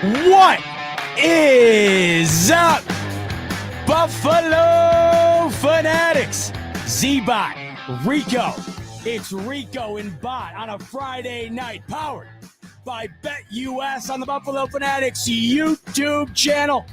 What is up, Buffalo Fanatics? Z-Bot Rico. It's Rico and Bot on a Friday night, powered by BetUS on the Buffalo Fanatics YouTube channel.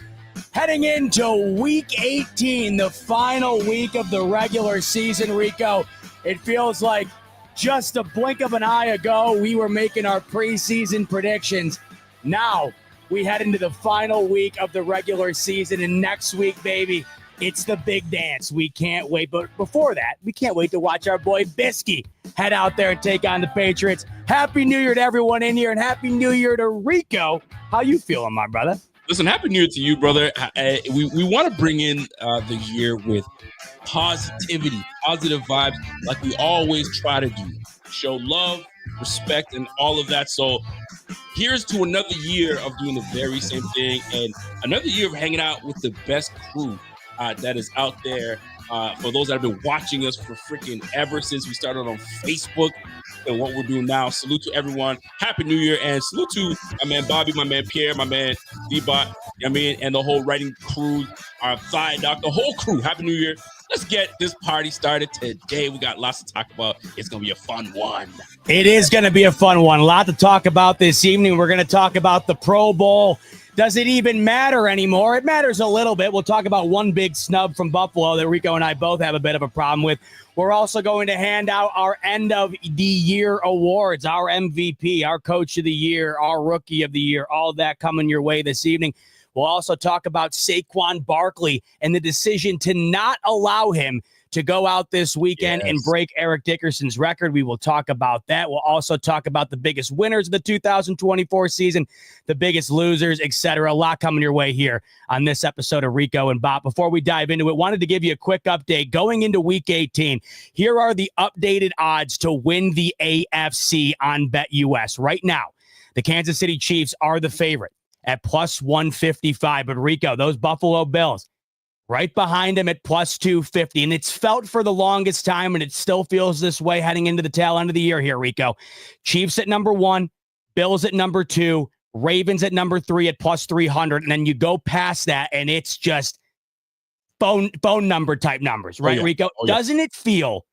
Heading into Week 18, the final week of the regular season, Rico. It feels like just a blink of an eye ago, we were making our preseason predictions. Now, we head into the final week of the regular season, and next week, baby, it's the big dance. We can't wait. But before that, we can't wait to watch our boy Bisky head out there and take on the Patriots. Happy New Year to everyone in here, and Happy New Year to Rico. How you feeling, my brother? Listen, Happy New Year to you, brother. We want to bring in the year with positivity, positive vibes, like we always try to do. Show love, respect, and all of that. So here's to another year of doing the very same thing, and another year of hanging out with the best crew that is out there. For those that have been watching us for freaking ever since we started on Facebook and what we're doing now, salute to everyone. Happy New Year, and salute to my man Bobby, my man Pierre, my man Z-Bot, and the whole writing crew, our Thigh Doc, the whole crew. Happy New Year. Let's get this party started today. We got lots to talk about. It's going to be a fun one. It is going to be a fun one. A lot to talk about this evening. We're going to talk about the Pro Bowl. Does it even matter anymore? It matters a little bit. We'll talk about one big snub from Buffalo that Rico and I both have a bit of a problem with. We're also going to hand out our end of the year awards, our MVP, our coach of the year, our rookie of the year, all of that coming your way this evening. We'll also talk about Saquon Barkley and the decision to not allow him to go out this weekend and break Eric Dickerson's record. We will talk about that. We'll also talk about the biggest winners of the 2024 season, the biggest losers, etc. A lot coming your way here on this episode of Rico and Bot. Before we dive into it, wanted to give you a quick update. Going into Week 18, here are the updated odds to win the AFC on BetUS. Right now, the Kansas City Chiefs are the favorite at plus 155. But Rico, those Buffalo Bills, right behind him at plus 250. And it's felt for the longest time, and it still feels this way heading into the tail end of the year here, Rico. Chiefs at number 1, Bills at number 2, Ravens at number 3 at plus 300. And then you go past that, and it's just phone number type numbers, right, Rico? Doesn't it feel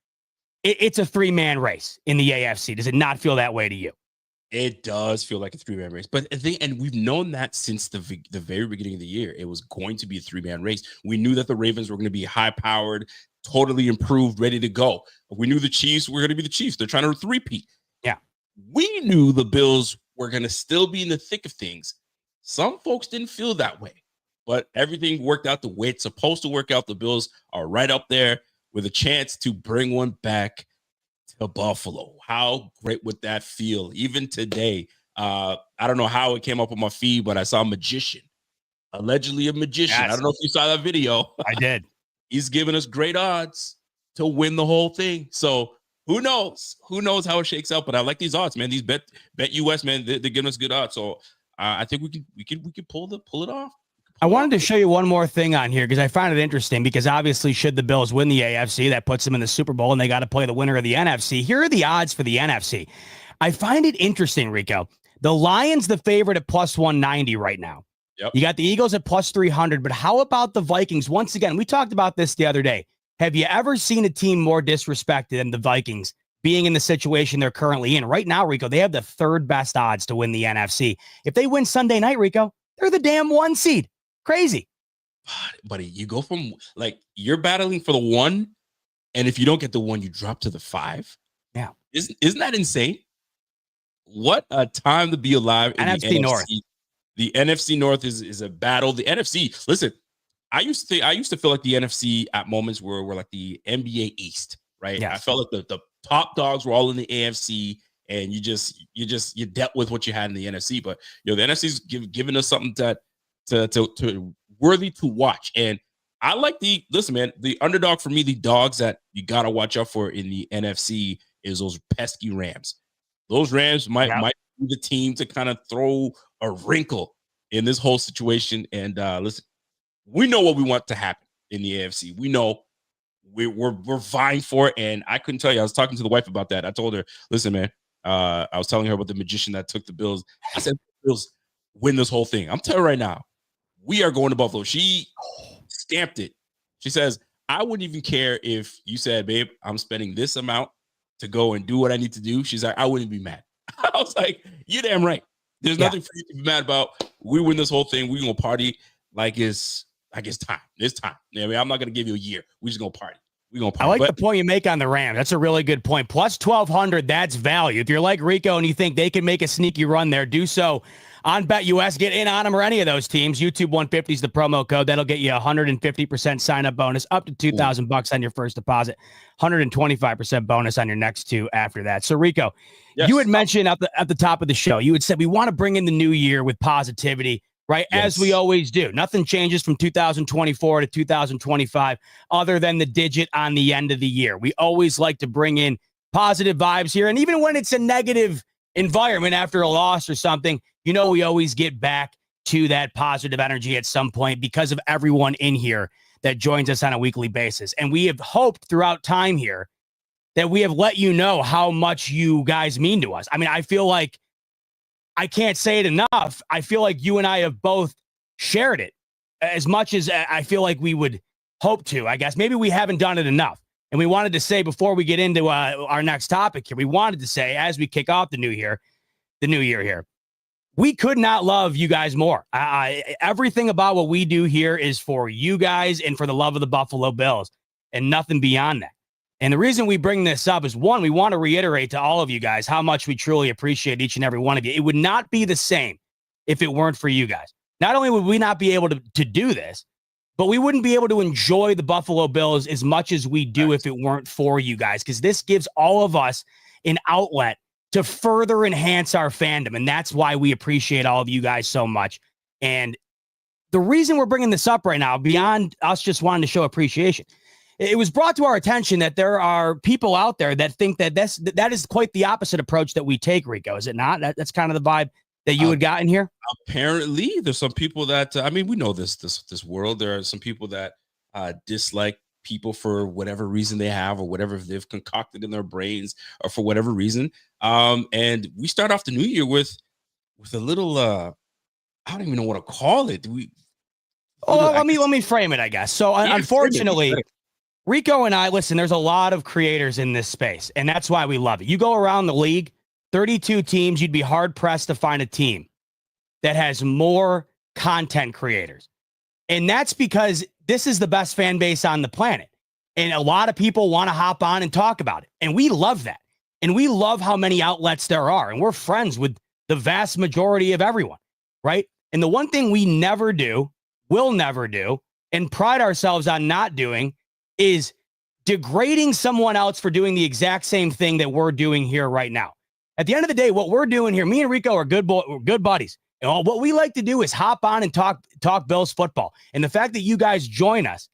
it's a three-man race in the AFC? Does it not feel that way to you? It does feel like a three-man race, but and we've known that since the very beginning of the year. It was going to be a three-man race. We knew that the Ravens were going to be high-powered, totally improved, ready to go. We knew the Chiefs were going to be the Chiefs. They're trying to three-peat. Yeah. We knew the Bills were going to still be in the thick of things. Some folks didn't feel that way, but everything worked out the way it's supposed to work out. The Bills are right up there with a chance to bring one back to Buffalo. How great would that feel? Even today, I don't know how it came up on my feed, but I saw a magician, allegedly a magician. Yes. I don't know if you saw that video. I did. He's giving us great odds to win the whole thing. So who knows? Who knows how it shakes out? But I like these odds, man. These BetUS, man, they're giving us good odds. So I think we can pull it off. I wanted to show you one more thing on here because I find it interesting, because obviously should the Bills win the AFC, that puts them in the Super Bowl and they got to play the winner of the NFC. Here are the odds for the NFC. I find it interesting, Rico. The Lions, the favorite at plus 190 right now. Yep. You got the Eagles at plus 300, but how about the Vikings? Once again, we talked about this the other day. Have you ever seen a team more disrespected than the Vikings being in the situation they're currently in? Right now, Rico, they have the third best odds to win the NFC. If they win Sunday night, Rico, they're the damn 1 seed. Crazy. Buddy, you go from like you're battling for the 1, and if you don't get the 1, you drop to the 5. Yeah. Isn't that insane? What a time to be alive in NFC the NFC North. The NFC North is a battle. The NFC, listen, I used to feel like the NFC at moments were like the NBA East, right? Yes. I felt like the top dogs were all in the AFC, and you dealt with what you had in the NFC. But the NFC's giving us something to worthy to watch. And I like the underdog for me, the dogs that you got to watch out for in the NFC is those pesky Rams. Those Rams might be the team to kind of throw a wrinkle in this whole situation. And listen, we know what we want to happen in the AFC. We know we're vying for it. And I couldn't tell you, I was talking to the wife about that. I told her, listen, man, I was telling her about the magician that took the Bills. I said, Bills, win this whole thing. I'm telling you right now, we are going to Buffalo. She stamped it. She says, I wouldn't even care if you said, babe, I'm spending this amount to go and do what I need to do. She's like, I wouldn't be mad. I was like, you're damn right. There's nothing for you to be mad about. We win this whole thing. We're going to party like it's time. It's time. I mean, I'm not going to give you a year. We're just going to party. We're going to party. I like the point you make on the Rams. That's a really good point. Plus 1,200, that's value. If you're like Rico and you think they can make a sneaky run there, do so on BetUS. Get in on them or any of those teams. YouTube 150 is the promo code. That'll get you 150% sign-up bonus, up to $2,000 on your first deposit, 125% bonus on your next two after that. So, Rico, you had mentioned at the top of the show, you had said we want to bring in the new year with positivity, right? Yes. As we always do. Nothing changes from 2024 to 2025 other than the digit on the end of the year. We always like to bring in positive vibes here. And even when it's a negative environment after a loss or something, we always get back to that positive energy at some point because of everyone in here that joins us on a weekly basis. And we have hoped throughout time here that we have let you know how much you guys mean to us. I mean, I feel like I can't say it enough. I feel like you and I have both shared it as much as I feel like we would hope to. I guess maybe we haven't done it enough. And we wanted to say before we get into our next topic here, we wanted to say as we kick off the new year here, we could not love you guys more. Everything about what we do here is for you guys and for the love of the Buffalo Bills and nothing beyond that. And the reason we bring this up is, one, we want to reiterate to all of you guys how much we truly appreciate each and every one of you. It would not be the same if it weren't for you guys. Not only would we not be able to do this, but we wouldn't be able to enjoy the Buffalo Bills as much as we do if it weren't for you guys, because this gives all of us an outlet to further enhance our fandom. And that's why we appreciate all of you guys so much. And the reason we're bringing this up right now, beyond us just wanting to show appreciation, it was brought to our attention that there are people out there that think that that is quite the opposite approach that we take, Rico. Is it not? That's kind of the vibe that you had gotten here? Apparently, there's some people that, we know this world. There are some people that dislike people for whatever reason they have or whatever they've concocted in their brains or for whatever reason. And we start off the new year with a little, I don't even know what to call it. Let me frame it, I guess. So unfortunately, Rico and I, listen, there's a lot of creators in this space, and that's why we love it. You go around the league, 32 teams, you'd be hard-pressed to find a team that has more content creators. And that's because this is the best fan base on the planet. And a lot of people want to hop on and talk about it. And we love that. And we love how many outlets there are. And we're friends with the vast majority of everyone, right? And the one thing we never do, will never do, and pride ourselves on not doing is degrading someone else for doing the exact same thing that we're doing here right now. At the end of the day, what we're doing here, me and Rico are good buddies. And what we like to do is hop on and talk Bills football. And the fact that you guys join us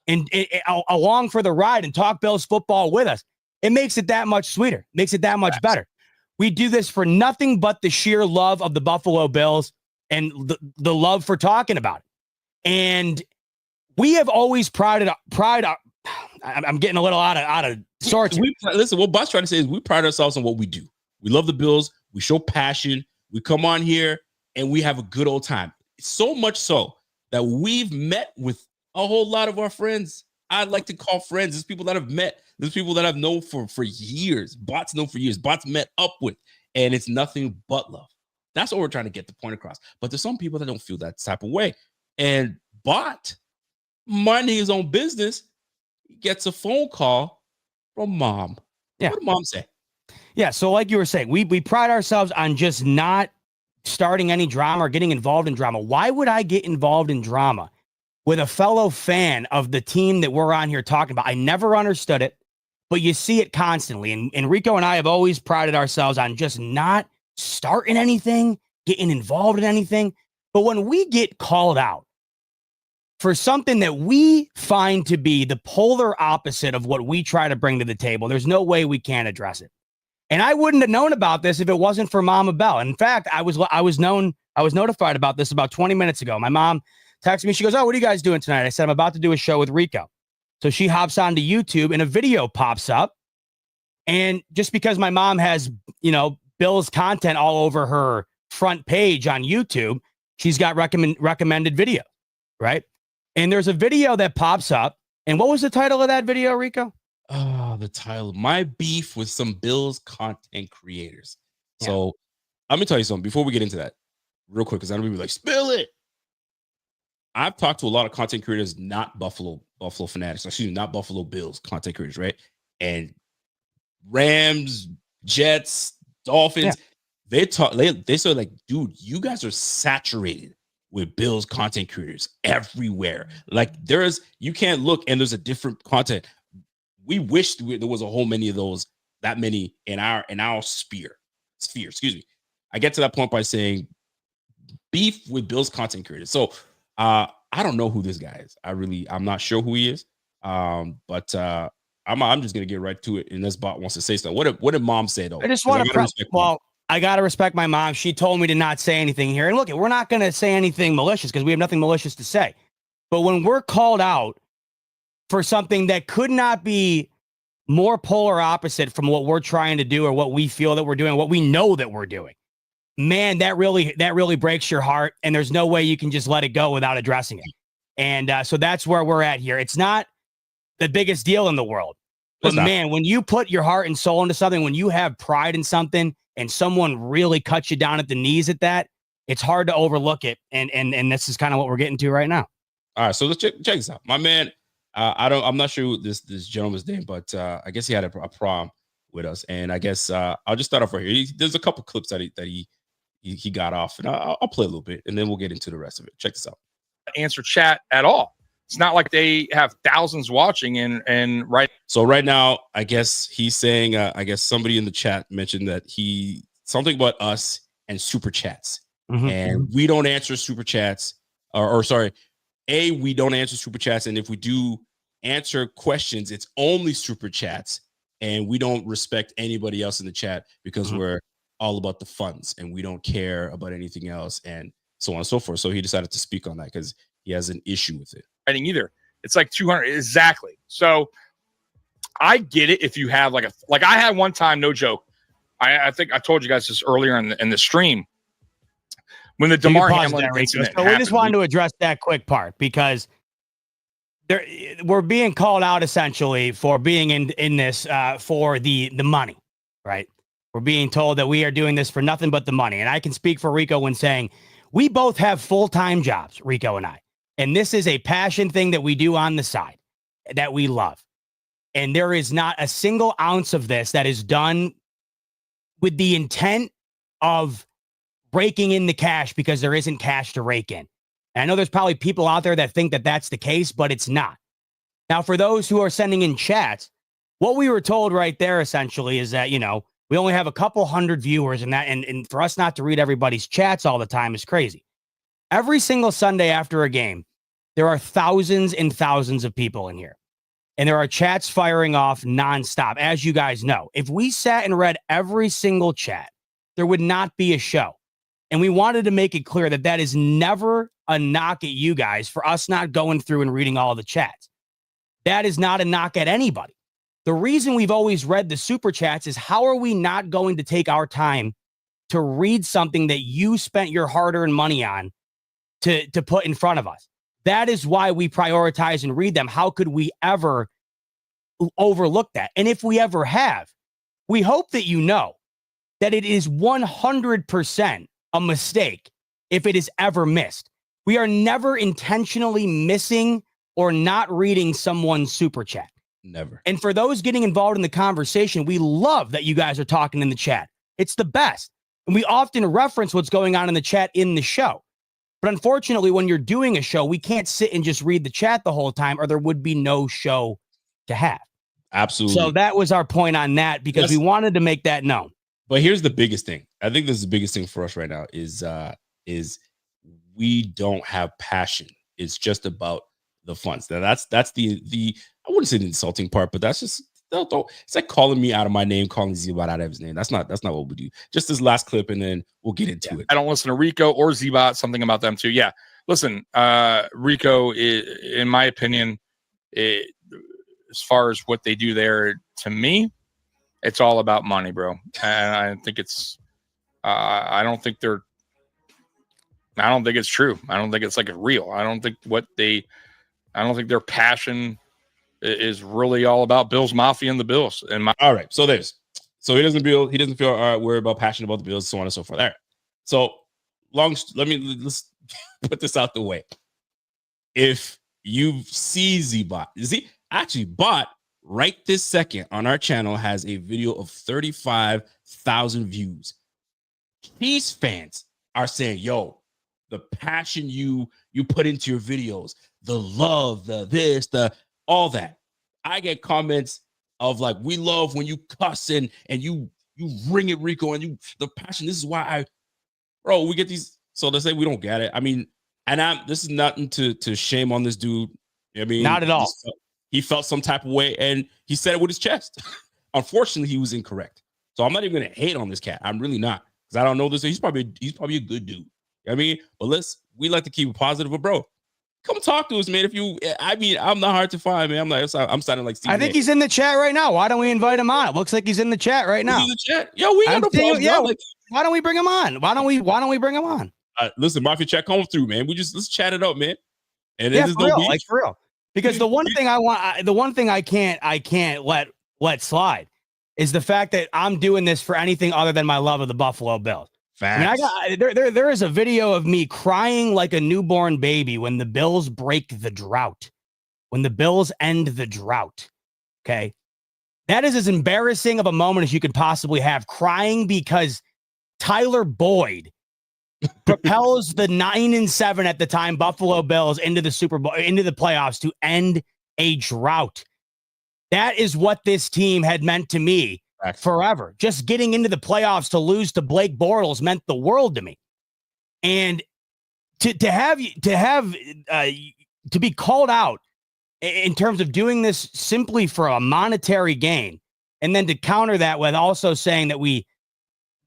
and along for the ride and talk Bills football with us, it makes it that much sweeter, makes it that much better. We do this for nothing but the sheer love of the Buffalo Bills and the love for talking about it. And we have always prided. I'm getting a little out of sorts. Listen, what Bot's trying to say is we pride ourselves on what we do. We love the Bills. We show passion. We come on here and we have a good old time. So much so that we've met with a whole lot of our friends. I'd like to call friends. There's people that I've met. There's people that I've known for years. Bots know for years. Bots met up with. And it's nothing but love. That's what we're trying to get the point across. But there's some people that don't feel that type of way. And Bot, minding his own business, gets a phone call from mom. Yeah. What did mom say? Yeah, so like you were saying, we pride ourselves on just not starting any drama or getting involved in drama. Why would I get involved in drama with a fellow fan of the team that we're on here talking about? I never understood it, but you see it constantly. And Rico and I have always prided ourselves on just not starting anything, getting involved in anything. But when we get called out for something that we find to be the polar opposite of what we try to bring to the table, there's no way we can't address it. And I wouldn't have known about this if it wasn't for Mama Bell. In fact, I was notified about this about 20 minutes ago. My mom texted me. She goes, "Oh, what are you guys doing tonight?" I said, "I'm about to do a show with Rico." So she hops onto YouTube and a video pops up. And just because my mom has, Bill's content all over her front page on YouTube, she's got recommended video, right? And there's a video that pops up. And what was the title of that video, Rico? Oh, the title, My Beef with Some Bills Content Creators. Yeah. So let me tell you something before we get into that real quick, because I know people be like, spill it. I've talked to a lot of content creators, not Buffalo fanatics, excuse me, not Buffalo Bills content creators, right? And Rams, Jets, Dolphins, they say like, dude, you guys are saturated with Bills content creators everywhere. Like you can't look and there's a different content. We wish there was a whole many of those, that many in our sphere, excuse me. I get to that point by saying beef with Bills content creators. So I don't know who this guy is. I'm not sure who he is. But I'm just gonna get right to it. And this bot wants to say something. What did mom say though? I just want to I gotta respect my mom. She told me to not say anything here. And look, we're not gonna say anything malicious because we have nothing malicious to say. But when we're called out for something that could not be more polar opposite from what we're trying to do or what we feel that we're doing, what we know that we're doing, man, that really breaks your heart. And there's no way you can just let it go without addressing it. And so that's where we're at here. It's not the biggest deal in the world. But man, when you put your heart and soul into something, when you have pride in something and someone really cuts you down at the knees at that, it's hard to overlook it. And this is kind of what we're getting to right now. All right, so let's check this out. My man, I'm not sure this gentleman's name, but I guess he had a prom with us. And I guess I'll just start off right here. There's a couple clips that he got off, and I'll play a little bit, and then we'll get into the rest of it. Check this out. Answer chat at all. It's not like they have thousands watching and right. So right now, I guess he's saying, I guess somebody in the chat mentioned that something about us and super chats, and we don't answer super chats, or sorry, we don't answer super chats, and if we do answer questions, it's only super chats, and we don't respect anybody else in the chat because we're all about the funds and we don't care about anything else, and so on and so forth. So he decided to speak on that because he has an issue with it. Either it's like 200 exactly. So I get it if you have like I had one time, no joke. I think I told you guys this earlier in the stream when the DeMar Hamlin incident happened. We just wanted to address that quick part because we're being called out essentially for being in this for the money, right? We're being told that we are doing this for nothing but the money. And I can speak for Rico when saying we both have full-time jobs, Rico and I. And this is a passion thing that we do on the side that we love. And there is not a single ounce of this that is done with the intent of raking in the cash because there isn't cash to rake in. And I know there's probably people out there that think that that's the case, but it's not. Now, for those who are sending in chats, what we were told right there essentially is that, we only have a couple hundred viewers and for us not to read everybody's chats all the time is crazy. Every single Sunday after a game, there are thousands and thousands of people in here. And there are chats firing off nonstop. As you guys know, if we sat and read every single chat, there would not be a show. And we wanted to make it clear that that is never a knock at you guys for us not going through and reading all the chats. That is not a knock at anybody. The reason we've always read the super chats is how are we not going to take our time to read something that you spent your hard-earned money on to put in front of us? That is why we prioritize and read them. How could we ever overlook that? And if we ever have, we hope that you know that it is 100% a mistake if it is ever missed. We are never intentionally missing or not reading someone's super chat. Never. And for those getting involved in the conversation, we love that you guys are talking in the chat. It's the best. And we often reference what's going on in the chat in the show. But unfortunately, when you're doing a show, we can't sit and just read the chat the whole time or there would be no show to have. Absolutely. So that was our point on that because we wanted to make that known. But here's the biggest thing. I think this is the biggest thing for us right now is we don't have passion. It's just about the funds. Now that's the I wouldn't say the insulting part, but that's just it's like calling me out of my name, calling Z-Bot out of his name. That's not what we do. Just this last clip, and then we'll get into it. I don't listen to Rico or Z-Bot. Something about them too. Yeah, listen, Rico, in my opinion, as far as what they do there, to me, it's all about money, bro. And I think it's, I don't think they're I don't think it's true. I don't think it's like real. I don't think their passion is really all about Bills Mafia and the Bills. All right. So he doesn't feel worried about passion about the Bills, so on and so forth. All right. So let's put this out the way. If you see Z-Bot, Bot right this second on our channel has a video of 35,000 views. Chiefs fans are saying, yo, the passion you put into your videos, the love, the all that. I get comments of like, we love when you cuss and you ring it, Rico, and the passion. This is why we get these. So they say we don't get it. I mean, this is nothing to shame on this dude. I mean, not at all. He felt some type of way and he said it with his chest. Unfortunately, he was incorrect. So I'm not even gonna hate on this cat. I'm really not, because I don't know this. He's probably a good dude. I mean, but we like to keep it positive. But bro, come talk to us, man. I'm not hard to find, man. I'm sounding like Steve. I think he's in the chat right now. Why don't we invite him on? It looks like he's in the chat right now. He's in the chat. Yo, we got no problem. Yeah, why don't we bring him on? Why don't we bring him on? Listen, Mafia chat, come through, man. Let's chat it up, man. And yeah, for real. Because the one thing I can't let slide is the fact that I'm doing this for anything other than my love of the Buffalo Bills. Facts. I mean, there is a video of me crying like a newborn baby when the Bills break the drought, when the Bills end the drought. Okay, that is as embarrassing of a moment as you could possibly have, crying because Tyler Boyd propels the 9-7 at the time Buffalo Bills into the Super Bowl, into the playoffs to end a drought. That is what this team had meant to me forever. Just getting into the playoffs to lose to Blake Bortles meant the world to me. And to be called out in terms of doing this simply for a monetary gain, and then to counter that with also saying that we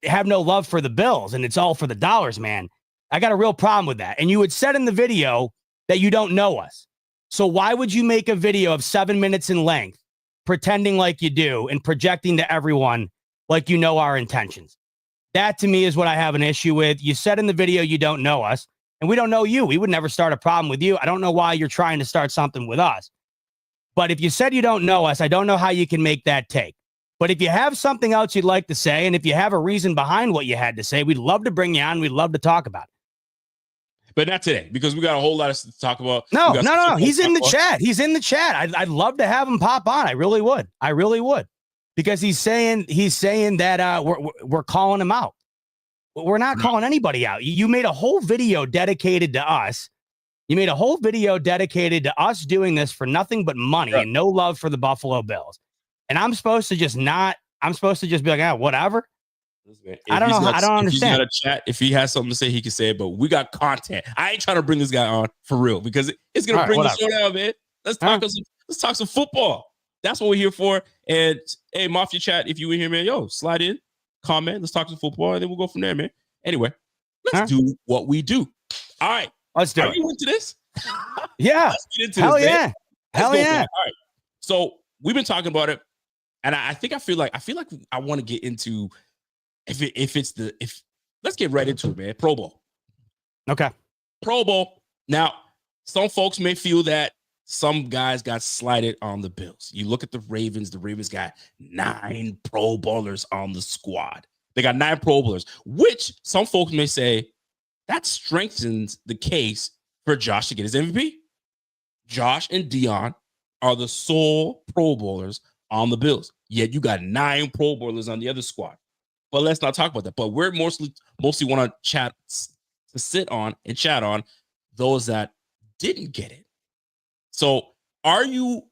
have no love for the Bills and it's all for the dollars, man. I got a real problem with that. And you had said in the video that you don't know us. So why would you make a video of 7 minutes in length, pretending like you do and projecting to everyone like you know our intentions? That to me is what I have an issue with. You said in the video you don't know us, and we don't know you. We would never start a problem with you. I don't know why you're trying to start something with us. But if you said you don't know us, I don't know how you can make that take. But if you have something else you'd like to say, and if you have a reason behind what you had to say, we'd love to bring you on. We'd love to talk about it. But not today, because we got a whole lot to talk about. No. He's in the chat. He's in the chat. I'd love to have him pop on. I really would. Because he's saying that we're calling him out. We're not calling anybody out. You made a whole video dedicated to us. You made a whole video dedicated to us doing this for nothing but money and no love for the Buffalo Bills. And I'm supposed to just be like, whatever. I don't know. I don't understand. If he's got a chat, if he has something to say, he can say it. But we got content. I ain't trying to bring this guy on for real, because it's gonna bring the show down, man. Let's talk some football. That's what we're here for. And hey, Mafia chat, if you in here, man, yo, slide in, comment. Let's talk some football, and then we'll go from there, man. Anyway, let's do what we do. All right, let's do it. Are you into this? Yeah. Let's get into Hell this, yeah. Man. Hell yeah. All right. So we've been talking about it, and I feel like I want to get into let's get right into it, man. Pro Bowl. Okay. Pro Bowl. Now, some folks may feel that some guys got slighted on the Bills. You look at the Ravens. The Ravens got 9 Pro Bowlers on the squad. They got 9 Pro Bowlers, which some folks may say that strengthens the case for Josh to get his MVP. Josh and Dion are the sole Pro Bowlers on the Bills. Yet you got 9 Pro Bowlers on the other squad. But let's not talk about that. But we're mostly want to chat on those that didn't get it. So are you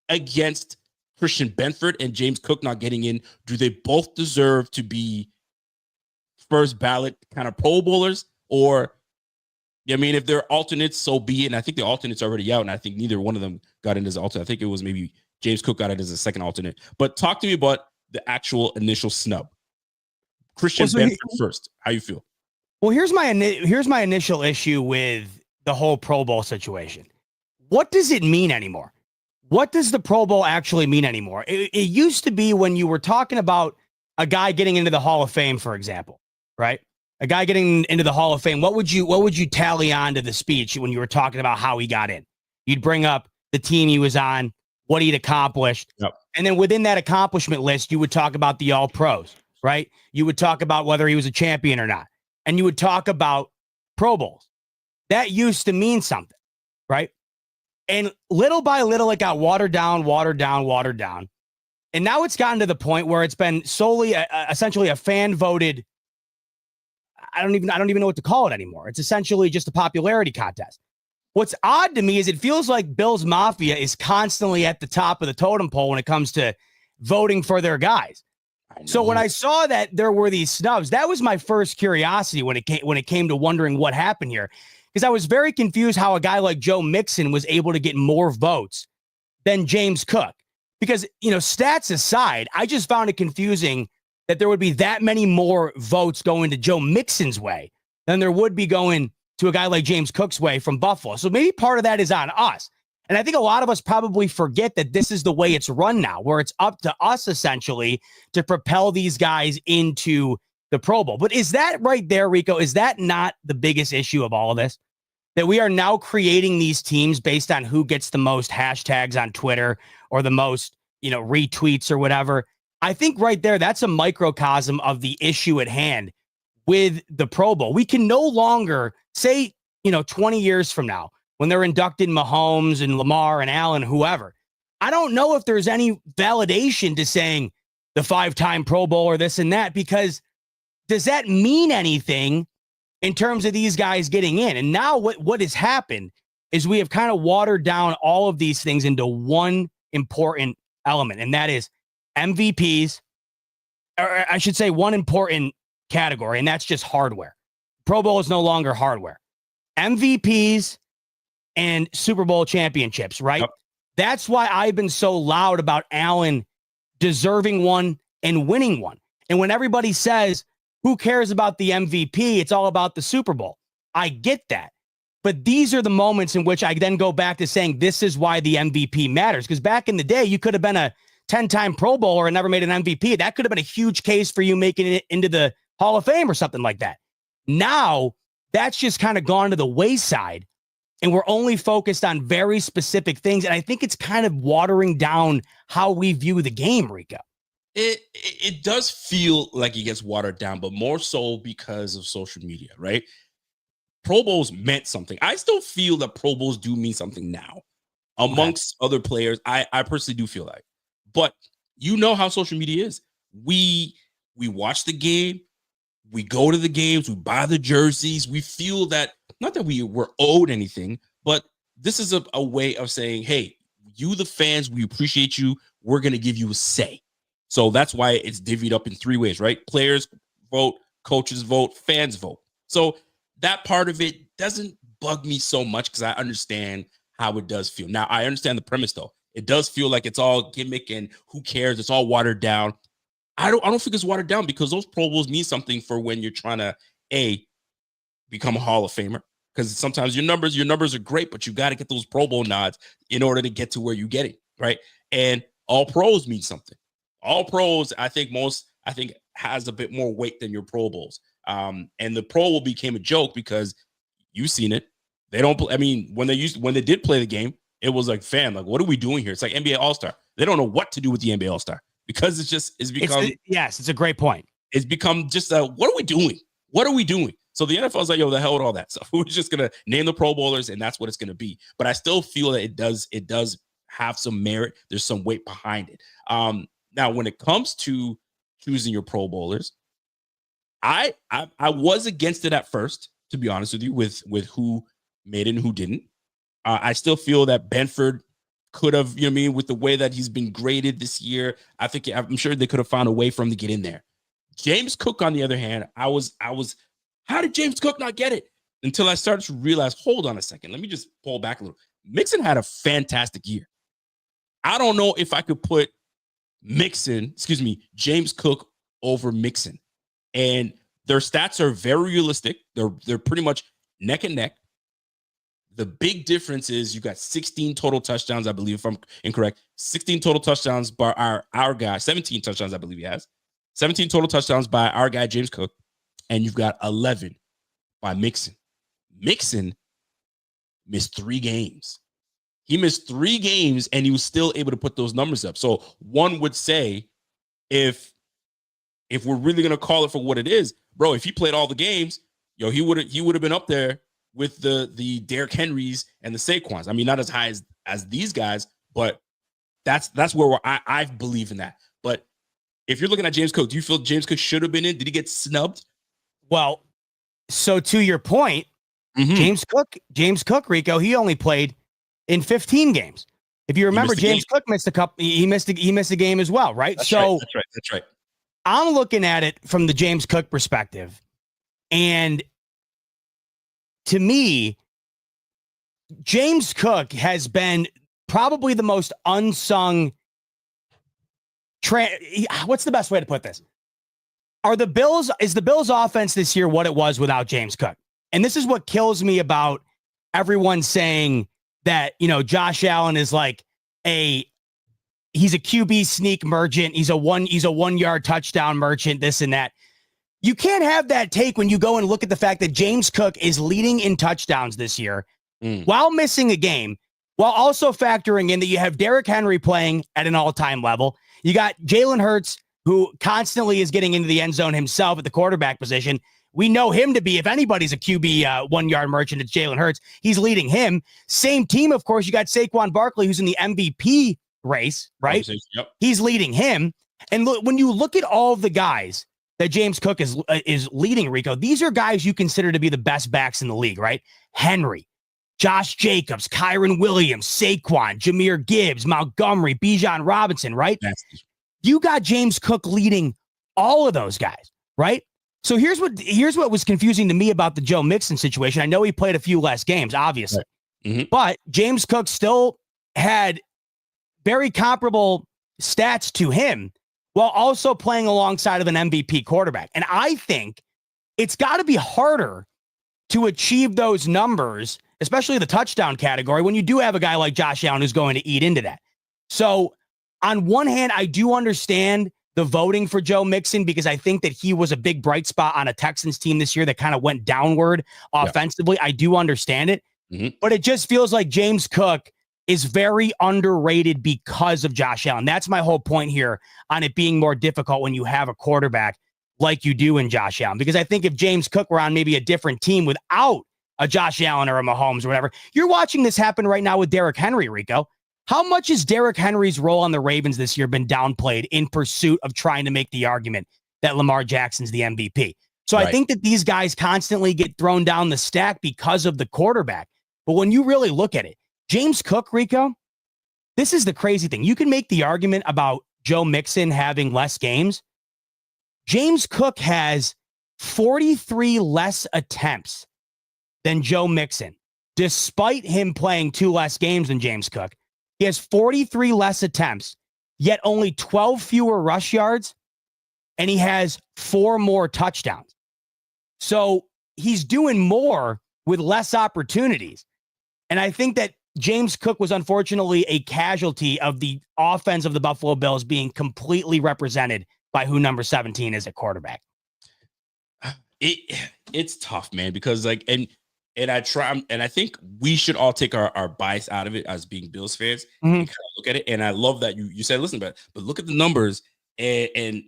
against Christian Benford and James Cook not getting in? Do they both deserve to be first ballot kind of Pro Bowlers? Or, I mean, if they're alternates, so be it. And I think the alternate's already out, and I think neither one of them got in as an alternate. I think it was maybe James Cook got it as a second alternate. But talk to me about the actual initial snub. Christian Benford first. How you feel? Well, here's my initial issue with the whole Pro Bowl situation. What does it mean anymore? What does the Pro Bowl actually mean anymore? It used to be when you were talking about a guy getting into the Hall of Fame, for example, right? a guy getting into the Hall of Fame, what would you tally on to the speech when you were talking about how he got in? You'd bring up the team he was on, what he'd accomplished. Yep. And then within that accomplishment list, you would talk about the all pros, right? You would talk about whether he was a champion or not. And you would talk about Pro Bowls. That used to mean something, right? And little by little, it got watered down. And now it's gotten to the point where it's been solely essentially a fan voted. I don't even know what to call it anymore. It's essentially just a popularity contest. What's odd to me is it feels like Bills Mafia is constantly at the top of the totem pole when it comes to voting for their guys. So when I saw that there were these snubs, that was my first curiosity when it came to wondering what happened here. Because I was very confused how a guy like Joe Mixon was able to get more votes than James Cook. Because, stats aside, I just found it confusing that there would be that many more votes going to Joe Mixon's way than there would be going to a guy like James Cook's way from Buffalo. So maybe part of that is on us. And I think a lot of us probably forget that this is the way it's run now, where it's up to us essentially to propel these guys into the Pro Bowl. But is that right there, Rico? Is that not the biggest issue of all of this? That we are now creating these teams based on who gets the most hashtags on Twitter or the most, retweets or whatever. I think right there, that's a microcosm of the issue at hand with the Pro Bowl. We can no longer say, 20 years from now, when they're inducting Mahomes and Lamar and Allen, whoever, I don't know if there's any validation to saying the 5-time Pro Bowl or this and that, because does that mean anything in terms of these guys getting in? And now what has happened is we have kind of watered down all of these things into one important element, and that is MVPs, or I should say one important category, and that's just hardware. Pro Bowl is no longer hardware. MVPs and Super Bowl championships, right? Yep. That's why I've been so loud about Allen deserving one and winning one. And when everybody says, who cares about the MVP? It's all about the Super Bowl. I get that. But these are the moments in which I then go back to saying this is why the MVP matters. Because back in the day, you could have been a 10-time Pro Bowler and never made an MVP. That could have been a huge case for you making it into the Hall of Fame or something like that. Now, that's just kind of gone to the wayside. And we're only focused on very specific things. And I think it's kind of watering down how we view the game, Rico. It does feel like it gets watered down, but more so because of social media, right? Pro Bowls meant something. I still feel that Pro Bowls do mean something now amongst other players. I personally do feel like, but you know how social media is. We watch the game, we go to the games, we buy the jerseys. We feel that, not that we were owed anything, but this is a way of saying, hey, you, the fans, we appreciate you. We're going to give you a say. So that's why it's divvied up in 3 ways, right? Players vote, coaches vote, fans vote. So that part of it doesn't bug me so much because I understand how it does feel. Now, I understand the premise, though. It does feel like it's all gimmick and who cares? It's all watered down. I don't think it's watered down because those Pro Bowls mean something for when you're trying to, become a Hall of Famer. Because sometimes your numbers are great, but you got to get those Pro Bowl nods in order to get to where you get it, right? And all pros mean something. All pros, I think has a bit more weight than your Pro Bowls. And the Pro Bowl became a joke because you've seen it. They don't. I mean, when they did play the game, it was like, fam, like, what are we doing here? It's like NBA All-Star. They don't know what to do with the NBA All-Star because it's become. Yes, it's a great point. It's become just what are we doing? What are we doing? So the NFL's like, yo, the hell with all that stuff. We're just gonna name the Pro Bowlers, and that's what it's gonna be. But I still feel that it does have some merit. There's some weight behind it. Now, when it comes to choosing your Pro Bowlers, I was against it at first, to be honest with you, with who made it and who didn't. I still feel that Benford could have, with the way that he's been graded this year, I'm sure they could have found a way for him to get in there. James Cook, on the other hand, I was, how did James Cook not get it? Until I started to realize, hold on a second, let me just pull back a little. Mixon had a fantastic year. I don't know if I could put James Cook over Mixon. And their stats are very realistic. They're pretty much neck and neck. The big difference is you got 16 total touchdowns, I believe, if I'm incorrect. 16 total touchdowns by our guy, 17 touchdowns, I believe he has. 17 total touchdowns by our guy, James Cook. and you've got 11 by Mixon. Mixon missed 3 games. He missed 3 games, and he was still able to put those numbers up. So one would say, if we're really gonna call it for what it is, bro, if he played all the games, he would have been up there with the Derrick Henrys and the Saquons. I mean, not as high as these guys, but that's where I believe in that. But if you're looking at James Cook, do you feel James Cook should have been in? Did he get snubbed? Well, so to your point, James Cook, Rico, he only played in 15 games. If you remember, James Cook missed a couple. He missed a game as well, right? That's right. I'm looking at it from the James Cook perspective, and to me, James Cook has been probably the most unsung. What's the best way to put this? Is the Bills offense this year what it was without James Cook? And this is what kills me about everyone saying that, Josh Allen is like he's a QB sneak merchant. He's a 1 yard touchdown merchant, this and that. You can't have that take when you go and look at the fact that James Cook is leading in touchdowns this year while missing a game, while also factoring in that you have Derrick Henry playing at an all-time level. You got Jalen Hurts, who constantly is getting into the end zone himself at the quarterback position. We know him to be, if anybody's a QB 1 yard merchant, it's Jalen Hurts. He's leading him. Same team, of course. You got Saquon Barkley, who's in the MVP race, right? Yep. He's leading him. And look, when you look at all of the guys that James Cook is leading, Rico, these are guys you consider to be the best backs in the league, right? Henry, Josh Jacobs, Kyron Williams, Saquon, Jahmyr Gibbs, Montgomery, Bijan Robinson, right? You got James Cook leading all of those guys, right? So here's what was confusing to me about the Joe Mixon situation. I know he played a few less games, obviously, but James Cook still had very comparable stats to him while also playing alongside of an MVP quarterback. And I think it's got to be harder to achieve those numbers, especially the touchdown category, when you do have a guy like Josh Allen who's going to eat into that. So on one hand, I do understand the voting for Joe Mixon because I think that he was a big bright spot on a Texans team this year that kind of went downward offensively. I do understand it, but it just feels like James Cook is very underrated because of Josh Allen. That's my whole point here on it being more difficult when you have a quarterback like you do in Josh Allen. Because I think if James Cook were on maybe a different team without a Josh Allen or a Mahomes or whatever, you're watching this happen right now with Derrick Henry, Rico. How much has Derrick Henry's role on the Ravens this year been downplayed in pursuit of trying to make the argument that Lamar Jackson's the MVP? So I think that these guys constantly get thrown down the stack because of the quarterback. But when you really look at it, James Cook, Rico, this is the crazy thing. You can make the argument about Joe Mixon having less games. James Cook has 43 less attempts than Joe Mixon, despite him playing 2 less games than James Cook. He has 43 less attempts, yet only 12 fewer rush yards, and he has 4 more touchdowns. So he's doing more with less opportunities. And I think that James Cook was unfortunately a casualty of the offense of the Buffalo Bills being completely represented by who number 17 is at quarterback. It's tough, man, because I think we should all take our bias out of it as being Bills fans and kind of look at it. And I love that you said, listen, but look at the numbers and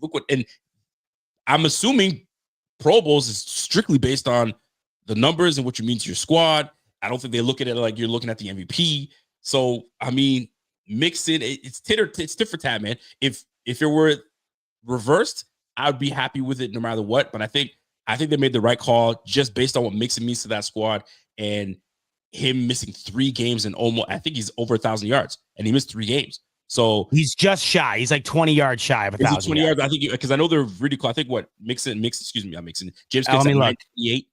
look what, and I'm assuming Pro Bowls is strictly based on the numbers and what you mean to your squad. I don't think they look at it like you're looking at the MVP. So, I mean, Mixon, it's tit for tat, man. If it were reversed, I would be happy with it no matter what. But I think they made the right call just based on what Mixon means to that squad and him missing 3 games and almost, I think he's over 1,000 yards and he missed 3 games. So he's just shy. He's like 20 yards shy of 1,000 20 yards. I think because I know they're really cool. I think what Mixon, James Cook's at 98.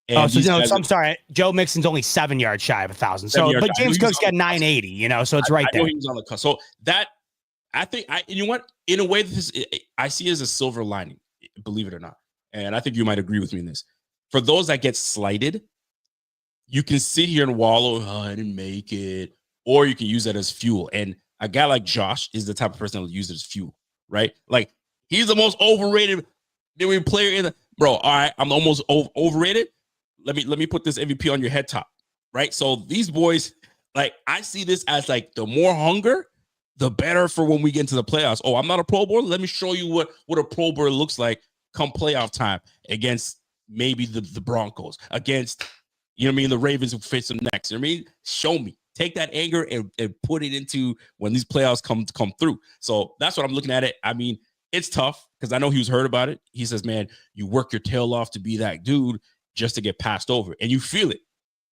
I'm sorry. Joe Mixon's only 7 yards shy of 1,000. So, but James Cook's got 980, so it's right there. I know he was on the cusp. So that, I think, you know what? In a way, I see it as a silver lining, believe it or not. And I think you might agree with me in this. For those that get slighted, you can sit here and wallow, I didn't make it, or you can use that as fuel. And a guy like Josh is the type of person that will use it as fuel, right? Like, he's the most overrated player in the Bro, all right, I'm almost overrated. Let me put this MVP on your head top, right? So these boys, like, I see this as like the more hunger, the better for when we get into the playoffs. Oh, I'm not a Pro Bowler. Let me show you what a Pro Bowler looks like come playoff time against maybe the Broncos, against, you know what I mean, the Ravens who face them next. You know what I mean? Show me. Take that anger and put it into when these playoffs come through. So that's what I'm looking at it. I mean, it's tough because I know he was hurt about it. He says, man, you work your tail off to be that dude just to get passed over. And you feel it.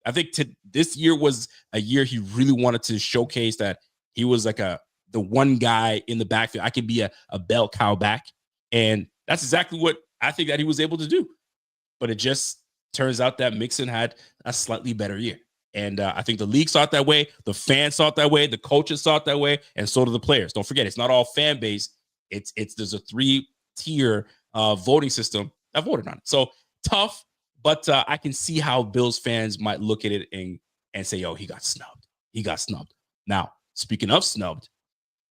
I think this year was a year he really wanted to showcase that he was like the one guy in the backfield. I could be a bell cow back. And that's exactly what I think that he was able to do. But it just turns out that Mixon had a slightly better year. And I think the league saw it that way. The fans saw it that way. The coaches saw it that way. And so do the players. Don't forget, it's not all fan base. There's a 3-tier voting system that voted on it. So tough, but I can see how Bills fans might look at it and say, yo, he got snubbed. He got snubbed. Now, speaking of snubbed,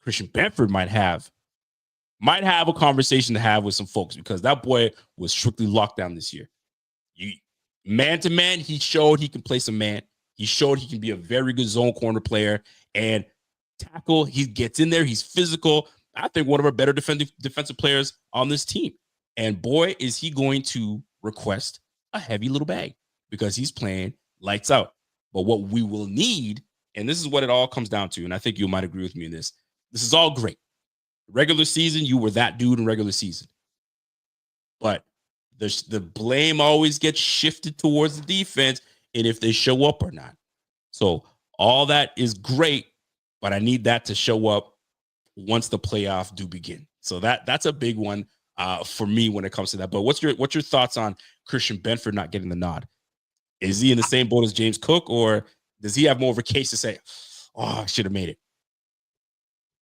Christian Benford might have a conversation to have with some folks because that boy was strictly locked down this year. Man to man, he showed he can play some man. He showed he can be a very good zone corner player and tackle. He gets in there. He's physical. I think one of our better defensive players on this team. And boy, is he going to request a heavy little bag because he's playing lights out. But what we will need, and this is what it all comes down to, and I think you might agree with me in this. This is all great. Regular season, you were that dude in regular season. But the blame always gets shifted towards the defense and if they show up or not. So all that is great, but I need that to show up once the playoffs do begin. So that's a big one for me when it comes to that. But what's your thoughts on Christian Benford not getting the nod? Is he in the same boat as James Cook, or does he have more of a case to say, oh, I should have made it?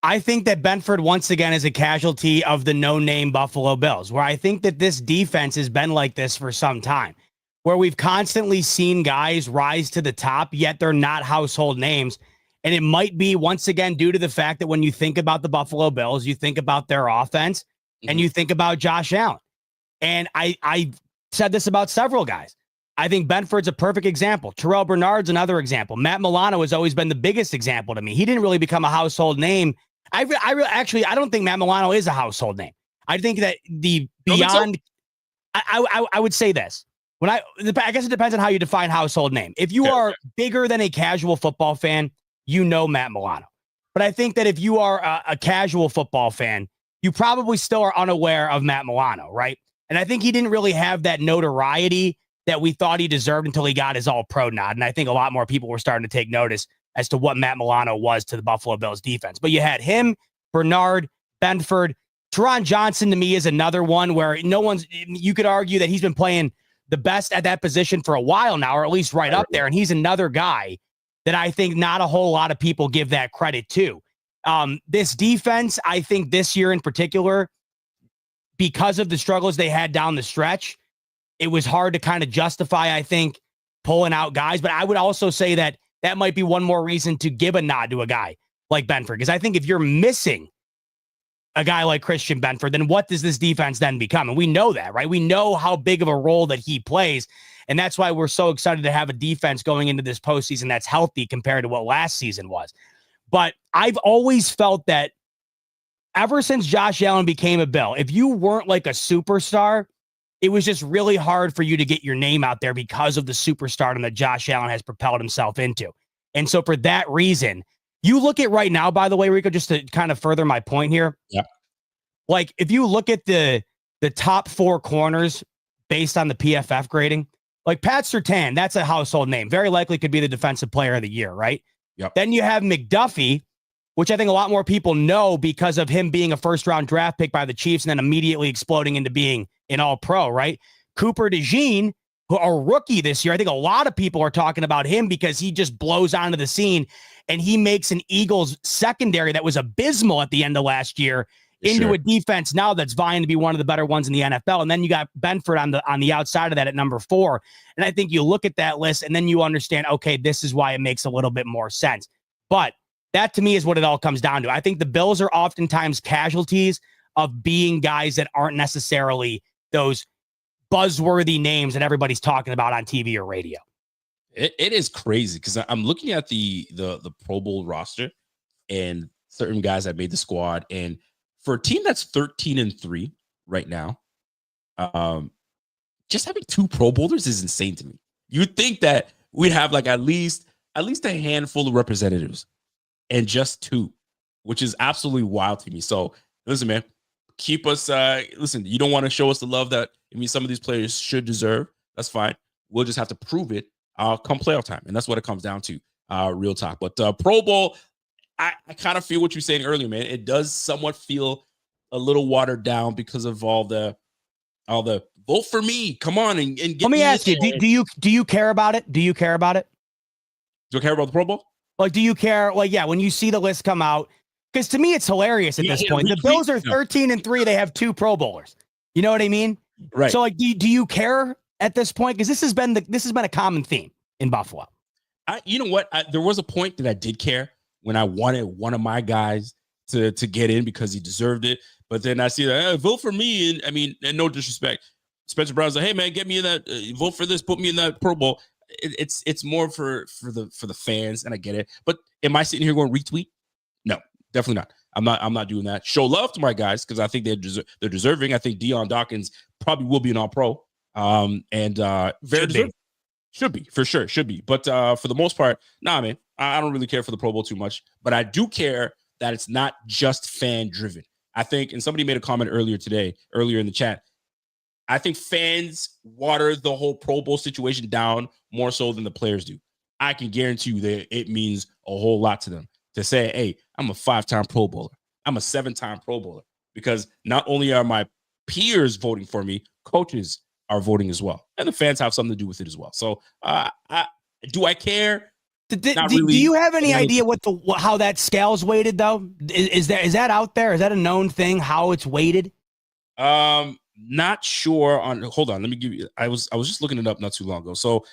I think that Benford, once again, is a casualty of the no-name Buffalo Bills, where I think that this defense has been like this for some time, where we've constantly seen guys rise to the top, yet they're not household names. And it might be, once again, due to the fact that when you think about the Buffalo Bills, you think about their offense and you think about Josh Allen. And I said this about several guys. I think Benford's a perfect example. Terrell Bernard's another example. Matt Milano has always been the biggest example to me. He didn't really become a household name. I don't think Matt Milano is a household name. I think that the beyond, I would say this. I guess it depends on how you define household name. If you are bigger than a casual football fan, you know Matt Milano. But I think that if you are a casual football fan, you probably still are unaware of Matt Milano, right? And I think he didn't really have that notoriety that we thought he deserved until he got his all-pro nod. And I think a lot more people were starting to take notice as to what Matt Milano was to the Buffalo Bills defense. But you had him, Bernard, Benford. Teron Johnson, to me, is another one where you could argue that he's been playing the best at that position for a while now, or at least right up there. And he's another guy that I think not a whole lot of people give that credit to. This defense, I think this year in particular, because of the struggles they had down the stretch, it was hard to kind of justify, I think, pulling out guys. But I would also say that might be one more reason to give a nod to a guy like Benford. Because I think if you're missing a guy like Christian Benford, then what does this defense then become? And we know that, right? We know how big of a role that he plays. And that's why we're so excited to have a defense going into this postseason that's healthy compared to what last season was. But I've always felt that ever since Josh Allen became a Bill, if you weren't like a superstar, it was just really hard for you to get your name out there because of the superstardom that Josh Allen has propelled himself into. And so for that reason, you look at right now, by the way, Rico, just to kind of further my point here. Yeah. Like if you look at the top 4 corners based on the PFF grading, like Pat Surtain, that's a household name. Very likely could be the defensive player of the year, right? Yep. Then you have McDuffie, which I think a lot more people know because of him being a first-round draft pick by the Chiefs and then immediately exploding into being an all-pro, right? Cooper DeJean, a rookie this year. I think a lot of people are talking about him because he just blows onto the scene and he makes an Eagles secondary that was abysmal at the end of last year into a defense now that's vying to be one of the better ones in the NFL. And then you got Benford on the outside of that at number 4. And I think you look at that list and then you understand, okay, this is why it makes a little bit more sense. But that to me is what it all comes down to. I think the Bills are oftentimes casualties of being guys that aren't necessarily those buzzworthy names that everybody's talking about on TV or radio. It is crazy because I'm looking at the Pro Bowl roster and certain guys that made the squad, and for a team that's 13-3 right now, just having 2 Pro Bowlers is insane to me. You'd think that we'd have like at least a handful of representatives, and just 2, which is absolutely wild to me. So listen, man, keep us. Listen, you don't want to show us the love that some of these players should deserve. That's fine. We'll just have to prove it come playoff time, and that's what it comes down to. Real talk. But Pro Bowl, I kind of feel what you're saying earlier, man. It does somewhat feel a little watered down because of all the vote for me. Come on and get. Let me ask you: Do you care about it? Do you care about it? Do you care about the Pro Bowl? Like, do you care? Like, yeah, when you see the list come out, because to me it's hilarious at this point. The Bills are 13-3; they have 2 Pro Bowlers. You know what I mean? Right. So, like, do you care at this point? Because this has been a common theme in Buffalo. You know what? There was a point that I did care when I wanted one of my guys to get in because he deserved it. But then I see that vote for me, and no disrespect, Spencer Brown's like, hey man, get me in that. Vote for this, put me in that Pro Bowl. It's more for the fans, and I get it. But am I sitting here going retweet? No, definitely not. I'm not doing that. Show love to my guys because I think they're deserving. I think Deion Dawkins probably will be an All Pro. Very deserving. Should be, for sure. Should be. But for the most part, nah, man, I don't really care for the Pro Bowl too much. But I do care that it's not just fan driven. I think, and somebody made a comment earlier in the chat, I think fans water the whole Pro Bowl situation down more so than the players do. I can guarantee you that it means a whole lot to them to say, hey, I'm a 5-time Pro Bowler. I'm a 7-time Pro Bowler. Because not only are my peers voting for me, coaches are voting as well. And the fans have something to do with it as well. So do I care? Not really. Do you have any idea how that scale's weighted though? Is that out there? Is that a known thing, how it's weighted? Not sure on. Hold on, let me give you. I was just looking it up not too long ago. So,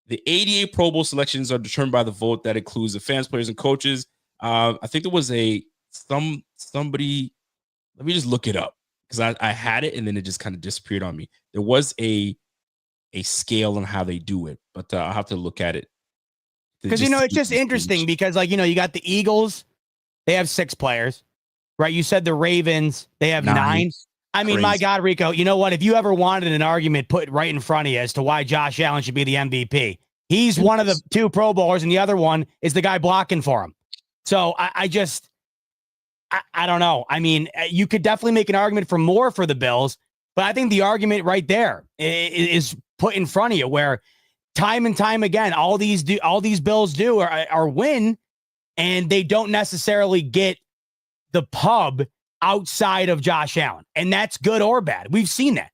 the 88 Pro Bowl selections are determined by the vote that includes the fans, players, and coaches. I think there was somebody. Let me just look it up because I had it and then it just kind of disappeared on me. There was a scale on how they do it, but I'll have to look at it. Because it's just interesting because you got the Eagles, they have 6 players, right? You said the Ravens, they have 9. I mean, my God, Rico, you know what? If you ever wanted an argument put right in front of you as to why Josh Allen should be the MVP, he's one of the 2 Pro Bowlers, and the other one is the guy blocking for him. So I don't know. I mean, you could definitely make an argument for more for the Bills, but I think the argument right there is put in front of you where time and time again, all these Bills do are win, and they don't necessarily get the pub outside of Josh Allen. And that's good or bad. We've seen that.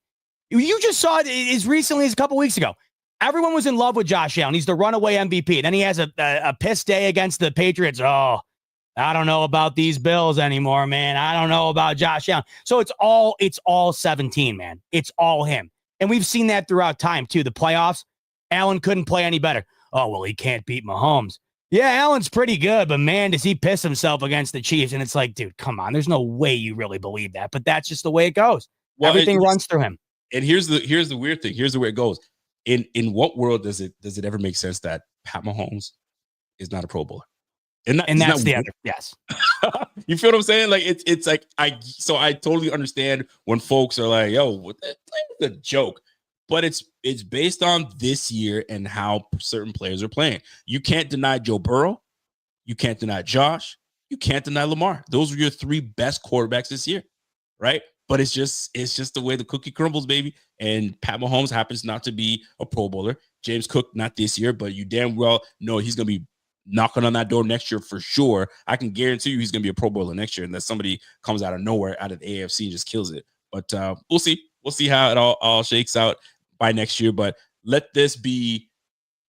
You just saw it as recently as a couple weeks ago. Everyone was in love with Josh Allen. He's the runaway MVP. Then he has a piss day against the Patriots. Oh, I don't know about these Bills anymore, man. I don't know about Josh Allen. So it's all 17, man. It's all him. And we've seen that throughout time too. The playoffs, Allen couldn't play any better. Oh, well, he can't beat Mahomes. Yeah, Allen's pretty good, but man, does he piss himself against the Chiefs? And it's like, dude, come on. There's no way you really believe that, but that's just the way it goes. Well, everything runs through him. And here's the weird thing. Here's the way it goes. In what world does it ever make sense that Pat Mahomes is not a Pro Bowler? And that's the other. Yes. You feel what I'm saying? Like it's like I totally understand when folks are like, yo, that's a joke. But it's based on this year and how certain players are playing. You can't deny Joe Burrow. You can't deny Josh. You can't deny Lamar. Those were your 3 best quarterbacks this year, right? But it's just the way the cookie crumbles, baby. And Pat Mahomes happens not to be a Pro Bowler. James Cook, not this year, but you damn well know he's going to be knocking on that door next year for sure. I can guarantee you he's going to be a Pro Bowler next year unless somebody comes out of nowhere, out of the AFC and just kills it. But we'll see. We'll see how it all shakes out by next year. But let this be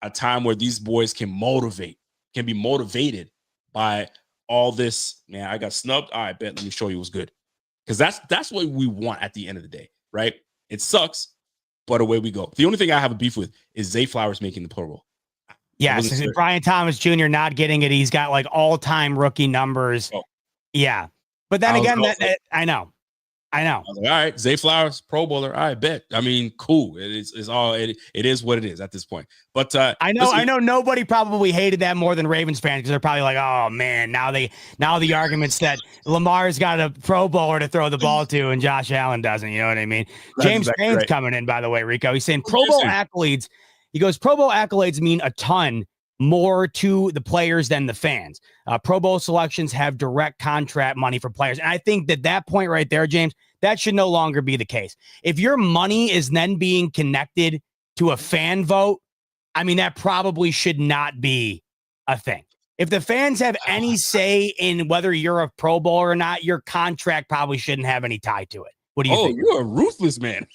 a time where these boys can be motivated by all this. Man, I got snubbed. All right, bet. Let me show you what's good. Because that's what we want at the end of the day, right? It sucks, but away we go. The only thing I have a beef with is Zay Flowers making the Pro Bowl. Yes, Brian Thomas Jr. not getting it. He's got like all-time rookie numbers. Oh. Yeah. But then again, I know. I know. I was like, all right, Zay Flowers, Pro Bowler. I bet. I mean, cool. It is what it is at this point. But I know nobody probably hated that more than Ravens fans because they're probably like, oh man, now the arguments that Lamar's got a Pro Bowler to throw the ball to and Josh Allen doesn't. You know what I mean? James Payne's coming in, by the way, Rico. He's saying Pro Bowl accolades. He goes, Pro Bowl accolades mean a ton more to the players than the fans. Pro Bowl selections have direct contract money for players. And I think that point right there, James, that should no longer be the case. If your money is then being connected to a fan vote, I mean, that probably should not be a thing. If the fans have any say in whether you're a Pro Bowler or not, your contract probably shouldn't have any tie to it. What do you think? You're a ruthless man.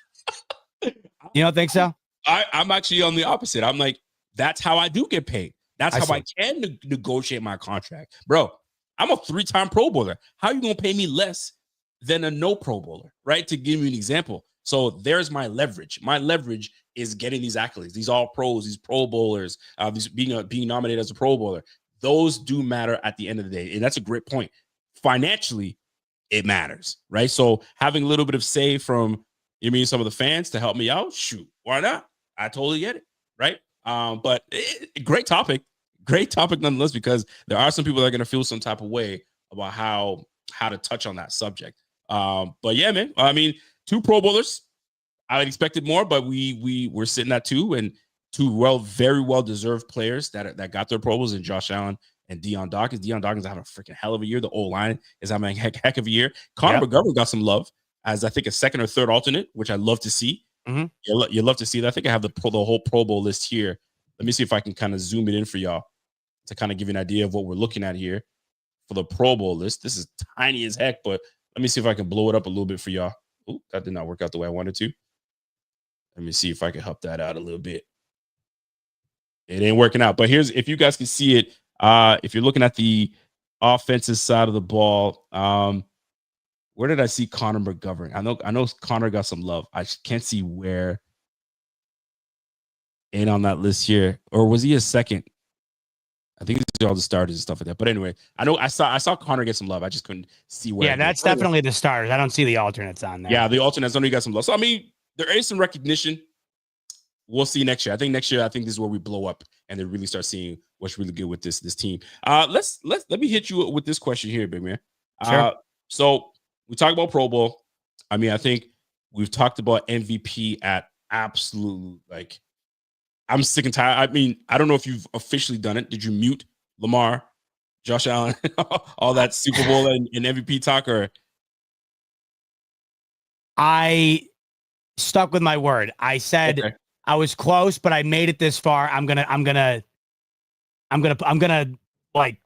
You don't think so? I'm actually on the opposite. I'm like, that's how I do get paid. That's how I can negotiate my contract. Bro, I'm a 3-time Pro Bowler. How are you going to pay me less than a no Pro Bowler, right? To give you an example. So there's my leverage. My leverage is getting these accolades, these all pros, these Pro Bowlers, these being nominated as a Pro Bowler. Those do matter at the end of the day. And that's a great point. Financially, it matters, right? So having a little bit of say from, some of the fans to help me out, shoot, why not? I totally get it, right? But great topic nonetheless, because there are some people that are going to feel some type of way about how to touch on that subject. But yeah, man, I mean, 2 Pro Bowlers, I expected more, but we were sitting at 2, and 2 very well deserved players that got their Pro Bowls, in Josh Allen and Deion Dawkins. Deion Dawkins is having a freaking hell of a year. The O-line is having a heck of a year. Connor McGovern got some love as, I think, a second or third alternate, which I love to see. Mm-hmm. You love to see that. I think I have the whole Pro Bowl list here. Let me see if I can kind of zoom it in for y'all to kind of give you an idea of what we're looking at here for the Pro Bowl list. This is tiny as heck, but let me see if I can blow it up a little bit for y'all. Oh, that did not work out the way I wanted to. Let me see if I can help that out a little bit. It ain't working out, but if you guys can see it, if you're looking at the offensive side of the ball, where did I see Connor McGovern? I know Connor got some love. I can't see where ain't on that list here. Or was he a second? I think these are all the starters and stuff like that. But anyway, I saw Connor get some love. I just couldn't see where. Yeah, that's definitely the starters. I don't see the alternates on there. Yeah, the alternates only got some love. So I mean, there is some recognition. We'll see next year. I think this is where we blow up and they really start seeing what's really good with this team. Let me hit you with this question here, big man. Sure. So we talk about Pro Bowl. I mean, I think we've talked about MVP at absolute, like, I'm sick and tired. I mean, I don't know if you've officially done it. Did you mute Lamar, Josh Allen, all that Super Bowl and MVP talk? Or I stuck with my word. I said I was close, but I made it this far. I'm gonna like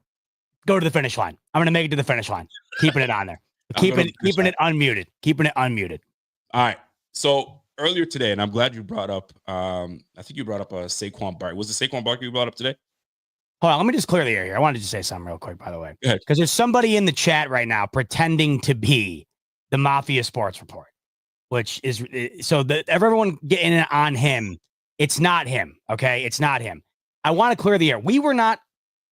go to the finish line. I'm gonna make it to the finish line. Keeping it on there. Keeping it unmuted. Keeping it unmuted. All right. So earlier today, and I'm glad you brought up, I think you brought up Saquon Barkley. Was it Saquon Barkley you brought up today? Hold on, let me just clear the air here. I wanted to say something real quick, by the way. Because there's somebody in the chat right now pretending to be the Mafia Sports Report, which is so that everyone getting it on him. It's not him, okay? It's not him. I want to clear the air. We were not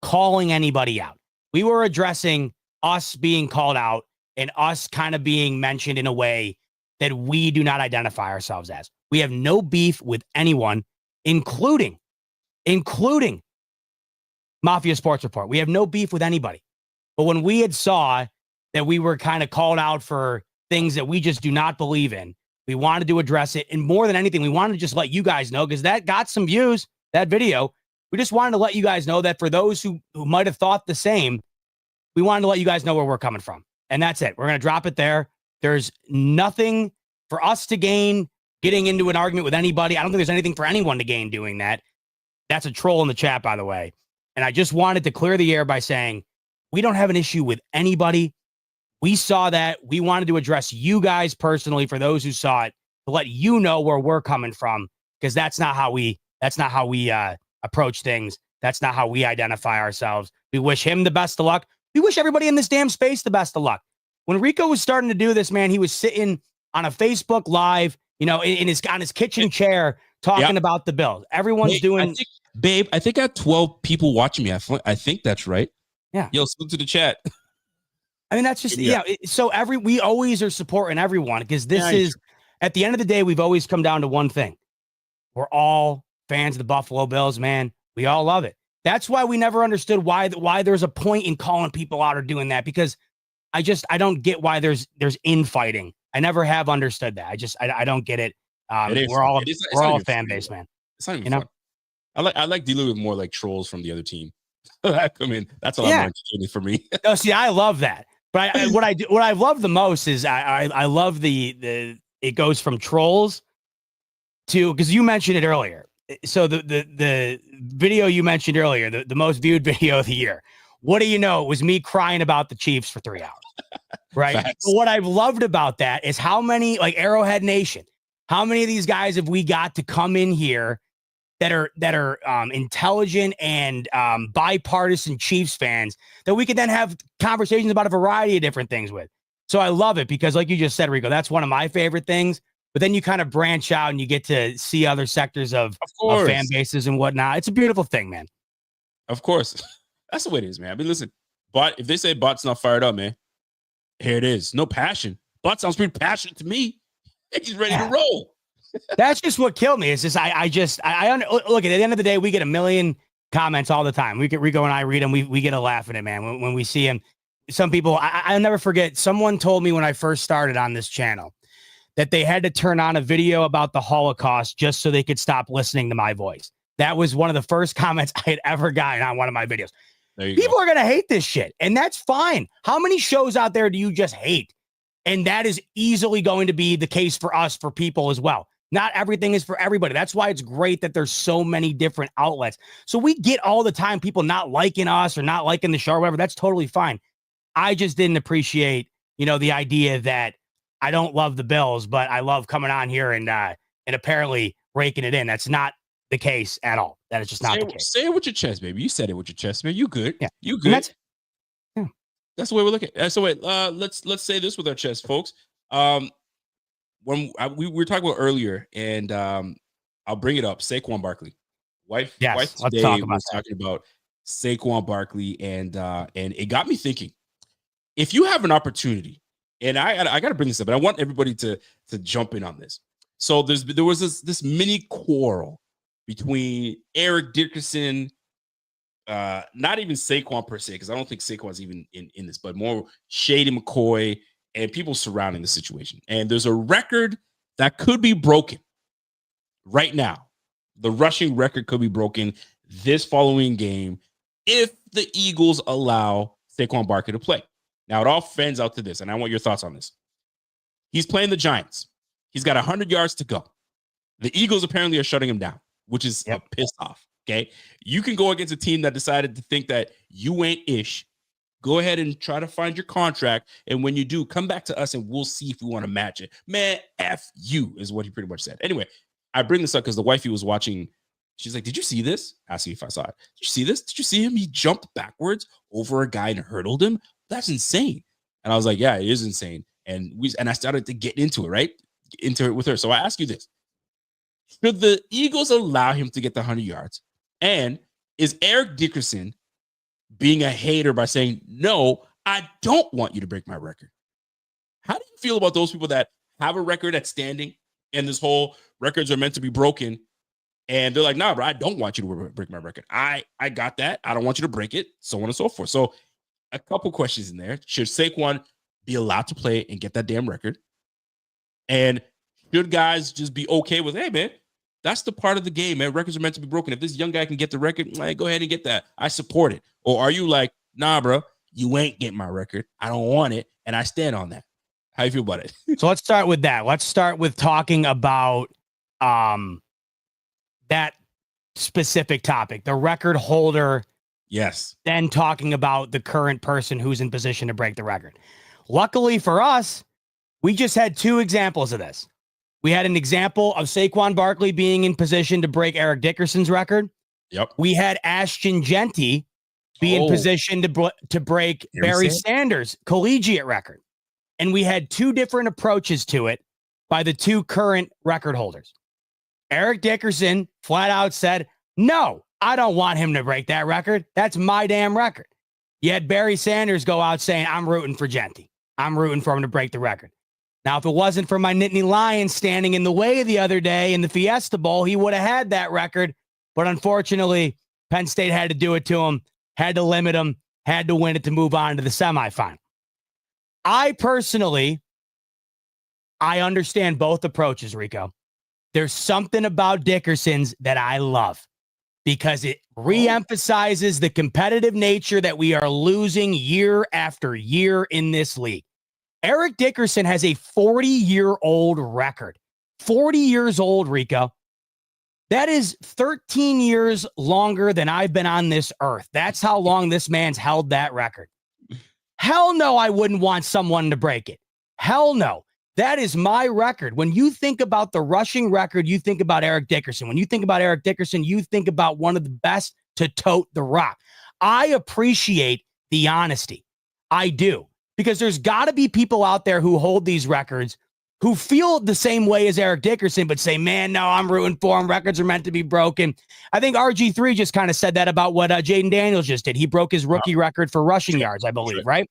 calling anybody out. We were addressing us being called out and us kind of being mentioned in a way that we do not identify ourselves as. We have no beef with anyone, including Mafia Sports Report. We have no beef with anybody. But when we had saw that we were kind of called out for things that we just do not believe in, we wanted to address it. And more than anything, we wanted to just let you guys know, because that got some views, that video. We just wanted to let you guys know that for those who might have thought the same, we wanted to let you guys know where we're coming from. And that's it. We're going to drop it there. There's nothing for us to gain getting into an argument with anybody. I don't think there's anything for anyone to gain doing that. That's a troll in the chat, by the way. And I just wanted to clear the air by saying we don't have an issue with anybody. We saw that. We wanted to address you guys personally, for those who saw it, to let you know where we're coming from, because that's not how we approach things. That's not how we identify ourselves. We wish him the best of luck. We wish everybody in this damn space the best of luck. When Rico was starting to do this, man, he was sitting on a Facebook Live, on his kitchen chair talking about the Bills. Everyone's doing. I think I have 12 people watching me. I think that's right. Yeah. Yo, salute to the chat. I mean, that's just, so we always are supporting everyone because this is, at the end of the day, we've always come down to one thing. We're all fans of the Buffalo Bills, man. We all love it. That's why we never understood why there's a point in calling people out or doing that, because I don't get why there's infighting. I never have understood that. I don't get it. We're all a fan base, man. It's not even fun. I like dealing with more like trolls from the other team. I mean, that's a lot more entertaining for me. No, see, I love that. But what I love the most is I love the it goes from trolls to, because you mentioned it earlier. So the video you mentioned earlier, the most viewed video of the year. What do you know? It was me crying about the Chiefs for 3 hours. Right. But what I've loved about that is how many, like Arrowhead Nation, how many of these guys have we got to come in here that are intelligent and bipartisan Chiefs fans that we could then have conversations about a variety of different things with. So I love it because, like you just said, Rico, that's one of my favorite things. But then you kind of branch out and you get to see other sectors of fan bases and whatnot. It's a beautiful thing, man. Of course. That's the way it is, man. I mean, listen, if they say Bot's not fired up, man, here it is. No passion. Bot sounds pretty passionate to me. He's ready to roll. That's just what killed me. It's just, look, at the end of the day, we get a million comments all the time. Rico and I read them. We get a laugh at it, man. When we see him, some people, I'll never forget. Someone told me when I first started on this channel that they had to turn on a video about the Holocaust just so they could stop listening to my voice. That was one of the first comments I had ever gotten on one of my videos. People are going to hate this shit, and that's fine. How many shows out there do you just hate? And that is easily going to be the case for us, for people as well. Not everything is for everybody. That's why it's great that there's so many different outlets. So we get all the time people not liking us or not liking the show or whatever. That's totally fine. I just didn't appreciate, the idea that I don't love the Bills, but I love coming on here and apparently raking it in. That's not the case at all. That is just not the case. Say it with your chest, baby. You said it with your chest, man. You good. Yeah. You good. That's the way we're looking. So wait, let's say this with our chest, folks. When we were talking about earlier, and I'll bring it up. Saquon Barkley, wife today was talking about Saquon Barkley, and it got me thinking. If you have an opportunity, and I got to bring this up, but I want everybody to jump in on this. So there was this mini quarrel between Eric Dickerson, not even Saquon per se, because I don't think Saquon's even in this, but more Shady McCoy and people surrounding the situation. And there's a record that could be broken right now. The rushing record could be broken this following game if the Eagles allow Saquon Barkley to play. Now, it all fans out to this, and I want your thoughts on this. He's playing the Giants. He's got 100 yards to go. The Eagles apparently are shutting him down, which is a piss off, okay? You can go against a team that decided to think that you ain't ish. Go ahead and try to find your contract, and when you do, come back to us, and we'll see if we want to match it. Man, F you is what he pretty much said. Anyway, I bring this up because the wifey was watching. She's like, did you see this? Asking if I saw it. Did you see this? Did you see him? He jumped backwards over a guy and hurdled him. That's insane. And I was like, yeah, it is insane. And I started to get into it, right? Into it with her. So I ask you this. Should the Eagles allow him to get the 100 yards? And is Eric Dickerson being a hater by saying, no, I don't want you to break my record? How do you feel about those people that have a record that's standing and this whole records are meant to be broken? And they're like, nah, bro, I don't want you to break my record. I got that. I don't want you to break it, so on and so forth. So a couple questions in there. Should Saquon be allowed to play and get that damn record? And should guys just be okay with, hey, man, that's the part of the game, man. Records are meant to be broken. If this young guy can get the record, go ahead and get that. I support it. Or are you like, nah, bro, you ain't getting my record. I don't want it, and I stand on that. How you feel about it? So let's start with that. Let's start with talking about that specific topic, the record holder. Yes. Then talking about the current person who's in position to break the record. Luckily for us, we just had two examples of this. We had an example of Saquon Barkley being in position to break Eric Dickerson's record. Yep. We had Ashton Genty be in position to break Barry Sanders' collegiate record. And we had two different approaches to it by the two current record holders. Eric Dickerson flat out said, no, I don't want him to break that record. That's my damn record. You had Barry Sanders go out saying, I'm rooting for Genty. I'm rooting for him to break the record. Now, if it wasn't for my Nittany Lions standing in the way the other day in the Fiesta Bowl, he would have had that record. But unfortunately, Penn State had to do it to him, had to limit him, had to win it to move on to the semifinal. I understand both approaches, Rico. There's something about Dickerson's that I love because it reemphasizes the competitive nature that we are losing year after year in this league. Eric Dickerson has a 40-year-old record. 40 years old, Rico. That is 13 years longer than I've been on this earth. That's how long this man's held that record. Hell no, I wouldn't want someone to break it. Hell no. That is my record. When you think about the rushing record, you think about Eric Dickerson. When you think about Eric Dickerson, you think about one of the best to tote the rock. I appreciate the honesty. I do. Because there's got to be people out there who hold these records who feel the same way as Eric Dickerson, but say, man, no, I'm rooting for him. Records are meant to be broken. I think RG3 just kind of said that about what Jaden Daniels just did. He broke his rookie record for rushing yards, I believe, right?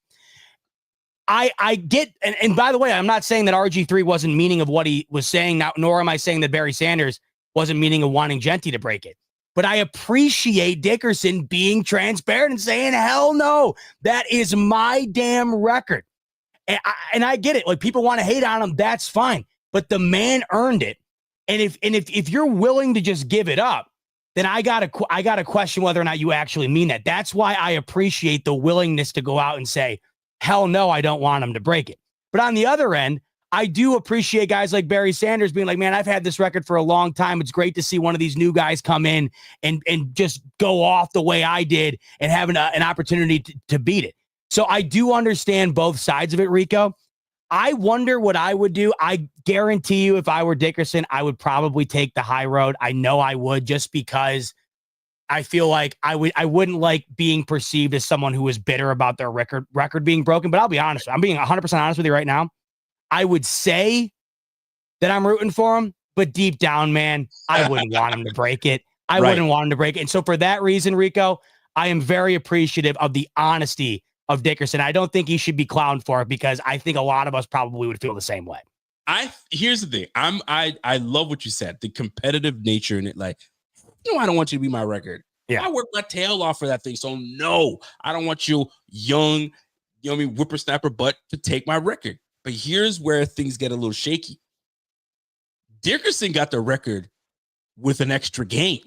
I get, and by the way, I'm not saying that RG3 wasn't meaning of what he was saying, now, nor am I saying that Barry Sanders wasn't meaning of wanting Genty to break it. But I appreciate Dickerson being transparent and saying, hell no, that is my damn record. And I get it. Like, people want to hate on him. That's fine. But the man earned it. And if you're willing to just give it up, then I gotta question whether or not you actually mean that. That's why I appreciate the willingness to go out and say, hell no, I don't want him to break it. But on the other end, I do appreciate guys like Barry Sanders being like, man, I've had this record for a long time. It's great to see one of these new guys come in and just go off the way I did and have an opportunity to beat it. So I do understand both sides of it, Rico. I wonder what I would do. I guarantee you if I were Dickerson, I would probably take the high road. I know I would, just because I feel like I wouldn't like being perceived as someone who is bitter about their record being broken. But I'll be honest. I'm being 100% honest with you right now. I would say that I'm rooting for him, but deep down, man, I wouldn't want him to break it. I wouldn't want him to break it. And so for that reason, Rico, I am very appreciative of the honesty of Dickerson. I don't think he should be clowned for it, because I think a lot of us probably would feel the same way. Here's the thing. I love what you said, the competitive nature in it. Like, I don't want you to be my record. Yeah. I worked my tail off for that thing. So no, I don't want you young, whippersnapper butt to take my record. But here's where things get a little shaky. Dickerson got the record with an extra game.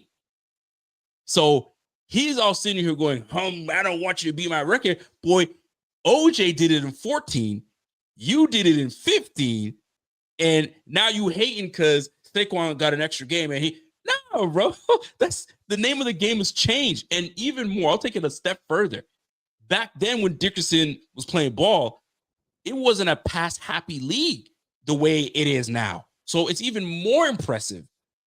So he's all sitting here going, I don't want you to be my record. Boy, OJ did it in 14. You did it in 15. And now you hating because Saquon got an extra game. And no, bro, that's the name of the game has changed. And even more, I'll take it a step further. Back then when Dickerson was playing ball, it wasn't a pass-happy league the way it is now. So it's even more impressive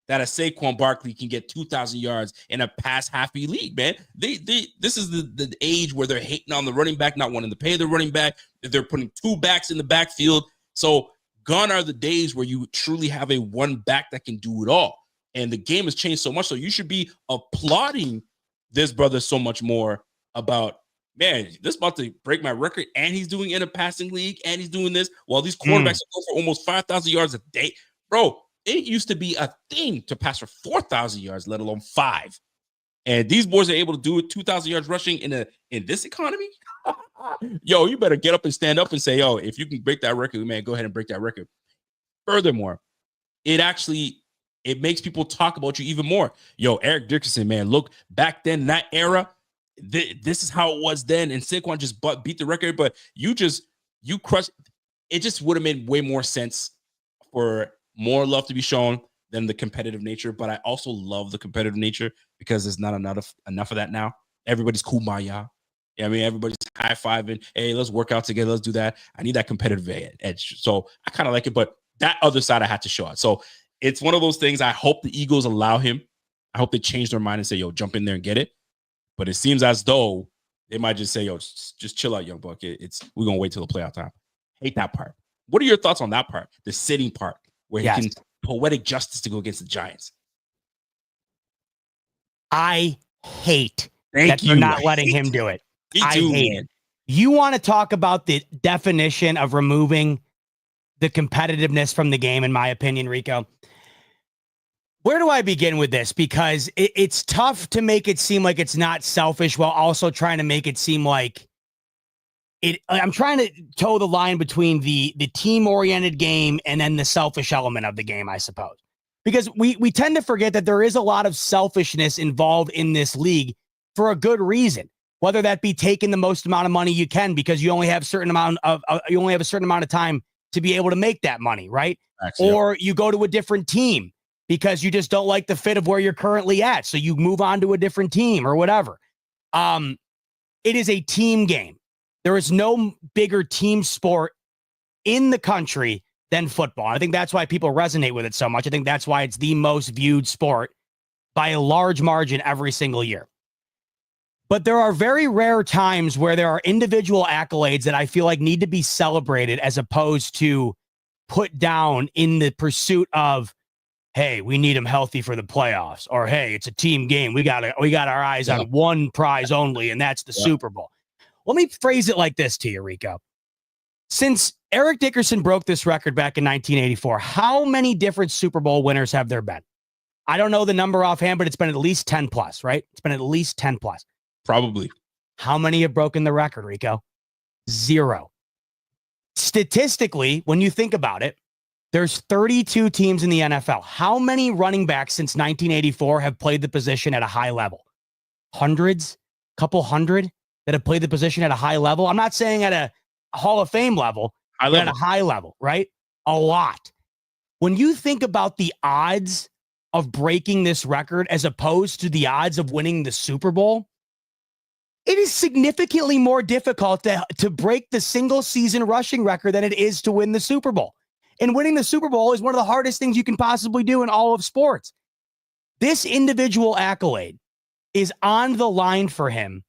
that a Saquon Barkley can get 2,000 yards in a pass-happy league, man. This is the age where they're hating on the running back, not wanting to pay the running back. They're putting two backs in the backfield. So gone are the days where you truly have a one back that can do it all. And the game has changed so much. So you should be applauding this brother so much more about, man, this is about to break my record, and he's doing in a passing league, and he's doing this while these quarterbacks are going for almost 5,000 yards a day. Bro, it used to be a thing to pass for 4,000 yards, let alone 5. And these boys are able to do it 2,000 yards rushing in this economy. Yo, you better get up and stand up and say, yo, if you can break that record, man, go ahead and break that record. Furthermore, it makes people talk about you even more. Yo, Eric Dickerson, man, look, back then in that era, this is how it was then, and Saquon just beat the record, but you crushed. It just would have made way more sense for more love to be shown than the competitive nature. But I also love the competitive nature because there's not enough of that now. Everybody's kumbaya. Yeah, I mean, everybody's high-fiving. Hey, let's work out together. Let's do that. I need that competitive edge. So I kind of like it, but that other side I had to show it. So it's one of those things. I hope the Eagles allow him. I hope they change their mind and say, yo, jump in there and get it. But it seems as though they might just say, yo, just chill out, young buck. We're going to wait till the playoff time. Hate that part. What are your thoughts on that part? The sitting part, where he can poetic justice to go against the Giants. I hate that you're not letting him do it. I hate it. You want to talk about the definition of removing the competitiveness from the game, in my opinion, Rico? Where do I begin with this? Because it's tough to make it seem like it's not selfish while also trying to make it seem like it. I'm trying to toe the line between the team-oriented game and then the selfish element of the game, I suppose. Because we tend to forget that there is a lot of selfishness involved in this league for a good reason. Whether that be taking the most amount of money you can because you only have a certain amount of time to be able to make that money, right? Actually, or you go to a different team because you just don't like the fit of where you're currently at. So you move on to a different team or whatever. It is a team game. There is no bigger team sport in the country than football. I think that's why people resonate with it so much. I think that's why it's the most viewed sport by a large margin every single year. But there are very rare times where there are individual accolades that I feel like need to be celebrated as opposed to put down in the pursuit of, hey, we need him healthy for the playoffs, or hey, it's a team game. We got our eyes on one prize only, and that's the Super Bowl. Let me phrase it like this to you, Rico. Since Eric Dickerson broke this record back in 1984, how many different Super Bowl winners have there been? I don't know the number offhand, but it's been at least 10 plus, right? It's been at least 10 plus. Probably. How many have broken the record, Rico? 0. Statistically, when you think about it, there's 32 teams in the NFL. How many running backs since 1984 have played the position at a high level? Hundreds? Couple hundred that have played the position at a high level? I'm not saying at a Hall of Fame level, but at a high level, right? A lot. When you think about the odds of breaking this record as opposed to the odds of winning the Super Bowl, it is significantly more difficult to break the single season rushing record than it is to win the Super Bowl. And winning the Super Bowl is one of the hardest things you can possibly do in all of sports. This individual accolade is on the line for him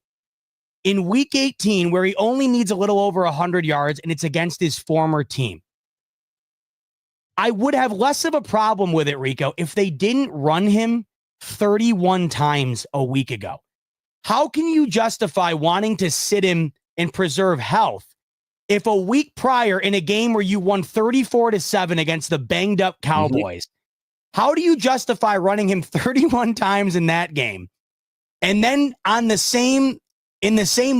in week 18, where he only needs a little over 100 yards, and it's against his former team. I would have less of a problem with it, Rico, if they didn't run him 31 times a week ago. How can you justify wanting to sit him and preserve health if a week prior in a game where you won 34-7 against the banged up Cowboys, how do you justify running him 31 times in that game? And then in the same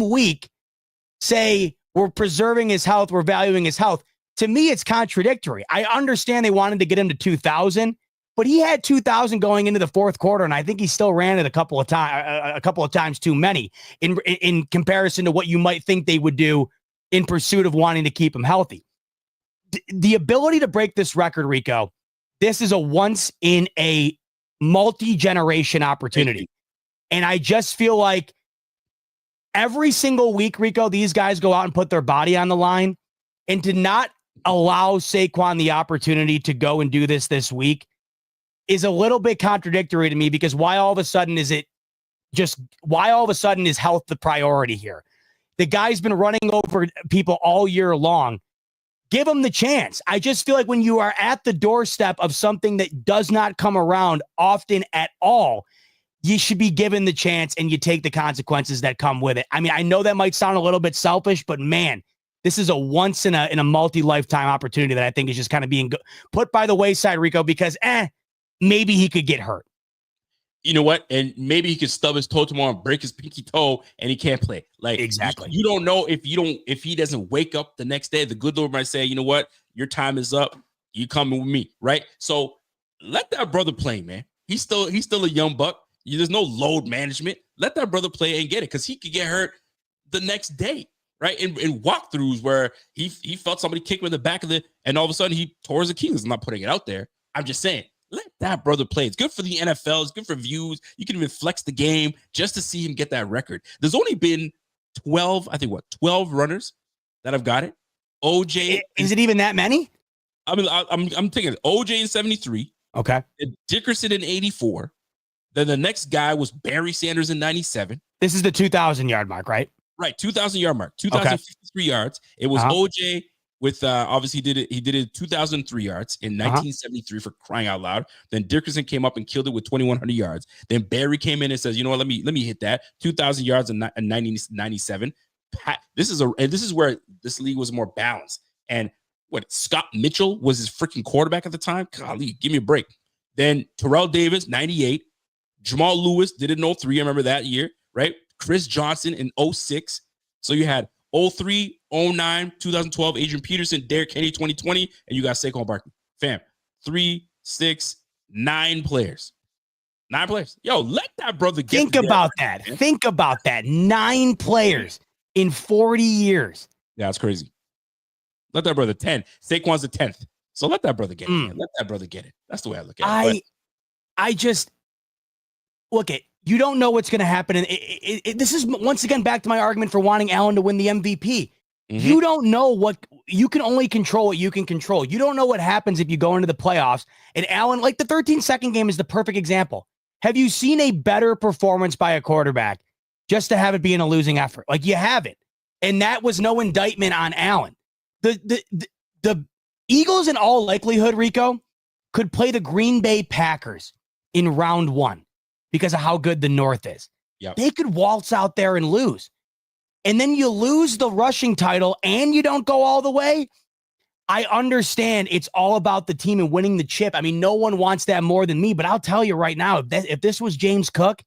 week, say we're preserving his health, we're valuing his health. To me, it's contradictory. I understand they wanted to get him to 2,000, but he had 2,000 going into the fourth quarter, and I think he still ran it a couple of times too many in comparison to what you might think they would do in pursuit of wanting to keep him healthy. The ability to break this record, Rico, this is a once in a multi-generation opportunity. And I just feel like every single week, Rico, these guys go out and put their body on the line, and to not allow Saquon the opportunity to go and do this week is a little bit contradictory to me, because why all of a sudden is health the priority here? The guy's been running over people all year long. Give him the chance. I just feel like when you are at the doorstep of something that does not come around often at all, you should be given the chance and you take the consequences that come with it. I mean, I know that might sound a little bit selfish, but man, this is a once in a multi-lifetime opportunity that I think is just kind of being put by the wayside, Rico, because maybe he could get hurt. You know what? And maybe he could stub his toe tomorrow and break his pinky toe and he can't play. Like, exactly. You don't know if he doesn't wake up the next day, the good Lord might say, you know what? Your time is up. You coming with me, right? So let that brother play, man. He's still a young buck. There's no load management. Let that brother play and get it, because he could get hurt the next day, right? In walkthroughs where he felt somebody kick him in the back of and all of a sudden he tore his Achilles. I'm not putting it out there. I'm just saying, let that brother play. It's good for the NFL. It's good for views. You can even flex the game just to see him get that record. There's only been 12 runners that have got it. OJ. Is it even that many? I mean, I'm thinking OJ in 73. Okay. Dickerson in 84. Then the next guy was Barry Sanders in 97. This is the 2,000 yard mark, right? Right. 2,000 yard mark, 2,053 yards. It was OJ with obviously he did it 2,003 yards in 1973 for crying out loud. Then Dickerson came up and killed it with 2,100 yards. Then Barry came in and says, you know what, let me hit that 2,000 yards in 1997. This is where this league was more balanced. And what, Scott Mitchell was his freaking quarterback at the time? Golly, give me a break. Then Terrell Davis, 98. Jamal Lewis did it in 03. I remember that year, right? Chris Johnson in 06. So you had 03, 09, 2012, Adrian Peterson, Derrick Henry, 2020, and you got Saquon Barkley. Fam, 3, 6, 9 players. 9 players. Yo, let that brother get Think about that. Man. Think about that. 9 players in 40 years. Yeah, it's crazy. Let that brother 10. Saquon's the 10th. So let that brother get it. Man. Let that brother get it. That's the way I look at it. I just look at, you don't know what's going to happen. And this is once again back to my argument for wanting Allen to win the MVP. Mm-hmm. You don't know what you can only control what you can control. You don't know what happens if you go into the playoffs. And Allen, like the 13-second game is the perfect example. Have you seen a better performance by a quarterback just to have it be in a losing effort? Like, you haven't. And that was no indictment on Allen. The Eagles, in all likelihood, Rico, could play the Green Bay Packers in round 1 because of how good the North is. Yep. They could waltz out there and lose. And then you lose the rushing title and you don't go all the way. I understand it's all about the team and winning the chip. I mean, no one wants that more than me, but I'll tell you right now, if this was James Cook,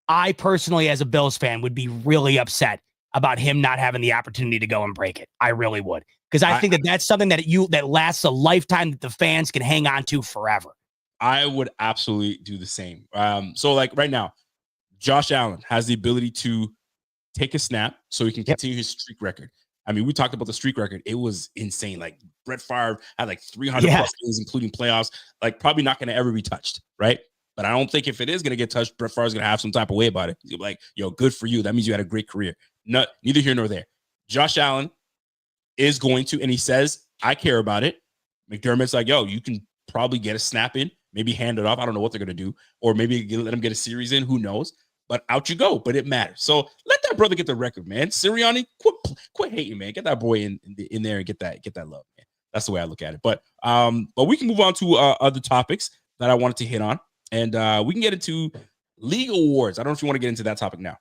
I personally, as a Bills fan, would be really upset about him not having the opportunity to go and break it. I really would. Because I think that's something that lasts a lifetime that the fans can hang on to forever. I would absolutely do the same. So like right now, Josh Allen has the ability to take a snap so he can continue his streak record. I mean, we talked about the streak record. It was insane. Like Brett Favre had like 300 plus games, including playoffs, like probably not going to ever be touched. Right. But I don't think if it is going to get touched, Brett Favre is going to have some type of way about it. He'll be like, yo, good for you. That means you had a great career. Neither here nor there. Josh Allen is going to, and he says, I care about it. McDermott's like, yo, you can probably get a snap in, maybe hand it off. I don't know what they're going to do. Or maybe let him get a series in. Who knows? But out you go. But it matters. So let that brother get the record, man. Sirianni, quit hating, man. Get that boy in there and get that love, man. That's the way I look at it. But we can move on to other topics that I wanted to hit on. And we can get into league awards. I don't know if you want to get into that topic now.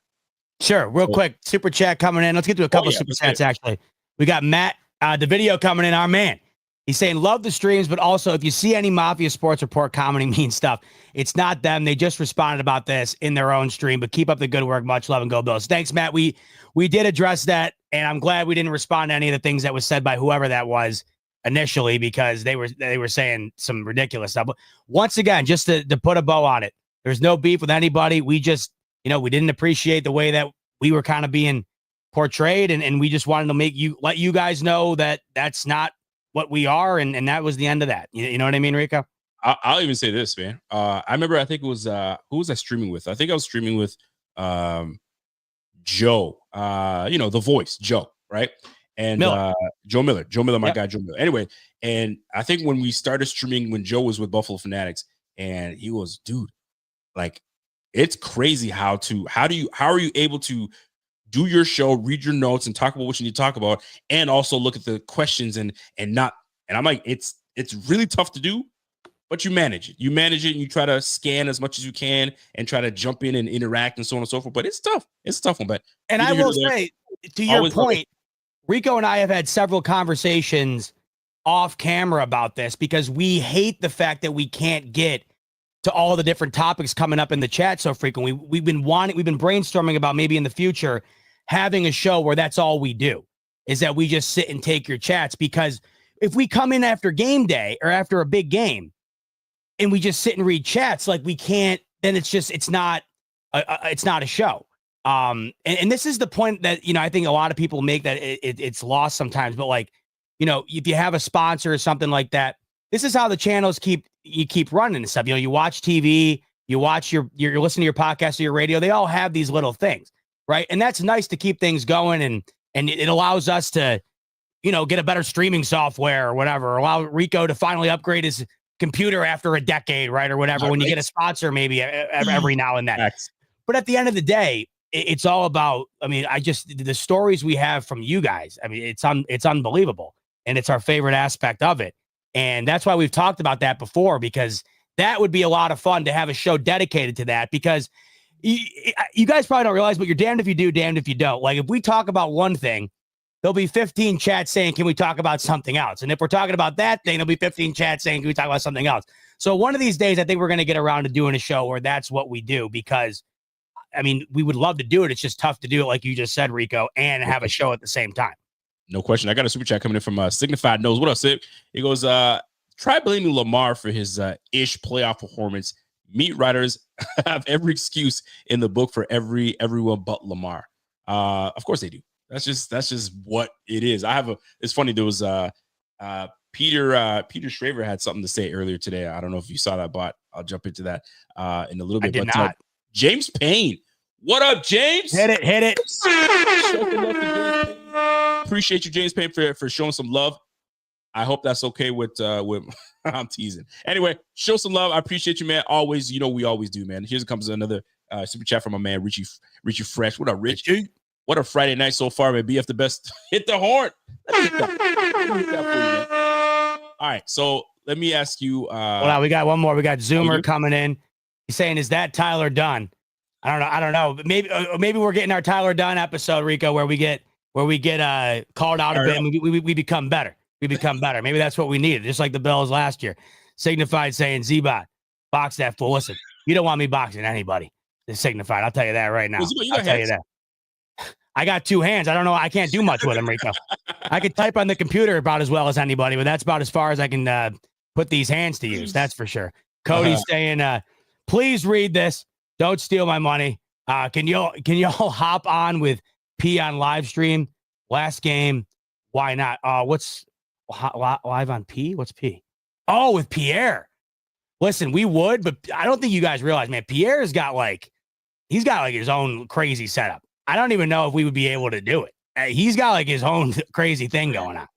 Sure. Real quick. Super chat coming in. Let's get to a couple of super chats, actually. We got Matt, the video coming in, our man. He's saying, love the streams, but also if you see any Mafia Sports Report commenting mean stuff, it's not them. They just responded about this in their own stream, but keep up the good work. Much love and go Bills. Thanks, Matt. We did address that, and I'm glad we didn't respond to any of the things that was said by whoever that was initially, because they were saying some ridiculous stuff. But once again, just to put a bow on it, there's no beef with anybody. We just, we didn't appreciate the way that we were kind of being portrayed, and we just wanted to let you guys know that that's not what we are, and that was the end of that. You know what I mean, Rico? I'll even say this, man. I remember, I think it was who was I streaming with? I think I was streaming with Joe, the voice, Joe, right? And Joe Miller, my guy, Joe Miller. Anyway, and I think when we started streaming, when Joe was with Buffalo Fanatics, and he was, dude, like, it's crazy how are you able to do your show, read your notes, and talk about what you need to talk about, and also look at the questions and I'm like, it's really tough to do, but you manage it. You manage it, and you try to scan as much as you can and try to jump in and interact and so on and so forth. But it's tough. It's a tough one. But I will say, to your point, Rico and I have had several conversations off camera about this, because we hate the fact that we can't get to all the different topics coming up in the chat so frequently. We've been brainstorming about maybe in the future having a show where that's all we do, is that we just sit and take your chats. Because if we come in after game day or after a big game and we just sit and read chats, like, we can't, then it's not a show. And this is the point that, I think a lot of people make, that it's lost sometimes, but like, if you have a sponsor or something like that, this is how the channels keep running and stuff. You watch TV, you watch you're listening to your podcast or your radio. They all have these little things, right? And that's nice to keep things going, and it allows us to, get a better streaming software or whatever, or allow Rico to finally upgrade his computer after a decade, right? Or whatever, when you get a sponsor maybe every now and then. But at the end of the day, it's all about, the stories we have from you guys. I mean, it's unbelievable. and it's our favorite aspect of it. And that's why we've talked about that before, because that would be a lot of fun to have a show dedicated to that, because you guys probably don't realize, but you're damned if you do, damned if you don't. Like, if we talk about one thing, there'll be 15 chats saying, can we talk about something else? And if we're talking about that thing, there'll be 15 chats saying, can we talk about something else? So one of these days, I think we're going to get around to doing a show where that's what we do, because, I mean, we would love to do it. It's just tough to do it, like you just said, Rico, and have a show at the same time. No question. I got a super chat coming in from Signified Knows. What up, Sig? He goes, try blaming Lamar for his ish playoff performance. Meat writers have every excuse in the book for everyone but Lamar. Of course they do. That's just what it is. It's funny. There was Peter Schraver had something to say earlier today. I don't know if you saw that, but I'll jump into that in a little bit. I did not. James Payne. What up, James? Hit it. Appreciate you, James Payne, for showing some love. I hope that's okay with I'm teasing. Anyway, show some love. I appreciate you, man. Always, we always do, man. Here comes another super chat from my man, Richie Fresh. What up, Rich? What a Friday night so far, man. BF the best. Hit the horn. Let me hit that for you, man. All right, so let me ask you. Hold on, we got one more. We got Zoomer coming in. He's saying, is that Tyler Dunn? I don't know. But maybe we're getting our Tyler Dunn episode, Rico, where we get called out a bit and we become better. We become better. Maybe that's what we needed, just like the Bills last year. Signified saying, Z-Bot, box that fool. Listen, you don't want me boxing anybody. It's Signified. I'll tell you that right now. I'll tell you that. I got two hands. I don't know. I can't do much with them, Rico. I can type on the computer about as well as anybody, but that's about as far as I can put these hands to use. That's for sure. Cody's saying, please read this. Don't steal my money. Can y'all hop on with P on live stream? Last game. Why not? What's live on P? What's P? Oh, with Pierre. Listen, we would, but I don't think you guys realize, man, Pierre's got he's got his own crazy setup. I don't even know if we would be able to do it. He's got his own crazy thing going on.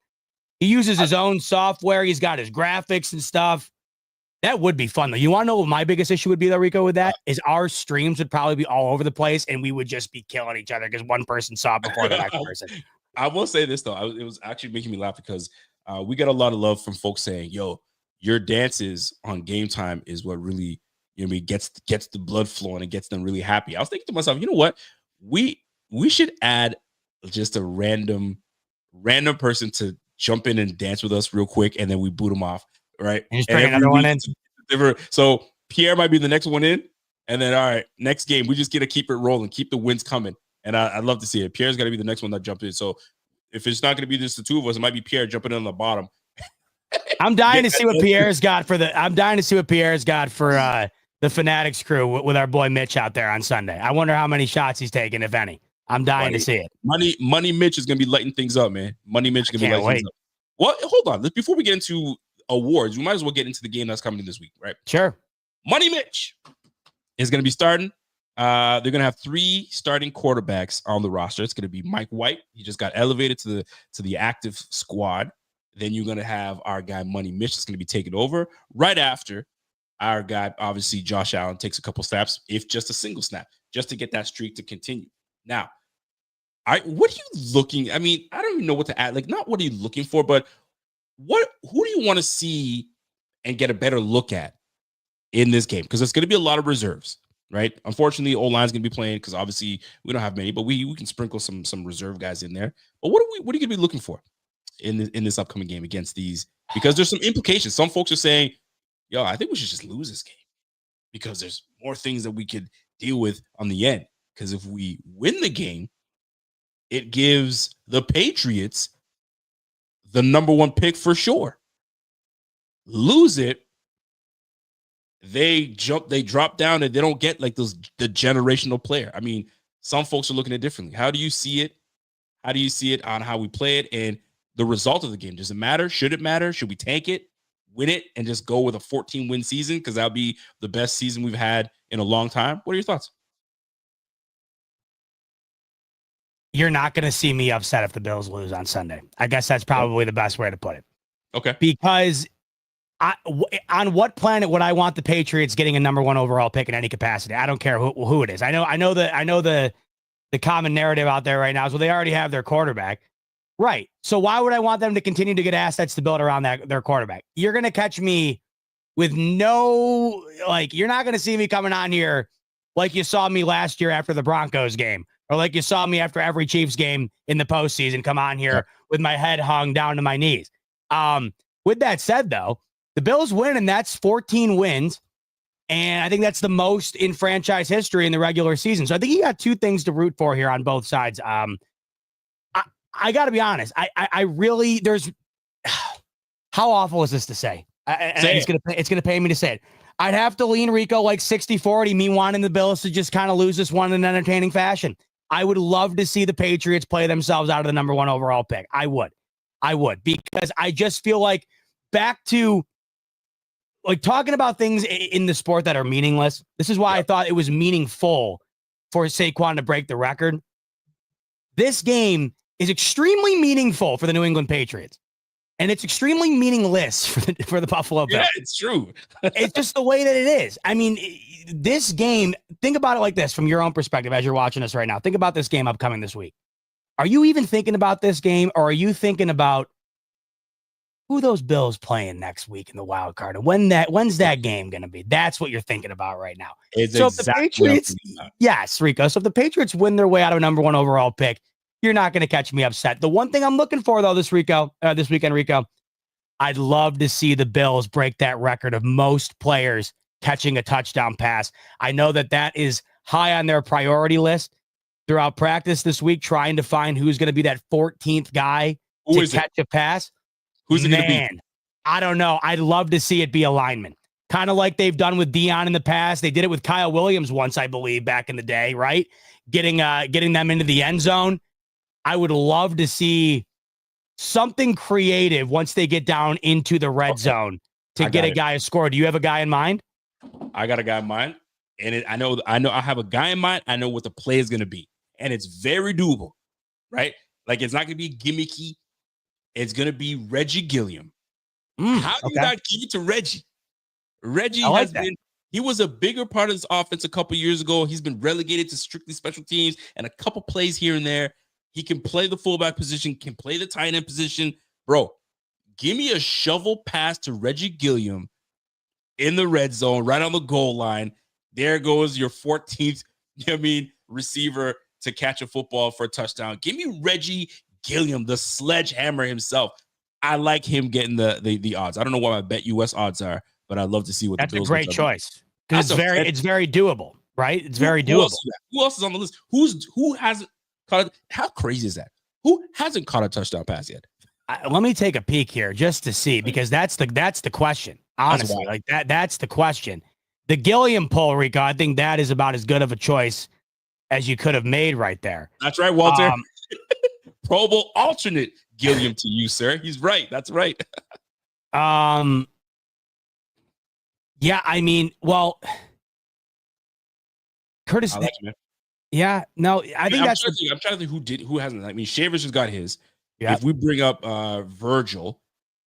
He uses his own software. He's got his graphics and stuff. That would be fun, though. You want to know what my biggest issue would be, though, Rico, with that? Is our streams would probably be all over the place, and we would just be killing each other because one person saw it before the next person. I will say this, though. It was actually making me laugh because we get a lot of love from folks saying, yo, your dances on game time is what really gets the blood flowing and gets them really happy. I was thinking to myself, you know what? We should add just a random person to jump in and dance with us real quick, and then we boot them off. Right. And just bring another one in. So Pierre might be the next one in. And then, all right, next game, we just got to keep it rolling, keep the wins coming. And I'd love to see it. Pierre's got to be the next one that jumps in. So if it's not going to be just the two of us, it might be Pierre jumping in on the bottom. I'm dying to see what Pierre's got for the Fanatics crew with our boy Mitch out there on Sunday. I wonder how many shots he's taking, if any. I'm dying to see it. Money Mitch is going to be lighting things up, man. Money Mitch is going to be lighting things up. Well, hold on. Before we get into awards, we might as well get into the game that's coming in this week, right? Sure. Money Mitch is going to be starting. They're going to have 3 starting quarterbacks on the roster. It's going to be Mike White. He just got elevated to the active squad. Then you're going to have our guy Money Mitch that's going to be taking over right after our guy, obviously Josh Allen, takes a couple snaps, if just a single snap, just to get that streak to continue. Now, what are you looking? I mean, I don't even know what to add. Not what are you looking for, but who do you want to see and get a better look at in this game? Because it's going to be a lot of reserves, right? Unfortunately, O-line's going to be playing because obviously we don't have many, but we can sprinkle some reserve guys in there. But what are you going to be looking for in this upcoming game against these? Because there's some implications. Some folks are saying, yo, I think we should just lose this game because there's more things that we could deal with on the end. Because if we win the game, it gives the Patriots the number 1 pick for sure. Lose it, they drop down, and they don't get the generational player. I mean, some folks are looking at it differently. How do you see it? How do you see it on how we play it and the result of the game? Does it matter? Should it matter? Should we tank it, win it, and just go with a 14-win season? Because that'll be the best season we've had in a long time. What are your thoughts? You're not going to see me upset if the Bills lose on Sunday. I guess that's probably the best way to put it. Okay. Because on what planet would I want the Patriots getting a number 1 overall pick in any capacity? I don't care who it is. I know the common narrative out there right now is, well, they already have their quarterback. Right. So why would I want them to continue to get assets to build around their quarterback? You're going to catch me with no, like, you're not going to see me coming on here like you saw me last year after the Broncos game, or like you saw me after every Chiefs game in the postseason come on here with my head hung down to my knees. With that said, though, the Bills win, and that's 14 wins. And I think that's the most in franchise history in the regular season. So I think you got two things to root for here on both sides. I got to be honest. I really, there's, how awful is this to say? It's going to pay me to say it. I'd have to lean Rico like 60-40, me wanting the Bills to just kind of lose this one in an entertaining fashion. I would love to see the Patriots play themselves out of the number 1 overall pick. I would, because I just feel like back to like talking about things in the sport that are meaningless. This is why I thought it was meaningful for Saquon to break the record. This game is extremely meaningful for the New England Patriots. And it's extremely meaningless for the Buffalo Bills. Yeah, it's true. It's just the way that it is. I mean, this game, think about it like this from your own perspective as you're watching us right now. Think about this game upcoming this week. Are you even thinking about this game, or are you thinking about who those Bills playing next week in the wild card? And when's that game going to be? That's what you're thinking about right now. So if the Patriots, yes, Rico. So if the Patriots win their way out of a number 1 overall pick, you're not going to catch me upset. The one thing I'm looking for, though, this weekend, Rico, I'd love to see the Bills break that record of most players catching a touchdown pass. I know that is high on their priority list throughout practice this week, trying to find who's going to be that 14th guy to catch a pass. Who's it going to be? I don't know. I'd love to see it be a lineman. Kind of like they've done with Dion in the past. They did it with Kyle Williams once, I believe, back in the day, right? Getting them into the end zone. I would love to see something creative once they get down into the red zone to get a guy a score. Do you have a guy in mind? I got a guy in mind, and I know I have a guy in mind. I know what the play is going to be, and it's very doable, right? Like, it's not going to be gimmicky. It's going to be Reggie Gilliam. How do you not give it to Reggie? Reggie he was a bigger part of this offense a couple years ago. He's been relegated to strictly special teams and a couple plays here and there. He can play the fullback position, can play the tight end position. Bro, give me a shovel pass to Reggie Gilliam in the red zone, right on the goal line. There goes your 14th, receiver to catch a football for a touchdown. Give me Reggie Gilliam, the sledgehammer himself. I like him getting the odds. I don't know what my Bet US odds are, but I'd love to see what that's the Bills. That's a great choice. Because it's very doable, right? It's very doable. Who else is on the list? Who hasn't caught it? How crazy is that? Who hasn't caught a touchdown pass yet? Let me take a peek here just to see, because that's the question. Honestly, that's the question. The Gilliam poll, Rico, I think that is about as good of a choice as you could have made right there. That's right, Walter. Pro Bowl alternate Gilliam to you, sir. He's right. That's right. Yeah, I mean, well, Curtis. I like you, man. Yeah, no, I think I'm trying to think who hasn't. I mean, Shavers just got his. Yeah. If we bring up Virgil,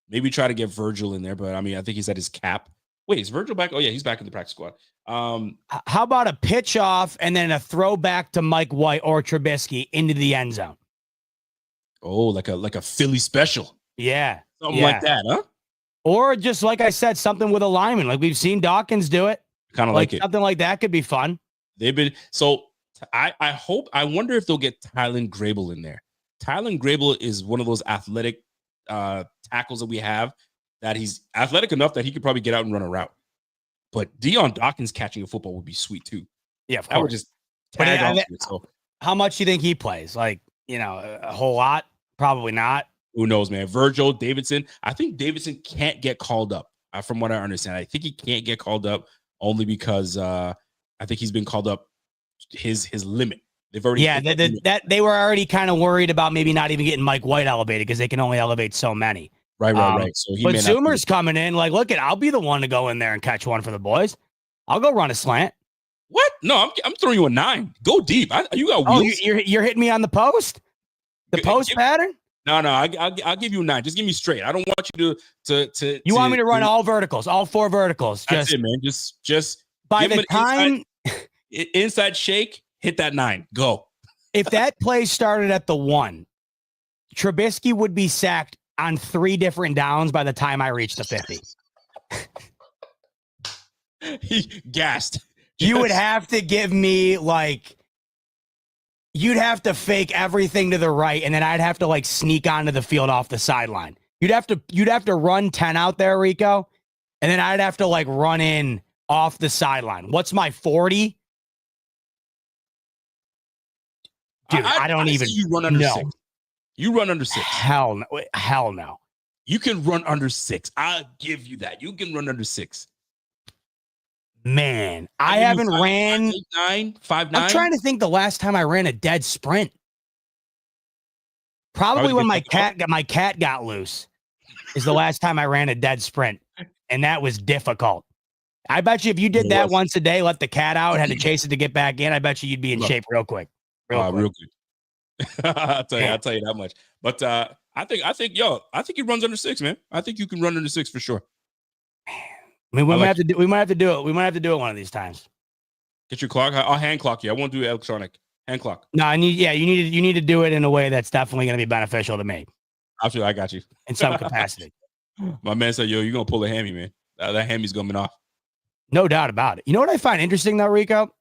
maybe try to get Virgil in there, but I mean, I think he's at his cap. Wait, is Virgil back? Oh yeah, he's back in the practice squad. How about a pitch off and then a throwback to Mike White or Trubisky into the end zone? Oh, like a Philly special. Yeah. Something like that, huh? Or just like I said, something with a lineman. Like we've seen Dawkins do it. Kind of like it. Something like that could be fun. They've been so I wonder if they'll get Tylen Grable in there. Tylen Grable is one of those athletic tackles that we have, that he's athletic enough that he could probably get out and run a route. But Deion Dawkins catching a football would be sweet too. Yeah, of course. I would just tag on to it. So how much do you think he plays? Like, a whole lot? Probably not. Who knows, man? Virgil, Davidson. I think Davidson can't get called up. From what I understand, I think he can't get called up only because I think he's been called up his limit. They've already that they were already kind of worried about maybe not even getting Mike White elevated because they can only elevate so many. Right. So but Zoomer's coming in like, look, I'll be the one to go in there and catch one for the boys. I'll go run a slant. What? No, I'm throwing you a 9. Go deep. You got wheels. Oh, you're hitting me on the post? The post pattern? No, I'll give you a 9. Just give me straight. I don't want you to. You want me to run all verticals, all 4 verticals? That's it, man. Just by the time inside shake, hit that 9. Go. If that play started at the 1, Trubisky would be sacked on 3 different downs by the time I reach the 50. He gassed. You would have to give me like, you'd have to fake everything to the right, and then I'd have to like sneak onto the field off the sideline. You'd have to run 10 out there, Rico, and then I'd have to like run in off the sideline. What's my 40? Dude, I don't even. You run under 6. You run under 6. Hell no. Hell no. You can run under 6. I'll give you that. You can run under 6. Man, I haven't ran 5'9", 5'9". I'm trying to think the last time I ran a dead sprint. Probably when my cat got loose is the last time I ran a dead sprint, and that was difficult. I bet you if you did that once a day, let the cat out, had to chase it to get back in, I bet you'd be in shape real quick. Real quick. I'll tell you that much. But I think he runs under 6, man. I think you can run under 6 for sure. I mean, we might have to do it. We might have to do it one of these times. Get your clock. I'll hand clock you. I won't do electronic. Hand clock. No, you need to do it in a way that's definitely going to be beneficial to me. Absolutely, I got you. In some capacity. My man said, "Yo, you're gonna pull a hammy, man. That hammy's coming off." No doubt about it. You know what I find interesting though, Rico?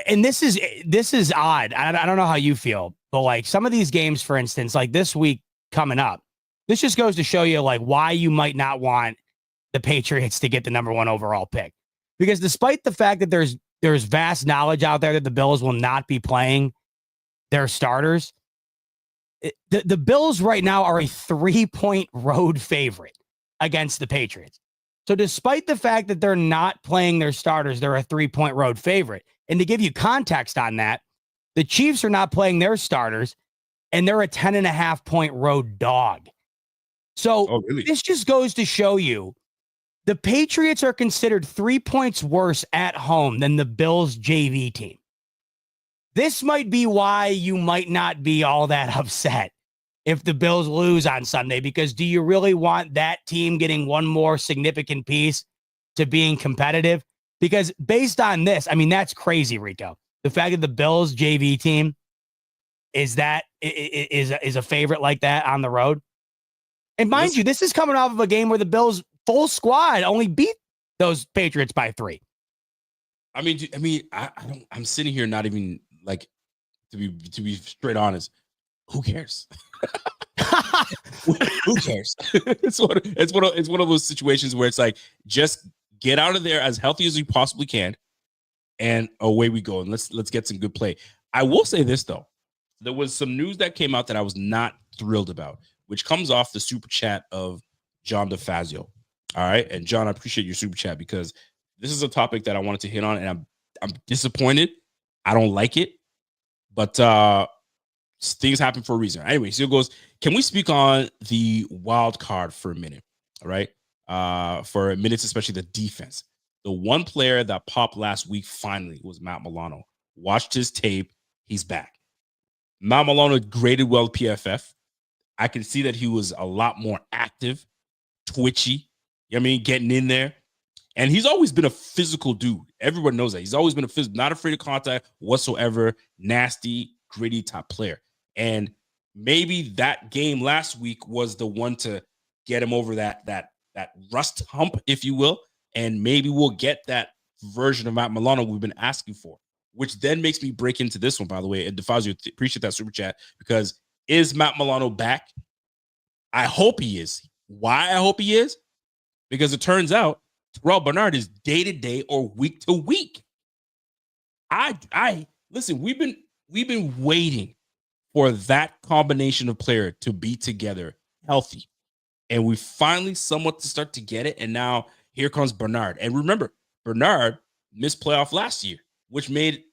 And this is odd. I don't know how you feel, but like some of these games, for instance, like this week coming up, this just goes to show you like why you might not want the Patriots to get the number 1 overall pick. Because despite the fact that there's vast knowledge out there that the Bills will not be playing their starters, the Bills right now are a 3-point road favorite against the Patriots. So despite the fact that they're not playing their starters, they're a 3-point road favorite. And to give you context on that, the Chiefs are not playing their starters, and they're a 10.5-point road dog. So This just goes to show you the Patriots are considered 3 points worse at home than the Bills JV team. This might be why you might not be all that upset if the Bills lose on Sunday, because do you really want that team getting one more significant piece to being competitive? Because based on this, I mean, that's crazy, Rico. The fact that the Bills JV team is a favorite like that on the road. And mind you, this is coming off of a game where the Bills full squad only beat those Patriots by 3. I mean, I'm sitting here not even like to be straight honest. Who cares? Who cares? It's one of those situations where it's like, just get out of there as healthy as you possibly can, and away we go. And let's get some good play. I will say this though, there was some news that came out that I was not thrilled about, which comes off the super chat of John DeFazio. All right, and John, I appreciate your super chat because this is a topic that I wanted to hit on, and I'm disappointed. I don't like it, but things happen for a reason. Anyway, so it goes, can we speak on the wild card for a minute? All right. For minutes, especially the defense. The one player that popped last week finally was Matt Milano. Watched his tape. He's back. Matt Milano graded well PFF. I can see that he was a lot more active, twitchy. You know what I mean? Getting in there. And he's always been a physical dude. Everyone knows that. He's always been not afraid of contact whatsoever. Nasty, gritty type player. And maybe that game last week was the one to get him over that rust hump, if you will. And maybe we'll get that version of Matt Milano we've been asking for, which then makes me break into this one, by the way. And DeFazio, appreciate that super chat, because is Matt Milano back? I hope he is. Why I hope he is? Because it turns out Terrell Bernard is day-to-day or week-to-week. I listen, we've been waiting for that combination of player to be together healthy. And we finally somewhat to start to get it. And now here comes Bernard. And remember, Bernard missed playoff last year, which made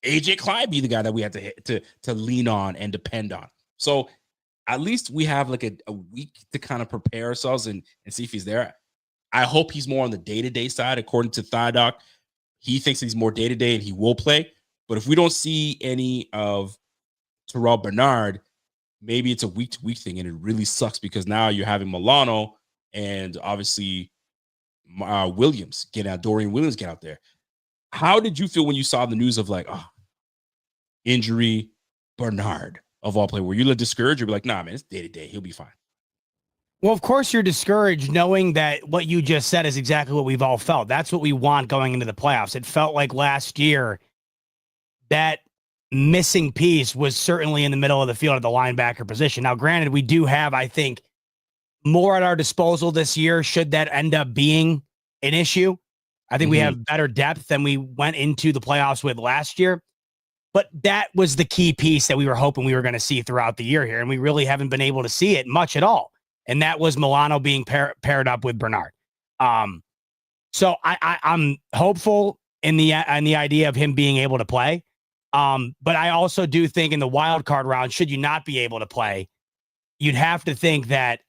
AJ Klein be the guy that we had to lean on and depend on. So at least we have like a week to kind of prepare ourselves and see if he's there. I hope he's more on the day-to-day side. According to Thigh Doc, he thinks he's more day-to-day and he will play. But if we don't see any of Terrell Bernard, maybe it's a week-to-week thing, and it really sucks because now you're having Milano and obviously Williams Dorian Williams get out there. How did you feel when you saw the news of like, injury, Bernard? of all play? Were you discouraged or be like, nah, man, it's day to day. He'll be fine. Well, of course you're discouraged knowing that what you just said is exactly what we've all felt. That's what we want going into the playoffs. It felt like last year that missing piece was certainly in the middle of the field at the linebacker position. Now, granted, we do have, I think, more at our disposal this year should that end up being an issue. I think we have better depth than we went into the playoffs with last year. But that was the key piece that we were hoping we were going to see throughout the year here, and we really haven't been able to see it much at all. And that was Milano being paired up with Bernard. So I'm hopeful in the idea of him being able to play. But I also do think in the wild card round, should you not be able to play, you'd have to think that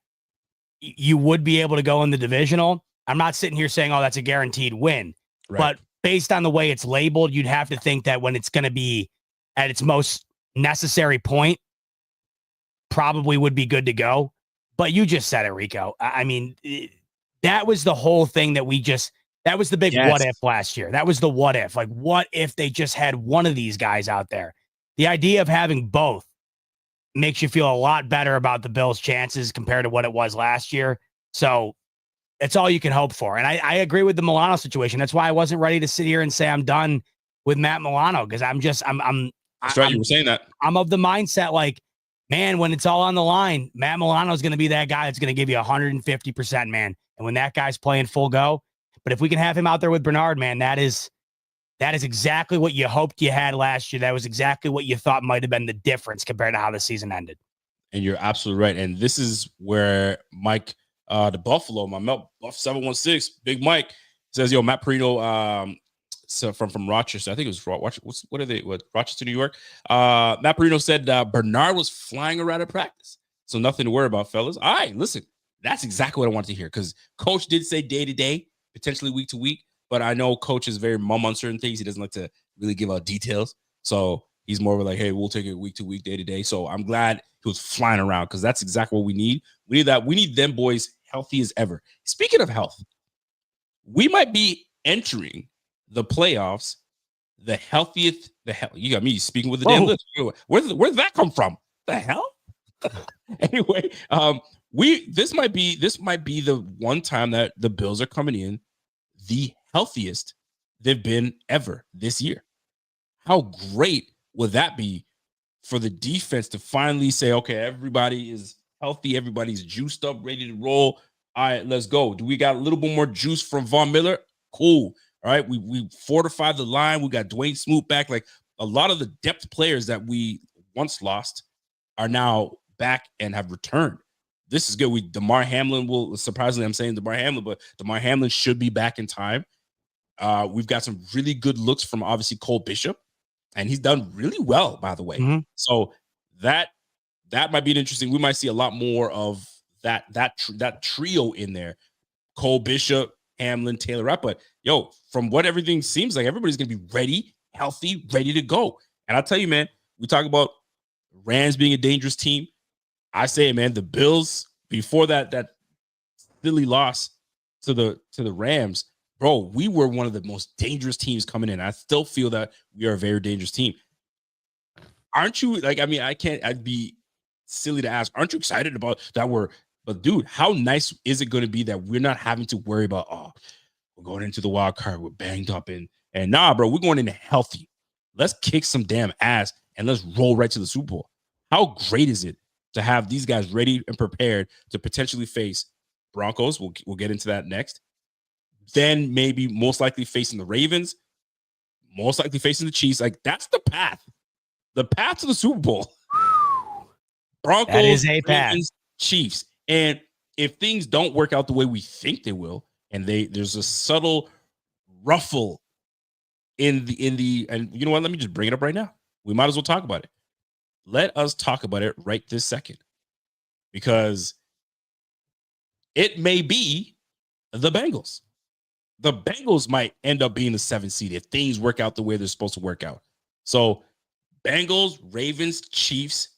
you would be able to go in the divisional. I'm not sitting here saying, oh, that's a guaranteed win. Right. But based on the way it's labeled, you'd have to think that when it's going to be at its most necessary point, probably would be good to go. But you just said it, Rico. I mean, that was the whole thing that that was the big what if last year. That was the what if. Like, what if they just had one of these guys out there? The idea of having both makes you feel a lot better about the Bills' chances compared to what it was last year. So it's all you can hope for. And I agree with the Milano situation. That's why I wasn't ready to sit here and say I'm done with Matt Milano, because That's right. You were saying that. I'm of the mindset like, man, when it's all on the line, Matt Milano is going to be that guy that's going to give you 150%, man. And when that guy's playing full go, but if we can have him out there with Bernard, man, that is exactly what you hoped you had last year. That was exactly what you thought might have been the difference compared to how the season ended. And you're absolutely right. And this is where Mike, the Buffalo, my Buff 716, Big Mike says, yo, Matt Perino, so from Rochester, I think it was Rochester, New York. Matt Perino said Bernard was flying around at practice. So nothing to worry about, fellas. All right, listen, that's exactly what I wanted to hear, because Coach did say day to day, potentially week to week, but I know Coach is very mum on certain things. He doesn't like to really give out details. So he's more of like, hey, we'll take it week to week, day to day. So I'm glad he was flying around, because that's exactly what we need. We need that. We need them boys healthy as ever. Speaking of health, we might be entering the playoffs the healthiest. You got me speaking with the damn lips. Where did that come from? The hell? Anyway, this might be the one time that the Bills are coming in the healthiest they've been ever this year. How great would that be for the defense to finally say, okay, everybody is healthy, everybody's juiced up, ready to roll. All right, let's go. Do we got a little bit more juice from Von Miller? Cool. All right, we fortified the line. We got Dwayne Smoot back. Like, a lot of the depth players that we once lost are now back and have returned. This is good. DeMar Hamlin will, surprisingly, I'm saying DeMar Hamlin, but DeMar Hamlin should be back in time. We've got some really good looks from obviously Cole Bishop, and he's done really well, by the way. Mm-hmm. So that might be interesting. We might see a lot more of that trio in there. Cole Bishop, Hamlin, Taylor Rapp. But yo, from what everything seems like, everybody's gonna be ready, healthy, ready to go. And I'll tell you, man, we talk about Rams being a dangerous team. I say, man, the Bills before that silly loss to the Rams, bro, we were one of the most dangerous teams coming in. I still feel that we are a very dangerous team. Aren't you? Like, I mean, I'd be silly to ask, aren't you excited about that? But dude, how nice is it going to be that we're not having to worry about, oh, we're going into the wild card, we're banged up and nah, bro, we're going in healthy. Let's kick some damn ass and let's roll right to the Super Bowl. How great is it to have these guys ready and prepared to potentially face Broncos? We'll get into that next. Then maybe most likely facing the Ravens, most likely facing the Chiefs. Like, that's the path. The path to the Super Bowl. Broncos, that is a path. Ravens, Chiefs. And if things don't work out the way we think they will, and there's a subtle ruffle in the and you know what? Let me just bring it up right now. We might as well talk about it. Let us talk about it right this second, because it may be the Bengals. The Bengals might end up being the 7th seed if things work out the way they're supposed to work out. So Bengals, Ravens, Chiefs,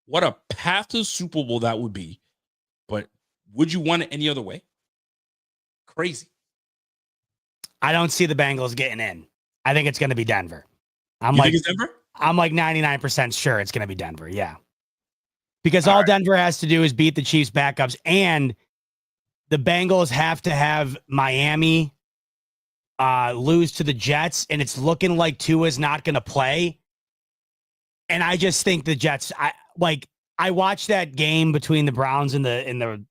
what a path to the Super Bowl that would be. But would you want it any other way? Crazy. I don't see the Bengals getting in. I think it's going to be Denver. You think it's Denver? I'm like 99% sure it's going to be Denver. Yeah. Because all Denver has to do is beat the Chiefs backups, and the Bengals have to have Miami lose to the Jets, and it's looking like Tua's not going to play. And I just think the Jets, I watched that game between the Browns and the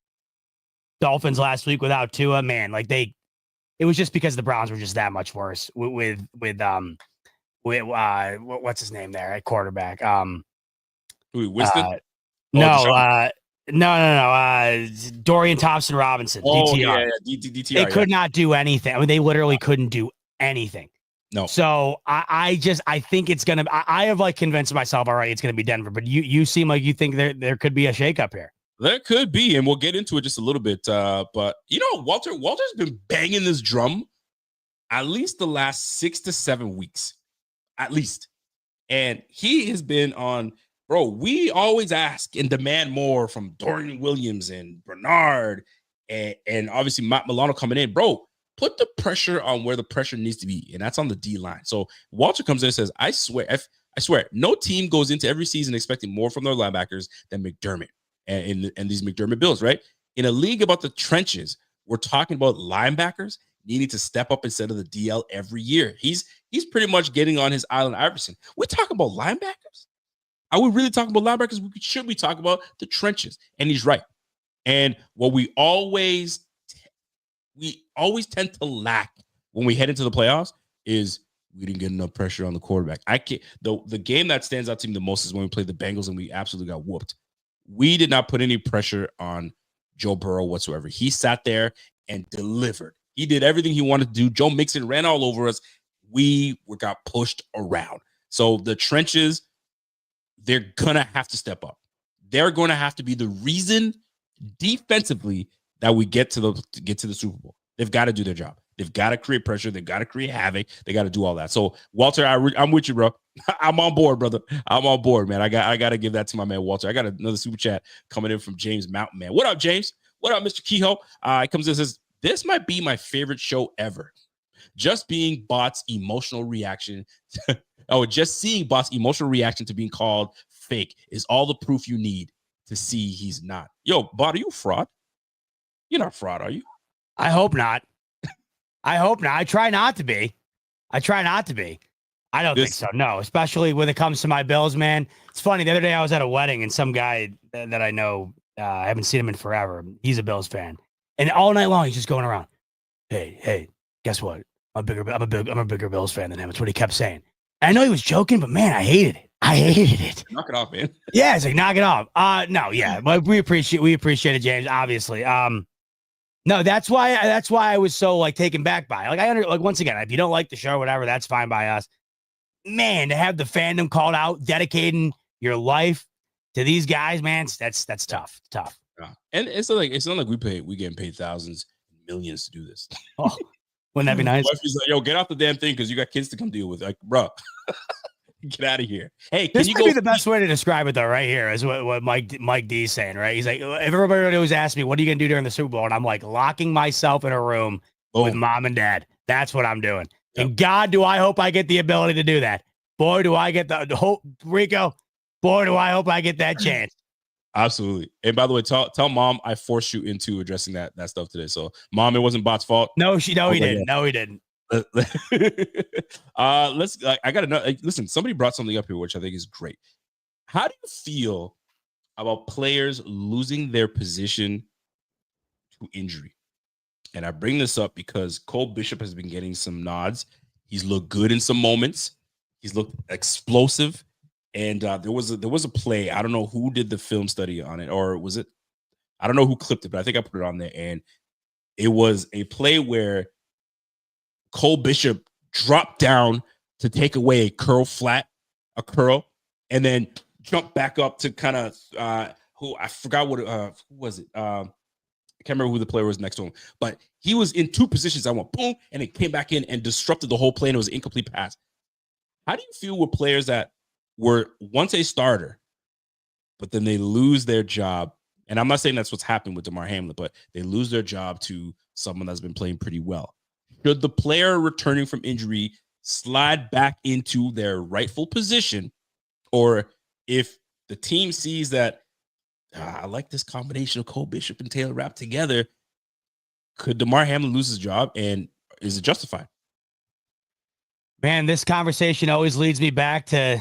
Dolphins last week without Tua, man. It was just because the Browns were just that much worse with what's his name there at quarterback? Winston? No. Dorian Thompson Robinson. DTR. DTR. They could not do anything. I mean, they literally couldn't do anything. No. So I think it's gonna. I have convinced myself, all right, it's gonna be Denver. But you seem like you think there could be a shakeup here. There could be, and we'll get into it just a little bit. But Walter's been banging this drum at least the last 6 to 7 weeks, at least, and he has been on. Bro, we always ask and demand more from Dorian Williams and Bernard and obviously Matt Milano coming in. Bro, put the pressure on where the pressure needs to be, and that's on the D line. So Walter comes in and says, I swear, no team goes into every season expecting more from their linebackers than McDermott and these McDermott Bills, right? In a league about the trenches, we're talking about linebackers needing to step up instead of the DL every year. He's pretty much getting on his Allen Iverson. We're talking about linebackers. Are we really talking about linebackers? We should be talking about the trenches. And he's right. And what we always tend to lack when we head into the playoffs is we didn't get enough pressure on the quarterback. The game that stands out to me the most is when we played the Bengals and we absolutely got whooped. We did not put any pressure on Joe Burrow whatsoever. He sat there and delivered. He did everything he wanted to do. Joe Mixon ran all over us. We got pushed around. So the trenches, they're going to have to step up. They're going to have to be the reason defensively that we get to the Super Bowl. They've got to do their job. They've got to create pressure. They've got to create havoc. They got to do all that. So, Walter, I'm with you, bro. I'm on board, brother. I'm on board, man. I got to give that to my man, Walter. I got another super chat coming in from James Mountain, man. What up, James? What up, Mr. Kehoe? He comes in and says, this might be my favorite show ever. Just being Bot's emotional reaction. Just seeing Bot's emotional reaction to being called fake is all the proof you need to see he's not. Yo, Bot, are you a fraud? You're not a fraud, are you? I hope not. I try not to be. I don't think so. No, especially when it comes to my Bills, man. It's funny. The other day I was at a wedding and some guy that I know, I haven't seen him in forever. He's a Bills fan. And all night long, he's just going around. Hey, guess what? I'm a bigger Bills fan than him. That's what he kept saying. And I know he was joking, but man, I hated it. Knock it off, man. Yeah, it's like, knock it off. No, yeah. But we appreciate it, James, obviously. No, that's why I was so taken back by it. Once again, if you don't like the show or whatever, that's fine by us. Man, to have the fandom called out, dedicating your life to these guys, man, that's tough. Tough. Yeah. And it's not like we getting paid thousands, millions to do this. Oh, wouldn't that be nice? He's like, yo, get off the damn thing because you got kids to come deal with. Like, bro, get out of here. Hey, this might be the best way to describe it, though. Right here is what Mike D is saying. Right, he's like, if everybody always asks me, "What are you gonna do during the Super Bowl?" and I'm like, locking myself in a room with mom and dad. That's what I'm doing. Yep. And God, do I hope I get the ability to do that. Boy, do I get the hope, Rico. Boy, do I hope I get that chance. Absolutely. And by the way, tell mom I forced you into addressing that stuff today. So, mom, it wasn't Bot's fault. No, he didn't. No, he didn't. I got to know. Listen, somebody brought something up here, which I think is great. How do you feel about players losing their position to injury? And I bring this up because Cole Bishop has been getting some nods. He's looked good in some moments. He's looked explosive. And there was a play. I don't know who did the film study on it, or was it? I don't know who clipped it, but I think I put it on there. And it was a play where Cole Bishop dropped down to take away a curl, and then jumped back up to kind of who I forgot who was it? I can't remember who the player was next to him, but he was in two positions. I went boom, and it came back in and disrupted the whole play, and it was an incomplete pass. How do you feel with players that were once a starter, but then they lose their job? And I'm not saying that's what's happened with DeMar Hamlin, but they lose their job to someone that's been playing pretty well. Should the player returning from injury slide back into their rightful position, or if the team sees that I like this combination of Cole Bishop and Taylor Rapp together, could Damar Hamlin lose his job, and is it justified? Man, this conversation always leads me back to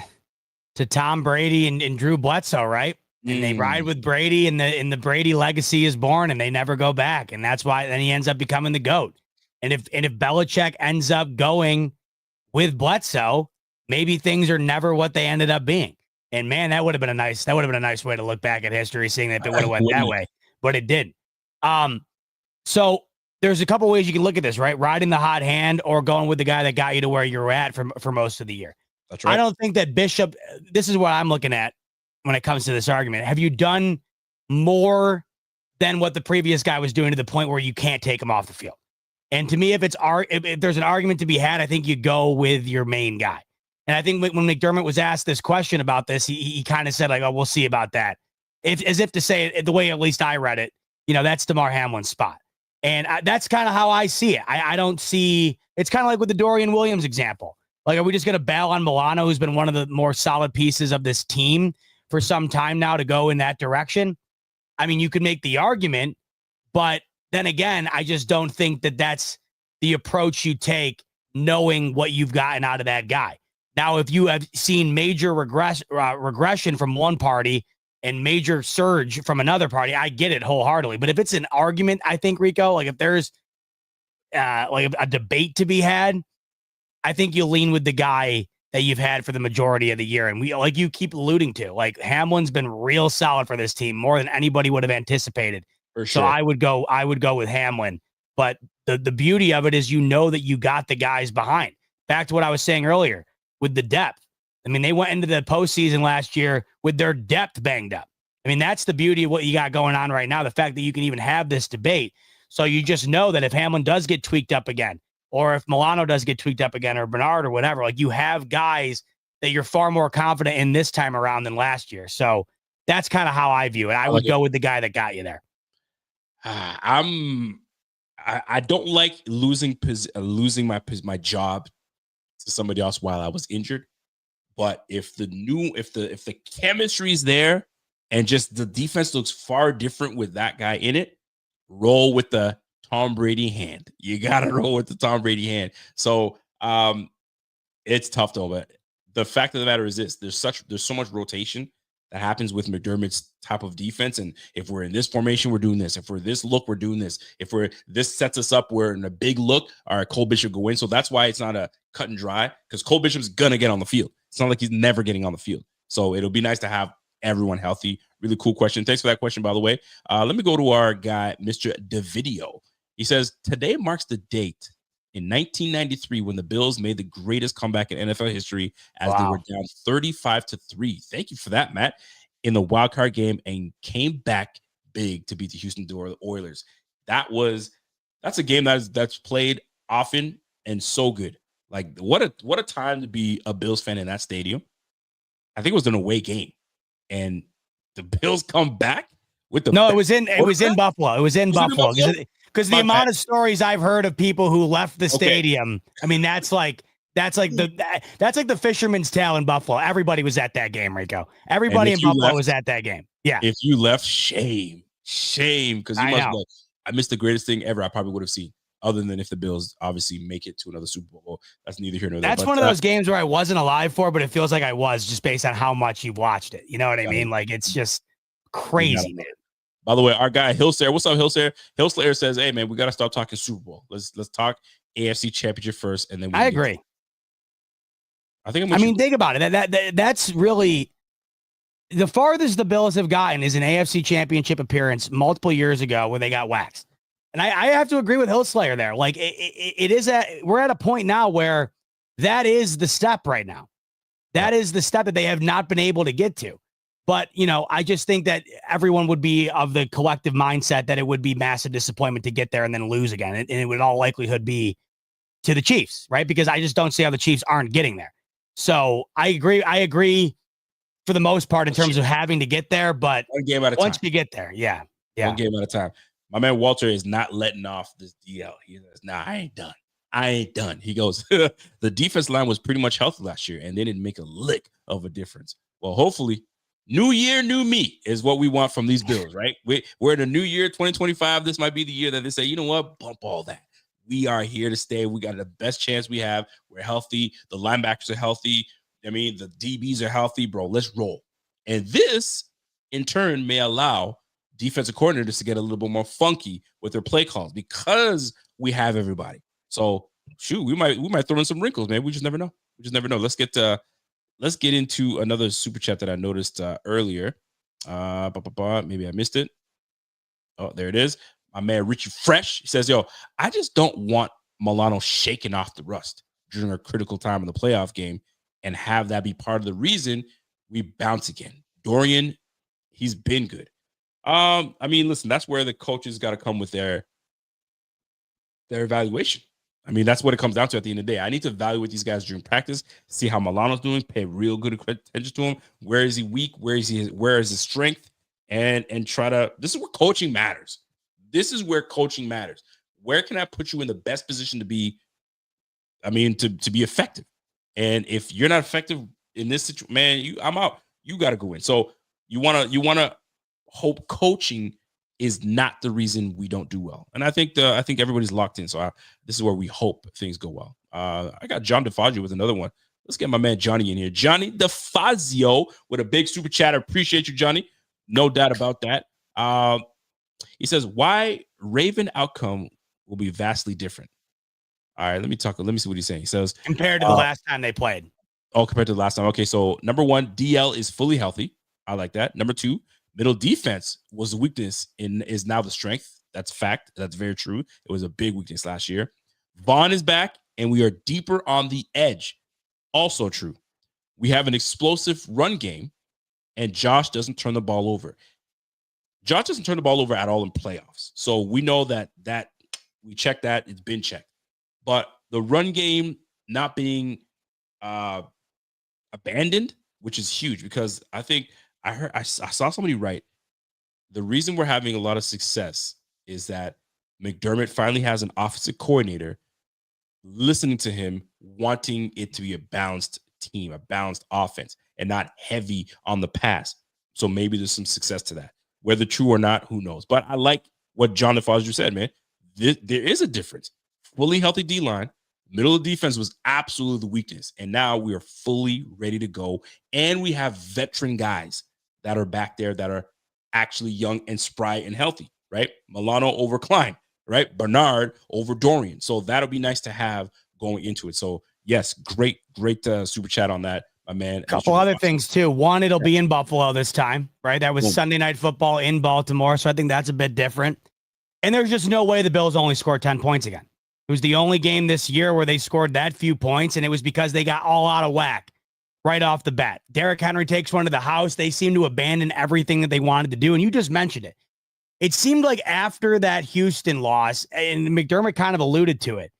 Tom Brady and Drew Bledsoe, right? And they ride with Brady, and the Brady legacy is born, and they never go back, and that's why then he ends up becoming the GOAT. And if Belichick ends up going with Bledsoe, maybe things are never what they ended up being. And man, that would have been a nice way to look back at history, seeing that it would have went that way, but it didn't. So there's a couple ways you can look at this, right? Riding the hot hand or going with the guy that got you to where you're at for most of the year. That's right. I don't think that Bishop, this is what I'm looking at when it comes to this argument. Have you done more than what the previous guy was doing to the point where you can't take him off the field? And to me, if there's an argument to be had, I think you go with your main guy. And I think when McDermott was asked this question about this, he kind of said, like, oh, we'll see about that. As if to say it, the way at least I read it, that's Damar Hamlin's spot. And that's kind of how I see it. I don't see, it's kind of like with the Dorian Williams example. Like, are we just going to bail on Milano, who's been one of the more solid pieces of this team for some time now, to go in that direction? I mean, you could make the argument, but then again, I just don't think that that's the approach you take, knowing what you've gotten out of that guy. Now, if you have seen major regression from one party and major surge from another party, I get it wholeheartedly. But if it's an argument, I think, Rico, like if there's like a debate to be had, I think you lean with the guy that you've had for the majority of the year. And we, like you keep alluding to, like Hamlin's been real solid for this team, more than anybody would have anticipated. For sure. So I would go with Hamlin. But the beauty of it is, that you got the guys behind. Back to what I was saying earlier with the depth. I mean, they went into the postseason last year with their depth banged up. I mean, that's the beauty of what you got going on right now. The fact that you can even have this debate. So you just know that if Hamlin does get tweaked up again, or if Milano does get tweaked up again, or Bernard or whatever, like you have guys that you're far more confident in this time around than last year. So that's kind of how I view it. I would go with the guy that got you there. I don't like losing my job to somebody else while I was injured. But if the chemistry is there and just the defense looks far different with that guy in it, roll with the Tom Brady hand. You gotta roll with the Tom Brady hand. So it's tough though. But the fact of the matter is this: there's so much rotation that happens with McDermott's type of defense. And if we're in this formation, we're doing this. If we're this look, we're doing this. If this sets us up, we're in a big look. All right, Cole Bishop go in. So that's why it's not a cut and dry, because Cole Bishop's gonna get on the field. It's not like he's never getting on the field. So it'll be nice to have everyone healthy. Really cool question. Thanks for that question, by the way. Let me go to our guy, Mr. Divisional. He says, today marks the date in 1993 when the Bills made the greatest comeback in NFL history as they were down 35-3. Thank you for that, Matt. In the wild card game, and came back big to beat the Houston Oilers. That's a game that's played often and so good. Like what a time to be a Bills fan in that stadium. I think it was an away game, and the Bills come back with the it was in Buffalo. It was in Buffalo because the amount of stories I've heard of people who left the stadium. I mean, that's like the fisherman's tale in Buffalo. Everybody was at that game, Rico. Everybody in Buffalo was at that game. Yeah. If you left, shame, because you must be like, I missed the greatest thing ever I probably would have seen. Other than if the Bills obviously make it to another Super Bowl. That's neither here nor there. That's one of those games where I wasn't alive for, but it feels like I was, just based on how much you watched it. You know what I mean? Like, it's just crazy, man. By the way, our guy Hillslayer, what's up, Hillslayer? Hillslayer says, "Hey, man, we got to stop talking Super Bowl. Let's talk AFC Championship first, and then we." I agree. Think about it. That's really the farthest the Bills have gotten is an AFC Championship appearance multiple years ago where they got waxed. And I have to agree with Hillslayer there. Like we're at a point now where that is the step right now. That is the step that they have not been able to get to. But, I just think that everyone would be of the collective mindset that it would be massive disappointment to get there and then lose again. And it would in all likelihood be to the Chiefs, right? Because I just don't see how the Chiefs aren't getting there. So I agree for the most part in terms of having to get there, but one game at a time. Once you get there, one game at a time. My man Walter is not letting off this DL. He says, "Nah, I ain't done. I ain't done. He goes, the defense line was pretty much healthy last year, and they didn't make a lick of a difference. Well, hopefully, new year, new me is what we want from these Bills, right? We're in a new year, 2025. This might be the year that they say, you know what, bump all that. We are here to stay. We got the best chance we have. We're healthy. The linebackers are healthy. I mean, the DBs are healthy, bro. Let's roll. And this, in turn, may allow defensive coordinators to get a little bit more funky with their play calls because we have everybody. So, shoot, we might throw in some wrinkles, man. We just never know. Let's get into another super chat that I noticed earlier. Maybe I missed it. Oh, there it is. My man Richie Fresh, he says, yo, I just don't want Milano shaking off the rust during a critical time in the playoff game and have that be part of the reason we bounce again. Dorian, he's been good. I mean, listen, that's where the coaches got to come with their evaluation. I mean, that's what it comes down to at the end of the day. I need to evaluate these guys during practice, see how Milano's doing, pay real good attention to him. Where is he weak? Where is his strength? And try to, this is where coaching matters. This is where coaching matters. Where can I put you in the best position to be, to be effective? And if you're not effective in this situation, man, I'm out. You got to go in. So you want to hope coaching is not the reason we don't do well. And I think everybody's locked in. So this is where we hope things go well. I got John DeFazio with another one. Let's get my man Johnny in here. Johnny DeFazio with a big super chat. I appreciate you, Johnny. No doubt about that. He says, why Raven outcome will be vastly different. All right, let me see what he's saying. He says, compared to the last time they played. Oh, compared to the last time. Okay, so number one, DL is fully healthy. I like that. Number two, middle defense was the weakness and is now the strength. That's fact. That's very true. It was a big weakness last year. Vaughn is back, and we are deeper on the edge. Also true. We have an explosive run game, and Josh doesn't turn the ball over. Josh doesn't turn the ball over at all in playoffs. So we know that we checked that. It's been checked. But the run game not being abandoned, which is huge, because I think I saw somebody write, the reason we're having a lot of success is that McDermott finally has an offensive coordinator listening to him, wanting it to be a balanced team, a balanced offense, and not heavy on the pass. So maybe there's some success to that. Whether true or not, who knows? But I like what John DeFazio said, man. There is a difference. Fully healthy D-line, middle of defense was absolutely the weakness. And now we are fully ready to go. And we have veteran guys that are back there that are actually young and spry and healthy, right? Milano over Klein, right? Bernard over Dorian. So that'll be nice to have going into it. So yes, great super chat on that, my man. A couple other things too. One, it'll be in Buffalo this time, right? That was Sunday Night Football in Baltimore. So I think that's a bit different. And there's just no way the Bills only scored 10 points again. It was the only game this year where they scored that few points, and it was because they got all out of whack right off the bat. Derrick Henry takes one to the house. They seem to abandon everything that they wanted to do, and you just mentioned it. It seemed like after that Houston loss, and McDermott kind of alluded to it,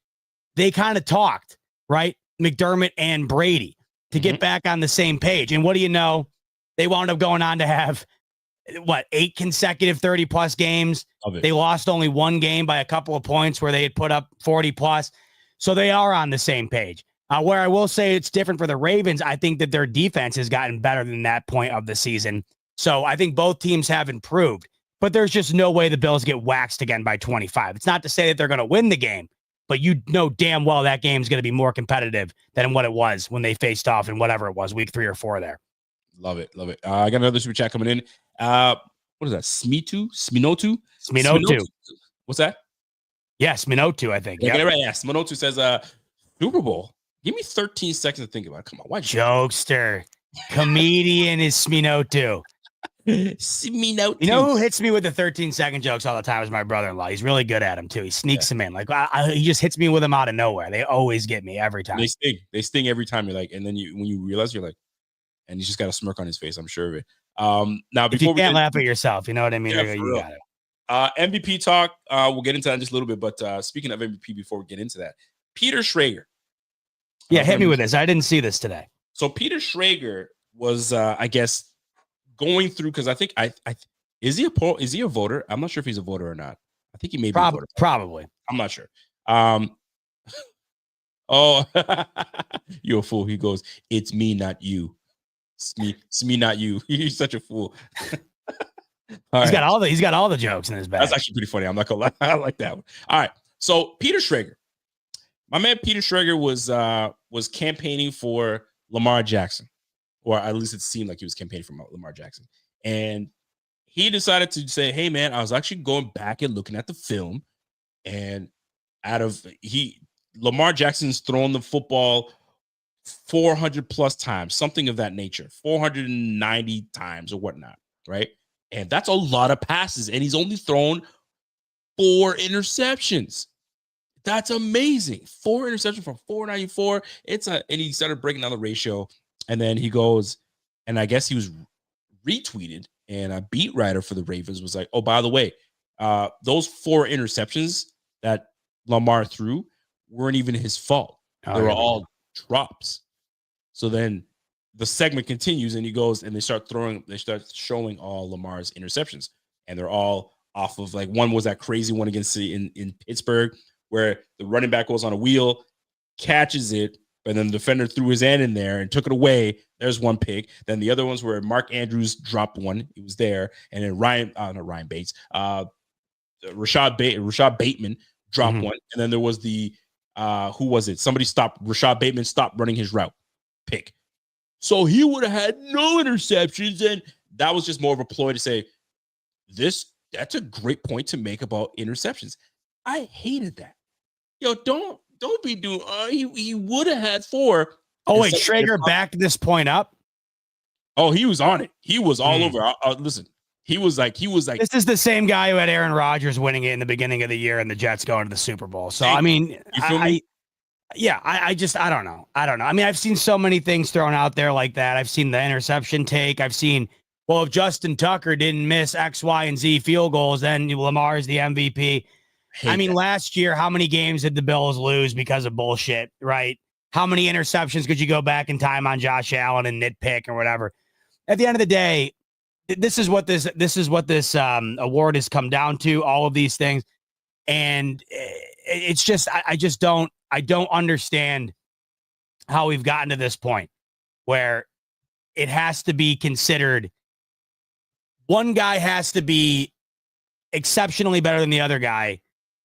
they kind of talked, right? McDermott and Brady to get back on the same page. And what do you know? They wound up going on to have, 8 consecutive 30-plus games. They lost only one game by a couple of points where they had put up 40-plus. So they are on the same page. Where I will say it's different for the Ravens, I think that their defense has gotten better than that point of the season. So I think both teams have improved. But there's just no way the Bills get waxed again by 25. It's not to say that they're going to win the game, but you know damn well that game's going to be more competitive than what it was when they faced off in whatever it was, week 3 or 4 there. Love it. I got another super chat coming in. What is that? Sminotu? What's that? Yeah, Sminotu, I think. Yeah, get it right. Yeah, Sminotu says, Super Bowl. Give me 13 seconds to think about it. Come on. Why Jokester. Comedian is Sminotu. Sminotu. You know who hits me with the 13-second jokes all the time is my brother-in-law. He's really good at them, too. He sneaks them in. Like, he just hits me with them out of nowhere. They always get me every time. They sting every time. You're like, and then when you realize, you're like, and he's just got a smirk on his face, I'm sure of it. Now, if you can't laugh at yourself, you know what I mean? Yeah, you got it. MVP talk, we'll get into that in just a little bit. But speaking of MVP, before we get into that, Peter Schrager. Yeah, hit me with this. I didn't see this today. So Peter Schrager was, I guess, going through, because I think is he a voter? I'm not sure if he's a voter or not. I think he may be a voter. Probably. I'm not sure. Oh, you're a fool. He goes, it's me, not you. It's me, not you. You're such a fool. He's got all the jokes in his bag. That's actually pretty funny. I'm not gonna lie. I like that one. All right. So Peter Schrager, my man Peter Schrager was campaigning for Lamar Jackson, or at least it seemed like he was campaigning for Lamar Jackson. And he decided to say, hey man, I was actually going back and looking at the film, and Lamar Jackson's thrown the football 400 plus times, something of that nature, 490 times or whatnot, right? And that's a lot of passes, and he's only thrown 4 interceptions. That's amazing. 4 interceptions from 494. And he started breaking down the ratio, and then he goes, and I guess he was retweeted, and a beat writer for the Ravens was like, oh, by the way, those 4 interceptions that Lamar threw weren't even his fault. They were all drops. So then the segment continues, and he goes, and they start showing all Lamar's interceptions, and they're all off of, like, one was that crazy one against in Pittsburgh where the running back goes on a wheel, catches it, and then the defender threw his hand in there and took it away. There's one pick. Then the other ones where Mark Andrews dropped one. He was there. And then Rashad Bateman dropped one. And then there was who was it? Rashad Bateman stopped running his route pick. So he would have had no interceptions. And that was just more of a ploy to say, that's a great point to make about interceptions. I hated that. Yo, don't be doing. He would have had 4. Oh wait, Schrager backed this point up. Oh, he was on it. He was all over. Listen, he was like. This is the same guy who had Aaron Rodgers winning it in the beginning of the year and the Jets going to the Super Bowl. So I mean, I don't know. I mean, I've seen so many things thrown out there like that. I've seen the interception take. I've seen, well, if Justin Tucker didn't miss X, Y, and Z field goals, then Lamar's the MVP. I mean, last year, how many games did the Bills lose because of bullshit, right? How many interceptions could you go back in time on Josh Allen and nitpick or whatever? At the end of the day, this is what this award has come down to, all of these things. And it's just, I don't understand how we've gotten to this point where it has to be considered. One guy has to be exceptionally better than the other guy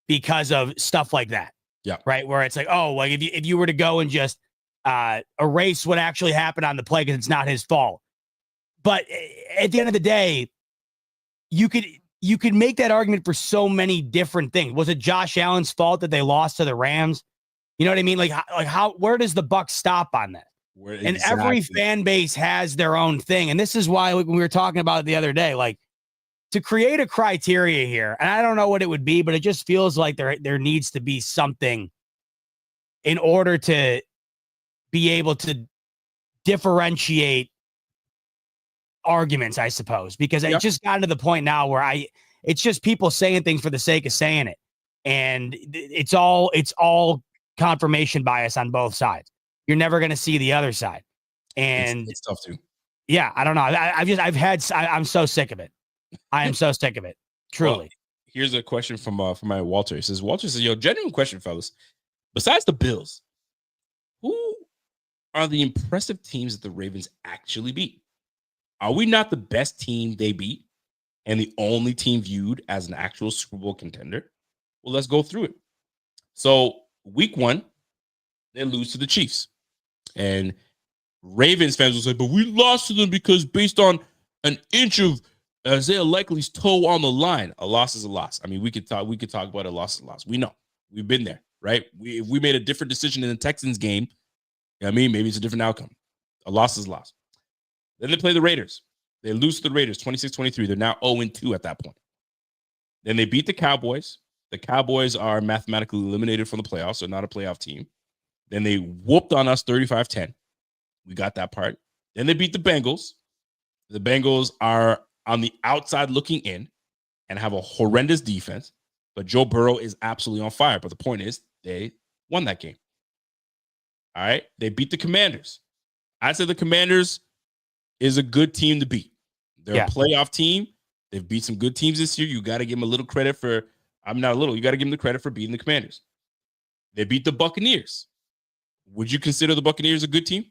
because of stuff like that. Yeah. Right. Where it's like, oh, like if you were to go and just erase what actually happened on the play because it's not his fault. But at the end of the day, you could make that argument for so many different things. Was it Josh Allen's fault that they lost to the Rams? You know what I mean? Where does the buck stop on that? And every fan base has their own thing. And this is why we were talking about it the other day, like, to create a criteria here, and I don't know what it would be, but it just feels like there needs to be something in order to be able to differentiate arguments, I suppose, because it just gotten to the point now where it's just people saying things for the sake of saying it. And it's all confirmation bias on both sides. You're never going to see the other side. And it's tough too. Yeah. I don't know. I'm so sick of it. I am so sick of it. Truly. Well, here's a question from my Walter. He says, yo, genuine question, fellas. Besides the Bills, who are the impressive teams that the Ravens actually beat? Are we not the best team they beat and the only team viewed as an actual Super Bowl contender? Well, let's go through it. So week 1, they lose to the Chiefs. And Ravens fans will say, but we lost to them because based on an inch of Isaiah Likely's toe on the line. A loss is a loss. I mean, we could talk about a loss is a loss. We know. We've been there, right? If we made a different decision in the Texans game, maybe it's a different outcome. A loss is a loss. Then they play the Raiders. They lose to the Raiders 26-23. They're now 0-2 at that point. Then they beat the Cowboys. The Cowboys are mathematically eliminated from the playoffs, so not a playoff team. Then they whooped on us 35-10. We got that part. Then they beat the Bengals. The Bengals are on the outside looking in and have a horrendous defense, but Joe Burrow is absolutely on fire. But the point is, they won that game. All right. They beat the Commanders. I'd say the Commanders is a good team to beat. They're a playoff team. They've beat some good teams this year. You got to give them a little credit for, you got to give them the credit for beating the Commanders. They beat the Buccaneers. would you consider the Buccaneers a good team?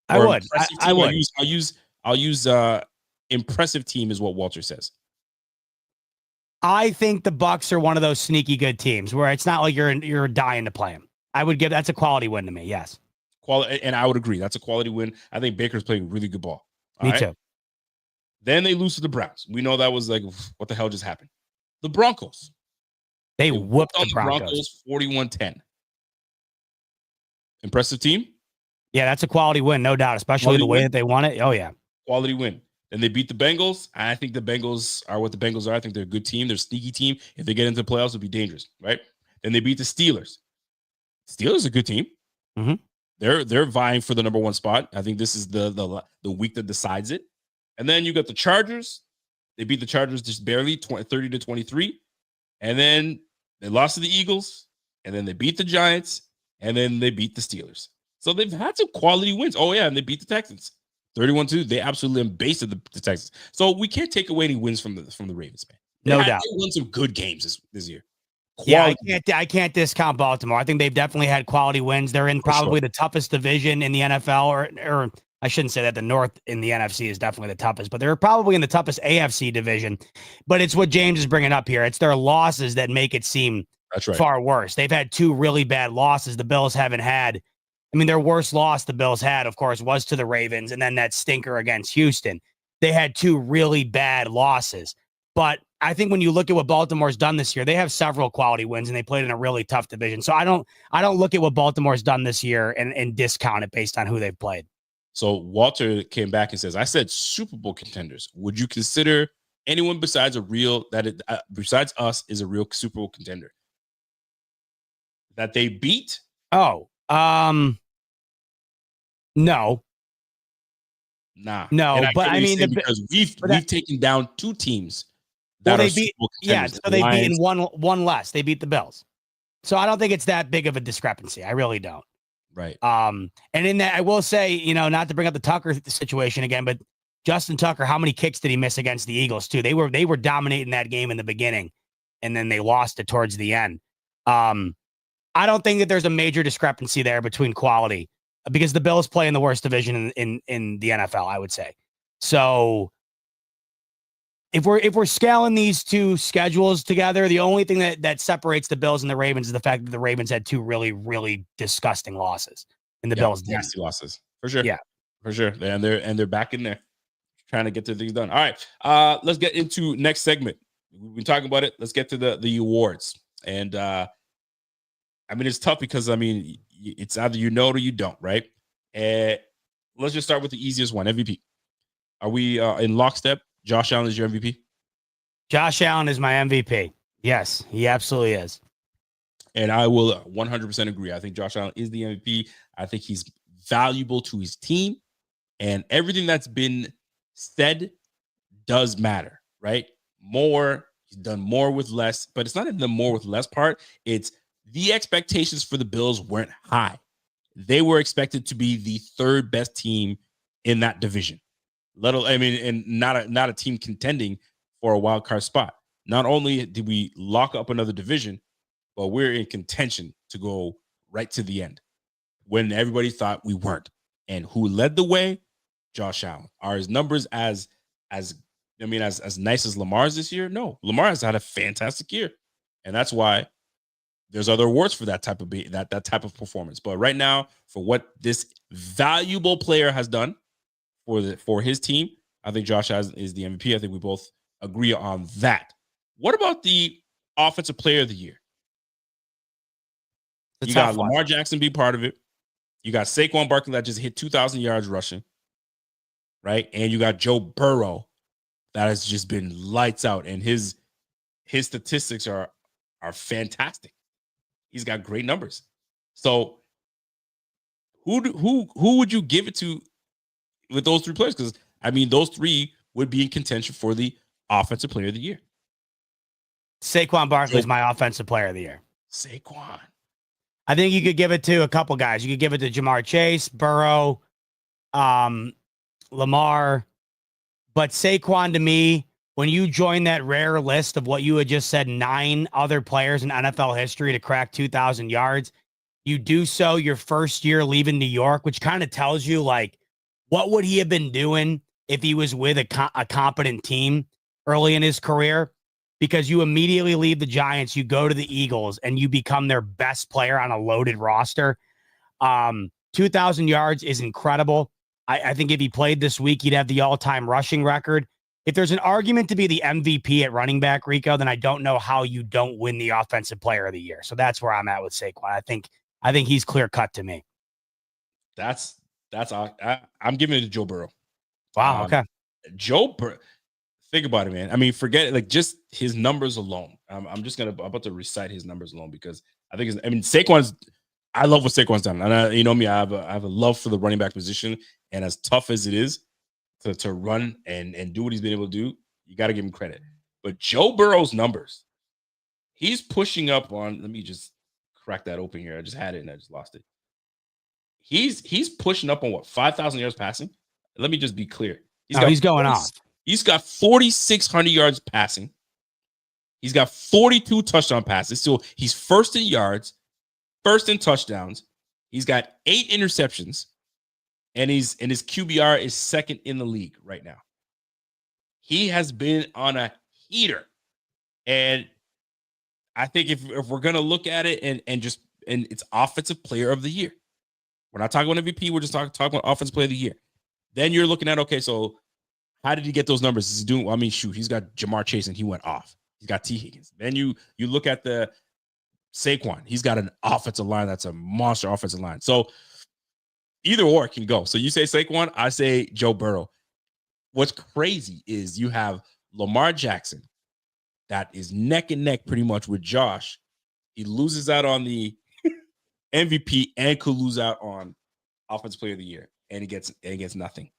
I Or would. impressive I team? would. I'll use impressive team is what Walter says. I think the Bucs are one of those sneaky good teams where it's not like you're dying to play them. I would give that's a quality win to me. Yes. Quality, and I would agree. That's a quality win. I think Baker's playing really good ball. Me too. Then they lose to the Browns. We know that was like, what the hell just happened? The Broncos. They whooped the Broncos 41-10. Impressive team? Yeah, that's a quality win, no doubt, especially the way that they won it. Oh, yeah. Quality win. Then they beat the Bengals. I think the Bengals are what the Bengals are. I think they're a good team. They're a sneaky team. If they get into the playoffs, it'll be dangerous, right? Then they beat the Steelers. Steelers are a good team. Mm-hmm. They're vying for the number one spot. I think this is the week that decides it. And then you got the Chargers. They beat the Chargers just barely, 30-23. And then they lost to the Eagles. And then they beat the Giants. And then they beat the Steelers. So they've had some quality wins. Oh, yeah, and they beat the Texans. 31-2. They absolutely embasted the Texans. So we can't take away any wins from the Ravens, man. No doubt. They won some good games this year. Quality. Yeah, I can't discount Baltimore. I think they've definitely had quality wins. They're in probably the toughest division in the NFL, or I shouldn't say that. The North in the NFC is definitely the toughest, but they're probably in the toughest AFC division. But it's what James is bringing up here. It's their losses that make it seem far worse. They've had two really bad losses. The Bills haven't had. I mean, their worst loss the Bills had, of course, was to the Ravens, and then that stinker against Houston. They had two really bad losses. But I think when you look at what Baltimore's done this year, they have several quality wins, and they played in a really tough division. So I don't look at what Baltimore's done this year and discount it based on who they've played. So Walter came back and says, I said Super Bowl contenders. Would you consider anyone besides besides us is a real Super Bowl contender that they beat? Oh, no. Nah. No, but I mean, because we've taken down two teams. Well, they beat, so they beat in one less. They beat the Bills. So I don't think it's that big of a discrepancy. I really don't. Right. And in that, I will say, not to bring up the Tucker situation again, but Justin Tucker, how many kicks did he miss against the Eagles too? They were dominating that game in the beginning, and then they lost it towards the end. I don't think that there's a major discrepancy there between quality because the Bills play in the worst division in the NFL, I would say. So if we're scaling these two schedules together, the only thing that separates the Bills and the Ravens is the fact that the Ravens had two really, really disgusting losses, and the Bills didn't. Nasty losses for sure. Yeah, for sure. And they're back in there trying to get their things done. All right, let's get into next segment. We've been talking about it. Let's get to the awards. And I mean, it's tough because it's either you know it or you don't, right? Let's just start with the easiest one, MVP. Are we in lockstep? Josh Allen is your MVP? Josh Allen is my MVP. Yes, he absolutely is. And I will 100% agree. I think Josh Allen is the MVP. I think he's valuable to his team. And everything that's been said does matter, right? He's done more with less. But it's not in the more with less part. It's the expectations for the Bills weren't high. They were expected to be the third best team in that division. And not a team contending for a wild card spot. Not only did we lock up another division, but we're in contention to go right to the end when everybody thought we weren't. And who led the way? Josh Allen. Are his numbers as nice as Lamar's this year? No, Lamar has had a fantastic year, and that's why there's other awards for that type of performance. But right now, for what this valuable player has done for his team, I think Josh Allen is the MVP. I think we both agree on that. What about the offensive player of the year? You got Lamar Jackson be part of it. You got Saquon Barkley that just hit 2,000 yards rushing, right? And you got Joe Burrow that has just been lights out, and his statistics are fantastic. He's got great numbers. So who would you give it to with those three players? Because those three would be in contention for the offensive player of the year. Saquon Barkley is my offensive player of the year. Saquon. I think you could give it to a couple guys. You could give it to Jamar Chase, Burrow, Lamar. But Saquon, to me, when you join that rare list of what you had just said, 9 other players in NFL history to crack 2,000 yards, You do so your first year leaving New York, which kind of tells you like what would he have been doing if he was with a competent team early in his career, because you immediately leave the Giants, you go to the Eagles, and you become their best player on a loaded roster. 2,000 yards is incredible. I think if he played this week, he'd have the all-time rushing record. If there's an argument to be the MVP at running back, Rico, then I don't know how you don't win the Offensive Player of the Year. So that's where I'm at with Saquon. I think he's clear cut to me. I'm giving it to Joe Burrow. Wow. Okay. Joe Burrow. Think about it, man. I mean, forget it. Like just his numbers alone. I'm about to recite his numbers alone because Saquon's. I love what Saquon's done, and you know me. I have a love for the running back position, and as tough as it is to run and do what he's been able to do, you got to give him credit. But Joe Burrow's numbers, he's pushing up on. Let me just crack that open here. I just had it and I just lost it. He's pushing up on what 5,000 yards passing. Let me just be clear. He's going off. He's got 4,600 yards passing. He's got 42 touchdown passes. So he's first in yards, first in touchdowns. He's got 8 interceptions, and his QBR is second in the league right now. He has been on a heater, and I think if we're gonna look at it and it's Offensive Player of the Year. We're not talking about MVP. We're just talking about Offensive Player of the Year. Then you're looking at, okay, so how did he get those numbers? Is he doing? Well, I mean, shoot, he's got Jamar Chase and he went off. He's got T. Higgins. Then you look at the Saquon. He's got an offensive line that's a monster offensive line. So either or can go. So you say Saquon, I say Joe Burrow. What's crazy is you have Lamar Jackson that is neck and neck pretty much with Josh. He loses out on the MVP and could lose out on Offensive Player of the Year, and he gets nothing.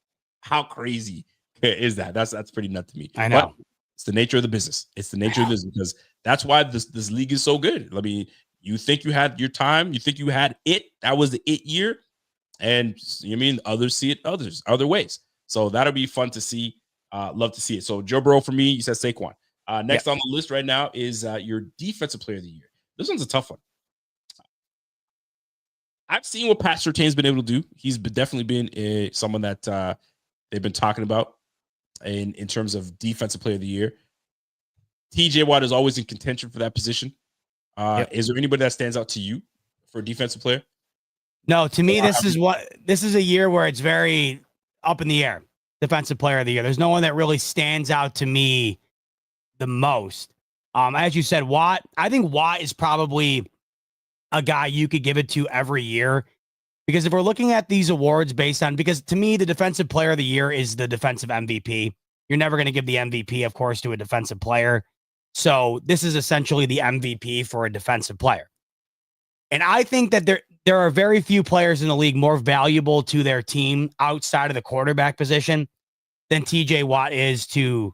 How crazy is that? That's pretty nuts to me. I know. But it's the nature of the business. It's the nature of this because that's why this league is so good. I mean, you think you had your time, you think you had it. That was the it year, and you mean others see it other ways. So that'll be fun to see. Love to see it. So Joe Burrow for me. You said Saquon. Next on the list right now is your Defensive Player of the Year. This one's a tough one. I've seen what Pat Surtain's been able to do. He's definitely been someone that they've been talking about in terms of Defensive Player of the Year. TJ Watt is always in contention for that position. Is there anybody that stands out to you for a defensive player? No, to me, this is a year where it's very up in the air. Defensive Player of the Year. There's no one that really stands out to me the most. As you said, Watt. I think Watt is probably a guy you could give it to every year, because if we're looking at these awards based on, because to me, the Defensive Player of the Year is the defensive MVP. You're never going to give the MVP, of course, to a defensive player. So this is essentially the MVP for a defensive player. And I think that there are very few players in the league more valuable to their team outside of the quarterback position than TJ Watt is to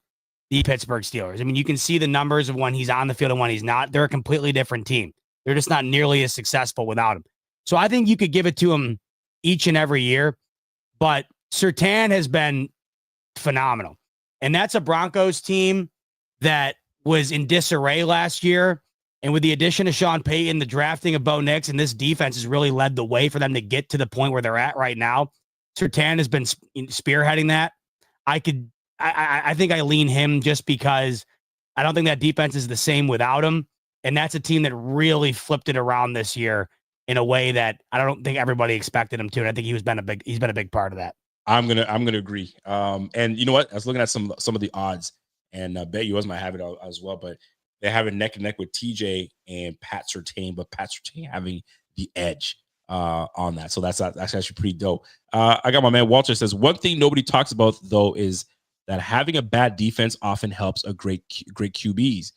the Pittsburgh Steelers. I mean, you can see the numbers of when he's on the field and when he's not. They're a completely different team. They're just not nearly as successful without him. So I think you could give it to him each and every year. But Surtain has been phenomenal. And that's a Broncos team that was in disarray last year. And with the addition of Sean Payton, the drafting of Bo Nix, and this defense has really led the way for them to get to the point where they're at right now. Surtain has been spearheading that. I think I lean him just because I don't think that defense is the same without him. And that's a team that really flipped it around this year in a way that I don't think everybody expected him to. And I think he's been a big part of that. I'm gonna agree. And you know what? I was looking at some of the odds, and I bet you might have it as well, but they have it neck and neck with TJ and Pat Surtain, but Pat Surtain having the edge on that. So that's actually pretty dope. I got my man Walter says, one thing nobody talks about though is that having a bad defense often helps a great QBs.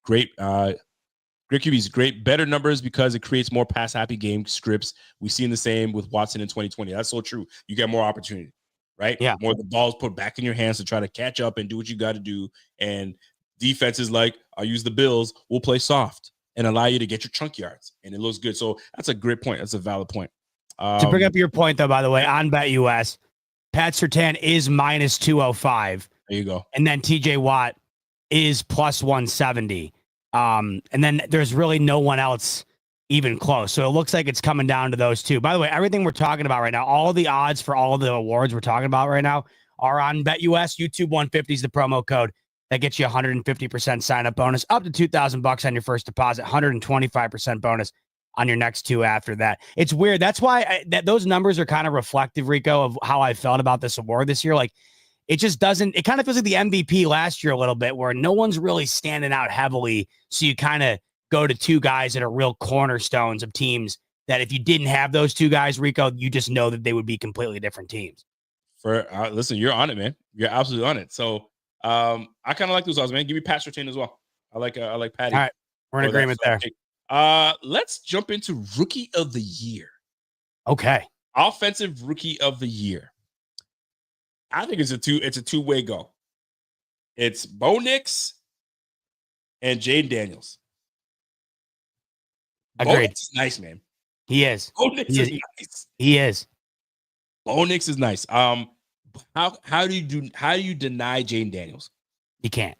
Great QBs, great better numbers because it creates more pass happy game scripts. We've seen the same with Watson in 2020. That's so true. You get more opportunity, right? Yeah. More of the balls put back in your hands to try to catch up and do what you got to do. And defenses like, I'll use the Bills, will play soft and allow you to get your chunk yards. And it looks good. So that's a great point. That's a valid point. To bring up your point, though, by the way, on BetUS, Pat Surtain is minus 205. There you go. And then TJ Watt is plus 170. And then there's really no one else even close. So it looks like it's coming down to those two. By the way, everything we're talking about right now, all the odds for all of the awards we're talking about right now are on BetUS. YouTube 150 is the promo code that gets you 150% sign up bonus, up to $2,000 on your first deposit, 125% bonus on your next two after that. It's weird. That's why those numbers are kind of reflective, Rico, of how I felt about this award this year. Like, it just doesn't, it kind of feels like the MVP last year a little bit, where no one's really standing out heavily. So you kind of go to two guys that are real cornerstones of teams that if you didn't have those two guys, Rico, you just know that they would be completely different teams. Listen, you're on it, man. You're absolutely on it. So I kind of like those odds, man. Give me Pat Surtain as well. I like Patty. All right, we're in agreement there. Let's jump into Rookie of the Year. Okay. Offensive Rookie of the Year. I think it's a two-way go. It's Bo Nix and Jaden Daniels. Agreed. Bo Nix is nice, man. He is. Bo Nix is nice. He is. Bo Nix is nice. How do you deny Jaden Daniels? You can't.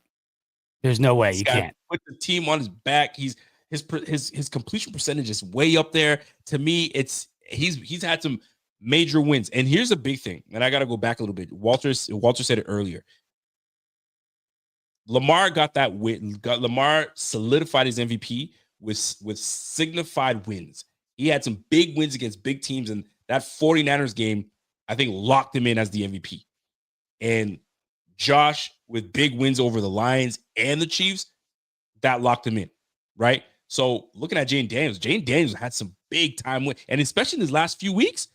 There's no way you can't put the team on his back. His completion percentage is way up there. To me, he's had some major wins. And here's a big thing, and I got to go back a little bit. Walter said it earlier. Lamar got that win. Lamar solidified his MVP with signified wins. He had some big wins against big teams, and that 49ers game, I think, locked him in as the MVP. And Josh, with big wins over the Lions and the Chiefs, that locked him in, right? So looking at Jaden Daniels had some big time wins, and especially in his last few weeks,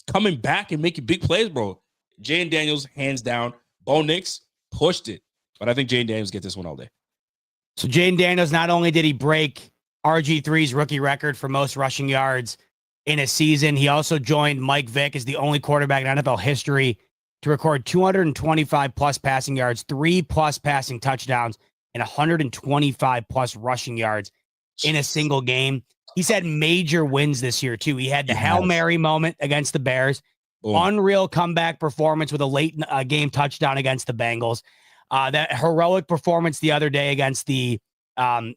coming back and making big plays, bro. Jaden Daniels, hands down. Bo Nix pushed it, but I think Jaden Daniels gets this one all day. So Jaden Daniels, not only did he break RG3's rookie record for most rushing yards in a season, he also joined Mike Vick as the only quarterback in NFL history to record 225 plus passing yards, 3 plus passing touchdowns, and 125 plus rushing yards in a single game. He's had major wins this year, too. He had the Hail Mary moment against the Bears, unreal comeback performance with a late game touchdown against the Bengals, that heroic performance the other day against the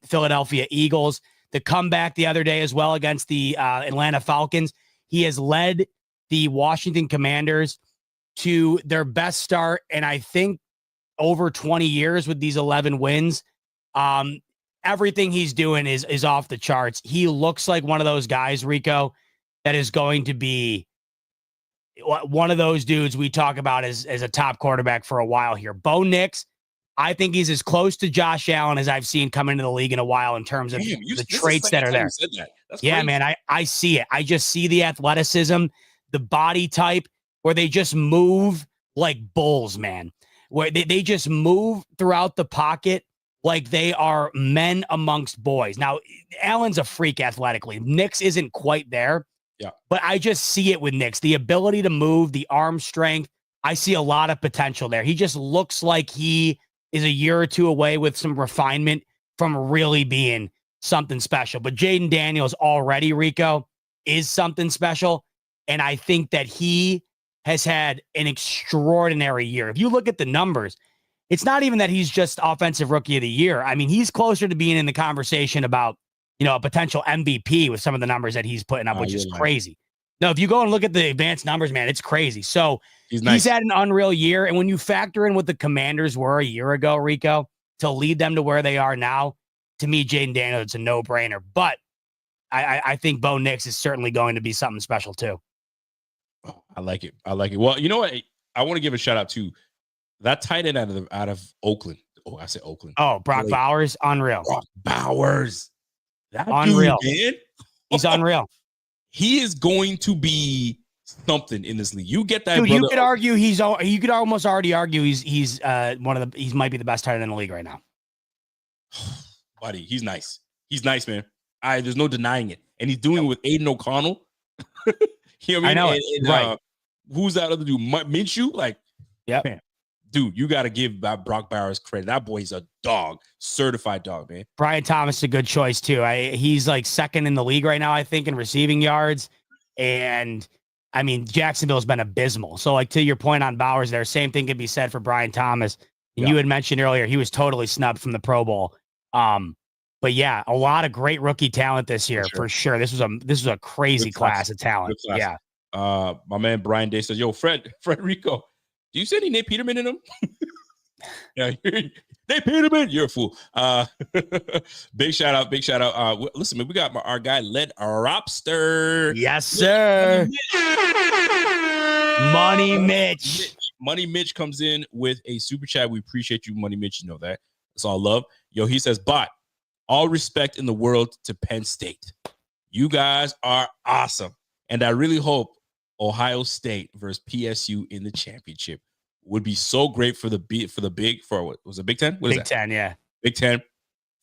Philadelphia Eagles, the comeback the other day as well against the Atlanta Falcons. He has led the Washington Commanders to their best start, and I think over 20 years with these 11 wins. Everything he's doing is off the charts. He looks like one of those guys, Rico, that is going to be one of those dudes we talk about as a top quarterback for a while here. Bo Nix, I think he's as close to Josh Allen as I've seen come into the league in a while in terms of the traits that are there. Yeah, crazy. Man, I see it. I just see the athleticism, the body type, where they just move like bulls, man, where they just move throughout the pocket like they are men amongst boys. Now, Allen's a freak athletically. Nix isn't quite there. Yeah. But I just see it with Nix. The ability to move, the arm strength. I see a lot of potential there. He just looks like he is a year or two away with some refinement from really being something special. But Jaden Daniels already, Rico, is something special. And I think that he has had an extraordinary year. If you look at the numbers, it's not even that he's just offensive rookie of the year. I mean, he's closer to being in the conversation about, a potential MVP with some of the numbers that he's putting up, which is crazy. No, if you go and look at the advanced numbers, man, it's crazy. So he's had an unreal year. And when you factor in what the Commanders were a year ago, Rico, to lead them to where they are now, to me, Jaden Daniels, it's a no-brainer. But I think Bo Nix is certainly going to be something special too. Oh, I like it. Well, you know what? I want to give a shout out to that tight end out of Oakland. Oh, I said Oakland. Oh, Brock Bowers, unreal. Brock Bowers, that unreal. Dude, man. He's unreal. He is going to be something in this league. You get that, dude. brother. You could argue you could almost already argue he's he might be the best tight end in the league right now. Buddy, he's nice. He's nice, man. There's no denying it, and he's doing it with Aiden O'Connell. You know what I mean? I know and, right. Who's that other dude? Minshew? Like, yeah. Dude, you got to give Brock Bowers credit. That boy's a dog, certified dog, man. Brian Thomas is a good choice too. He's like second in the league right now, I think, in receiving yards. And I mean, Jacksonville's been abysmal. So, like, to your point on Bowers, there, same thing could be said for Brian Thomas. And you had mentioned earlier he was totally snubbed from the Pro Bowl. But yeah, a lot of great rookie talent this year for sure. This was a crazy class of talent. Class. Yeah. My man Brian Day says, "Yo, Fred Rico, do you see any Nate Peterman in him?" Yeah, Nate Peterman, you're a fool. Big shout out. Listen, man, we got our guy Led Robster. Yes, sir. Money Mitch. Money Mitch comes in with a super chat. We appreciate you, Money Mitch. You know that. It's all love. Yo, he says, "Bot, all respect in the world to Penn State. You guys are awesome. And I really hope Ohio State versus PSU in the championship would be so great for what was it, Big Ten? What is Big Ten, yeah. Big Ten.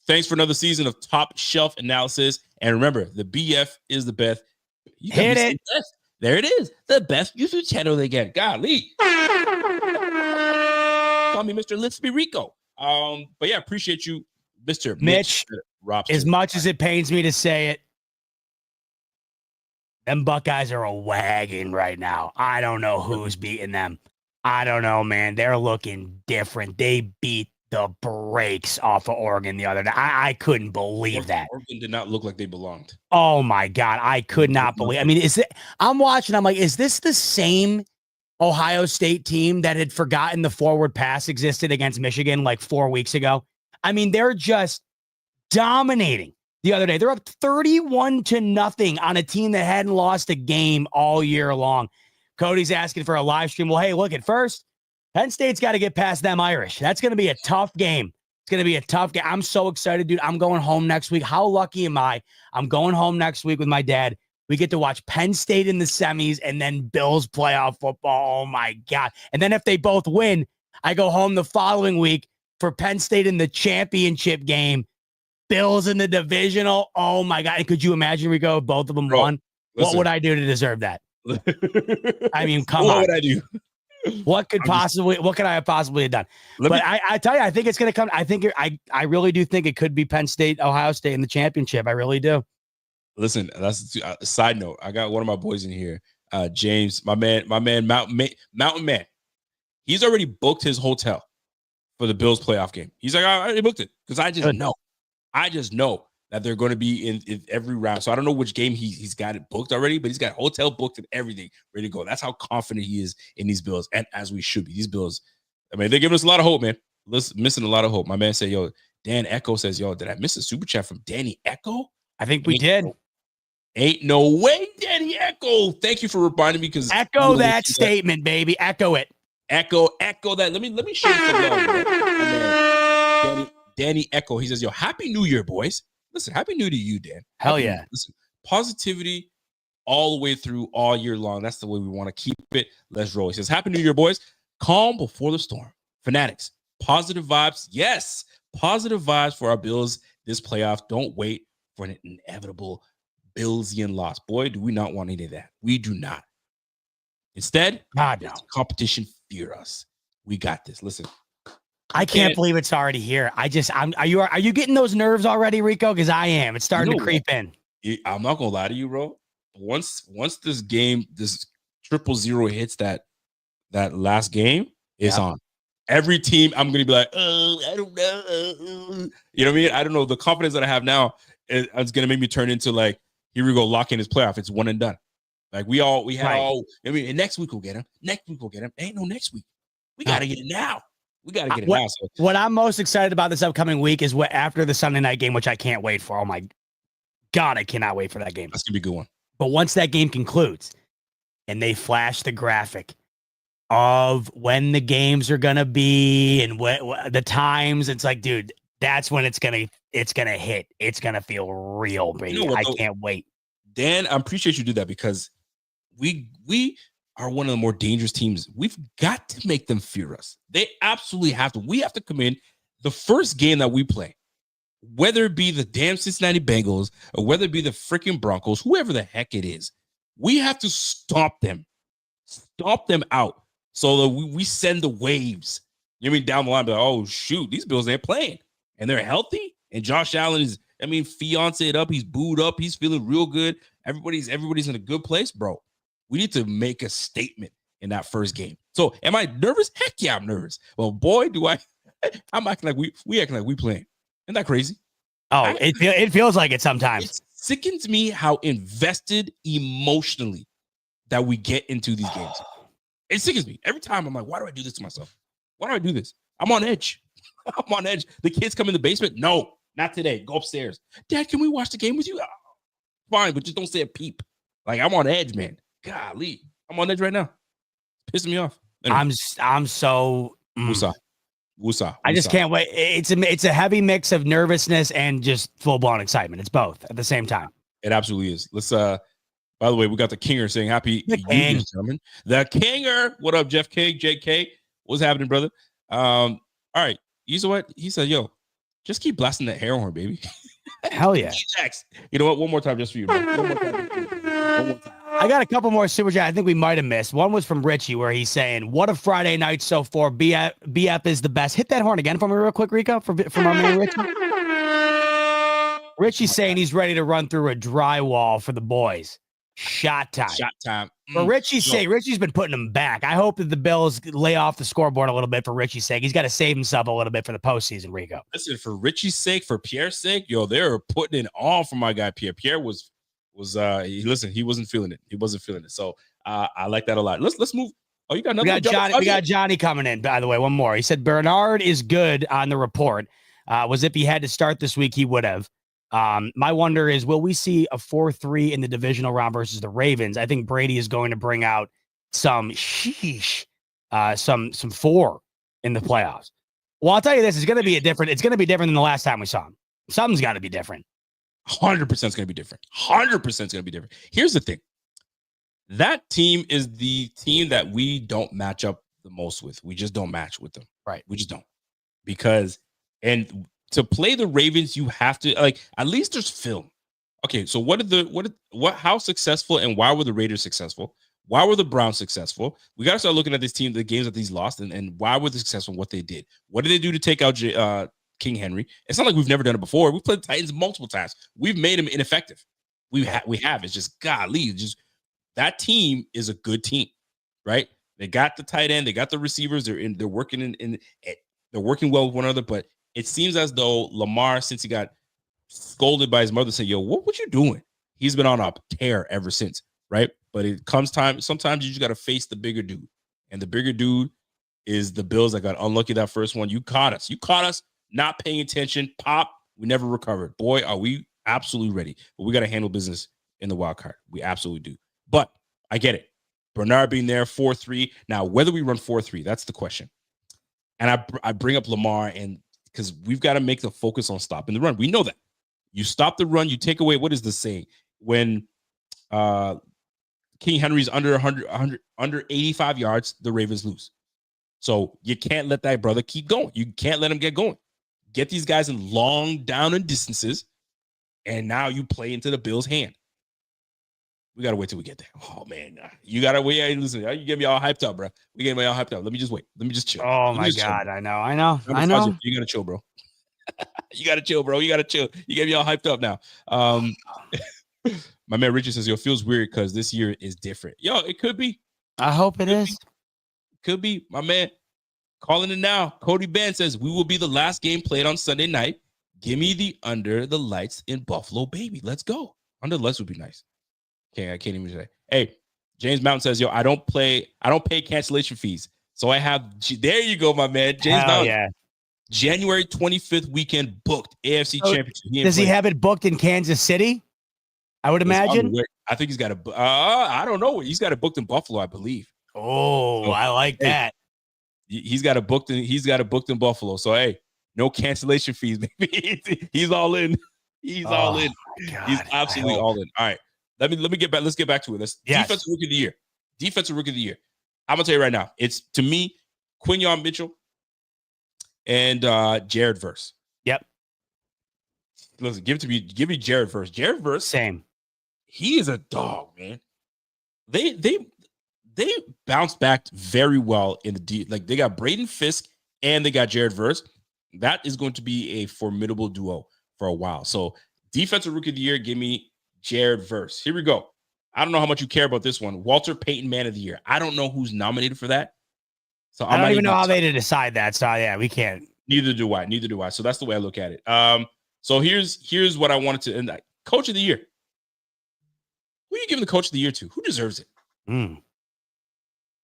Thanks for another season of top shelf analysis. And remember, the BF is the best. Hit it. Best. There it is. The best YouTube channel they get. Golly. Call me Mr. Let's Be Rico. But yeah, appreciate you, Mr. Mitch Robson. As much as it pains me to say it, them Buckeyes are a wagon right now. I don't know who's beating them. I don't know, man. They're looking different. They beat the brakes off of Oregon the other day. I couldn't believe that. Oregon did not look like they belonged. Oh my God. I could not believe. I mean, I'm watching. I'm like, is this the same Ohio State team that had forgotten the forward pass existed against Michigan like 4 weeks ago? I mean, they're just dominating the other day. They're up 31-0 on a team that hadn't lost a game all year long. Cody's asking for a live stream. Well, hey, look, at first, Penn State's got to get past them Irish. That's going to be a tough game. It's going to be a tough game. I'm so excited, dude. I'm going home next week. How lucky am I? I'm going home next week with my dad. We get to watch Penn State in the semis and then Bills playoff football. Oh, my God. And then if they both win, I go home the following week for Penn State in the championship game. Bills in the divisional. Oh, my God. And could you imagine, Rico, if both of them won? Listen. What would I do to deserve that? I mean, come on. What would I do? What could I have possibly have done? I tell you, I think it's going to come. I really do think it could be Penn State, Ohio State in the championship. I really do. Listen, that's a side note. I got one of my boys in here, James, my man, Mountain Man. He's already booked his hotel for the Bills playoff game. He's like, I already booked it because I just know that they're going to be in every round. So I don't know which game he's got it booked already, but he's got hotel booked and everything ready to go. That's how confident he is in these Bills, and as we should be. These Bills, I mean, they're giving us a lot of hope, man. Missing a lot of hope. My man said, yo, Dan Echo says, yo, did I miss a super chat from Danny Echo? I think we did. Ain't no way, Danny Echo. Thank you for reminding me because echo that statement, baby. Echo it. Echo that. Let me show you some love. Danny Echo. He says, yo, Happy New Year, boys. Listen, Happy New Year to you, Dan. Hell yeah. Listen, positivity all the way through all year long. That's the way we want to keep it. Let's roll. He says, Happy New Year, boys. Calm before the storm. Fanatics, positive vibes. Yes, positive vibes for our Bills this playoff. Don't wait for an inevitable Billsian loss. Boy, do we not want any of that. We do not. Instead, God, no. Competition fear us. We got this. Listen. I can't believe it's already here. Are you getting those nerves already, Rico? Because I am. It's starting to creep in. I'm not gonna lie to you, bro. Once this game, this 0-0 hits that last game, it's on. Every team, I'm gonna be like, I don't know. You know what I mean? I don't know. The confidence that I have now it's gonna make me turn into like, here we go, lock in his playoff. It's one and done. Like I mean, and next week we'll get him. Ain't no next week. We gotta get it now. We got to get it now. So. What I'm most excited about this upcoming week is what after the Sunday night game, which I can't wait for. Oh my God, I cannot wait for that game. That's going to be a good one. But once that game concludes and they flash the graphic of when the games are going to be and what the times, it's like, dude, that's when it's going to hit. It's going to feel real, baby. I can't wait. Dan, I appreciate you do that because we are one of the more dangerous teams. We've got to make them fear us. They absolutely have to. We have to come in the first game that we play, whether it be the damn Cincinnati Bengals or whether it be the freaking Broncos, whoever the heck it is, we have to stop them out so that we send the waves. You know what I mean? Down the line, be like, oh, shoot, these Bills ain't playing and they're healthy. And Josh Allen is, fiancé up. He's booed up. He's feeling real good. Everybody's in a good place, bro. We need to make a statement in that first game. So am I nervous? Heck yeah, I'm nervous. Well, boy, I'm acting like we acting like we playing. Isn't that crazy? Oh, it feels like it sometimes. It sickens me how invested emotionally that we get into these games. It sickens me. Every time I'm like, why do I do this to myself? Why do I do this? I'm on edge. I'm on edge. The kids come in the basement. No, not today. Go upstairs. Dad, can we watch the game with you? Oh, fine, but just don't say a peep. Like, I'm on edge, man. Golly. I'm on edge right now. It's pissing me off. Anyway. I'm so Woosah. I just can't wait. It's a heavy mix of nervousness and just full-blown excitement. It's both at the same time. It absolutely is. Let's by the way, we got the Kinger saying happy Union, gentlemen. The Kinger. What up, Jeff King, JK? What's happening, brother? All right. You know what? He said, yo, just keep blasting that hair horn, baby. Hell yeah. You know what? One more time just for you, bro. One more time. I got a couple more super chat I think we might have missed. One was from Richie where he's saying, what a Friday night so far. BF is the best. Hit that horn again for me real quick, Rico, from our man Richie. Richie's saying he's ready to run through a drywall for the boys. Shot time. For Richie's sake, Richie's been putting them back. I hope that the Bills lay off the scoreboard a little bit for Richie's sake. He's got to save himself a little bit for the postseason, Rico. Listen, for Richie's sake, for Pierre's sake, yo, they're putting it on for my guy Pierre. Pierre was he wasn't feeling it. He wasn't feeling it. So I like that a lot. Let's move. Oh, you got another. We got Johnny coming in, by the way. One more. He said Bernard is good on the report. Was if he had to start this week, he would have. My wonder is, will we see a 4-3 in the divisional round versus the Ravens? I think Brady is going to bring out some 4 in the playoffs. Well, I'll tell you this, it's going to be different than the last time we saw him. Something's got to be different. 100% is going to be different. 100% is going to be different. Here's the thing. That team is the team that we don't match up the most with. We just don't match with them. Right. We just don't. And to play the Ravens, you have to, like, at least there's film. Okay, so how successful and why were the Raiders successful? Why were the Browns successful? We got to start looking at this team, the games that these lost, and why were they successful and what they did. What did they do to take out King Henry? It's not like we've never done it before. We've played the Titans multiple times. We've made him ineffective. We have. It's just, golly, that team is a good team, right? They got the tight end. They got the receivers. They're working they're working well with one another, but it seems as though Lamar, since he got scolded by his mother, said, yo, what you doing? He's been on a tear ever since, right? But it comes time, sometimes you just got to face the bigger dude. And the bigger dude is the Bills that got unlucky that first one. You caught us not paying attention. Pop, we never recovered. Boy, are we absolutely ready. But we got to handle business in the wild card. We absolutely do. But I get it. Bernard being there, 4-3. Now, whether we run 4-3, that's the question. And I bring up Lamar, and because we've got to make the focus on stopping the run. We know that. You stop the run, you take away, what is the saying? When King Henry's under 100, under 85 yards, the Ravens lose. So you can't let that brother keep going. You can't let him get going. Get these guys in long down and distances, and now you play into the Bills' hand. We got to wait till we get there. Oh, man. You got to wait. Hey, listen, you get me all hyped up, bro. We get me all hyped up. Let me just wait. Let me just chill. Oh, my God. Chill. I know. You got to chill, bro. You got to chill, bro. You got to chill. You get me all hyped up now. My man Richard says, yo, it feels weird because this year is different. Yo, it could be. I hope it is. Could be. My man calling it now. Cody Ben says, we will be the last game played on Sunday night. Give me the under the lights in Buffalo, baby. Let's go. Under the lights would be nice. Okay, I can't even say. Hey, James Mountain says, yo, I don't pay cancellation fees. So I have, there you go, my man. James Mountain. Yeah. January 25th weekend booked AFC Championship. Does he have it booked in Kansas City? I would imagine. I think he's got I don't know. He's got it booked in Buffalo, I believe. Oh, so, I like that. He's got it booked in Buffalo. So hey, no cancellation fees, baby. He's all in. He's all in. He's absolutely all in. All right. Let me get back. Let's get back to it. Defensive Rookie of the Year. Defensive Rookie of the Year. I'm gonna tell you right now. It's, to me, Quinyon Mitchell and Jared Verse. Yep. Listen, give me Jared Verse. Jared Verse. Same. He is a dog, man. They bounced back very well in the deep. Like, they got Braden Fisk and they got Jared Verse. That is going to be a formidable duo for a while. So, Defensive Rookie of the Year, give me Jared Verse. Here we go. I don't know how much you care about this one. Walter Payton Man of the Year. I don't know who's nominated for that. So I don't even know how they decide that. So yeah, we can't. Neither do I. So that's the way I look at it. So here's what I wanted to end. Coach of the year. Who are you giving the coach of the year to? Who deserves it? Man,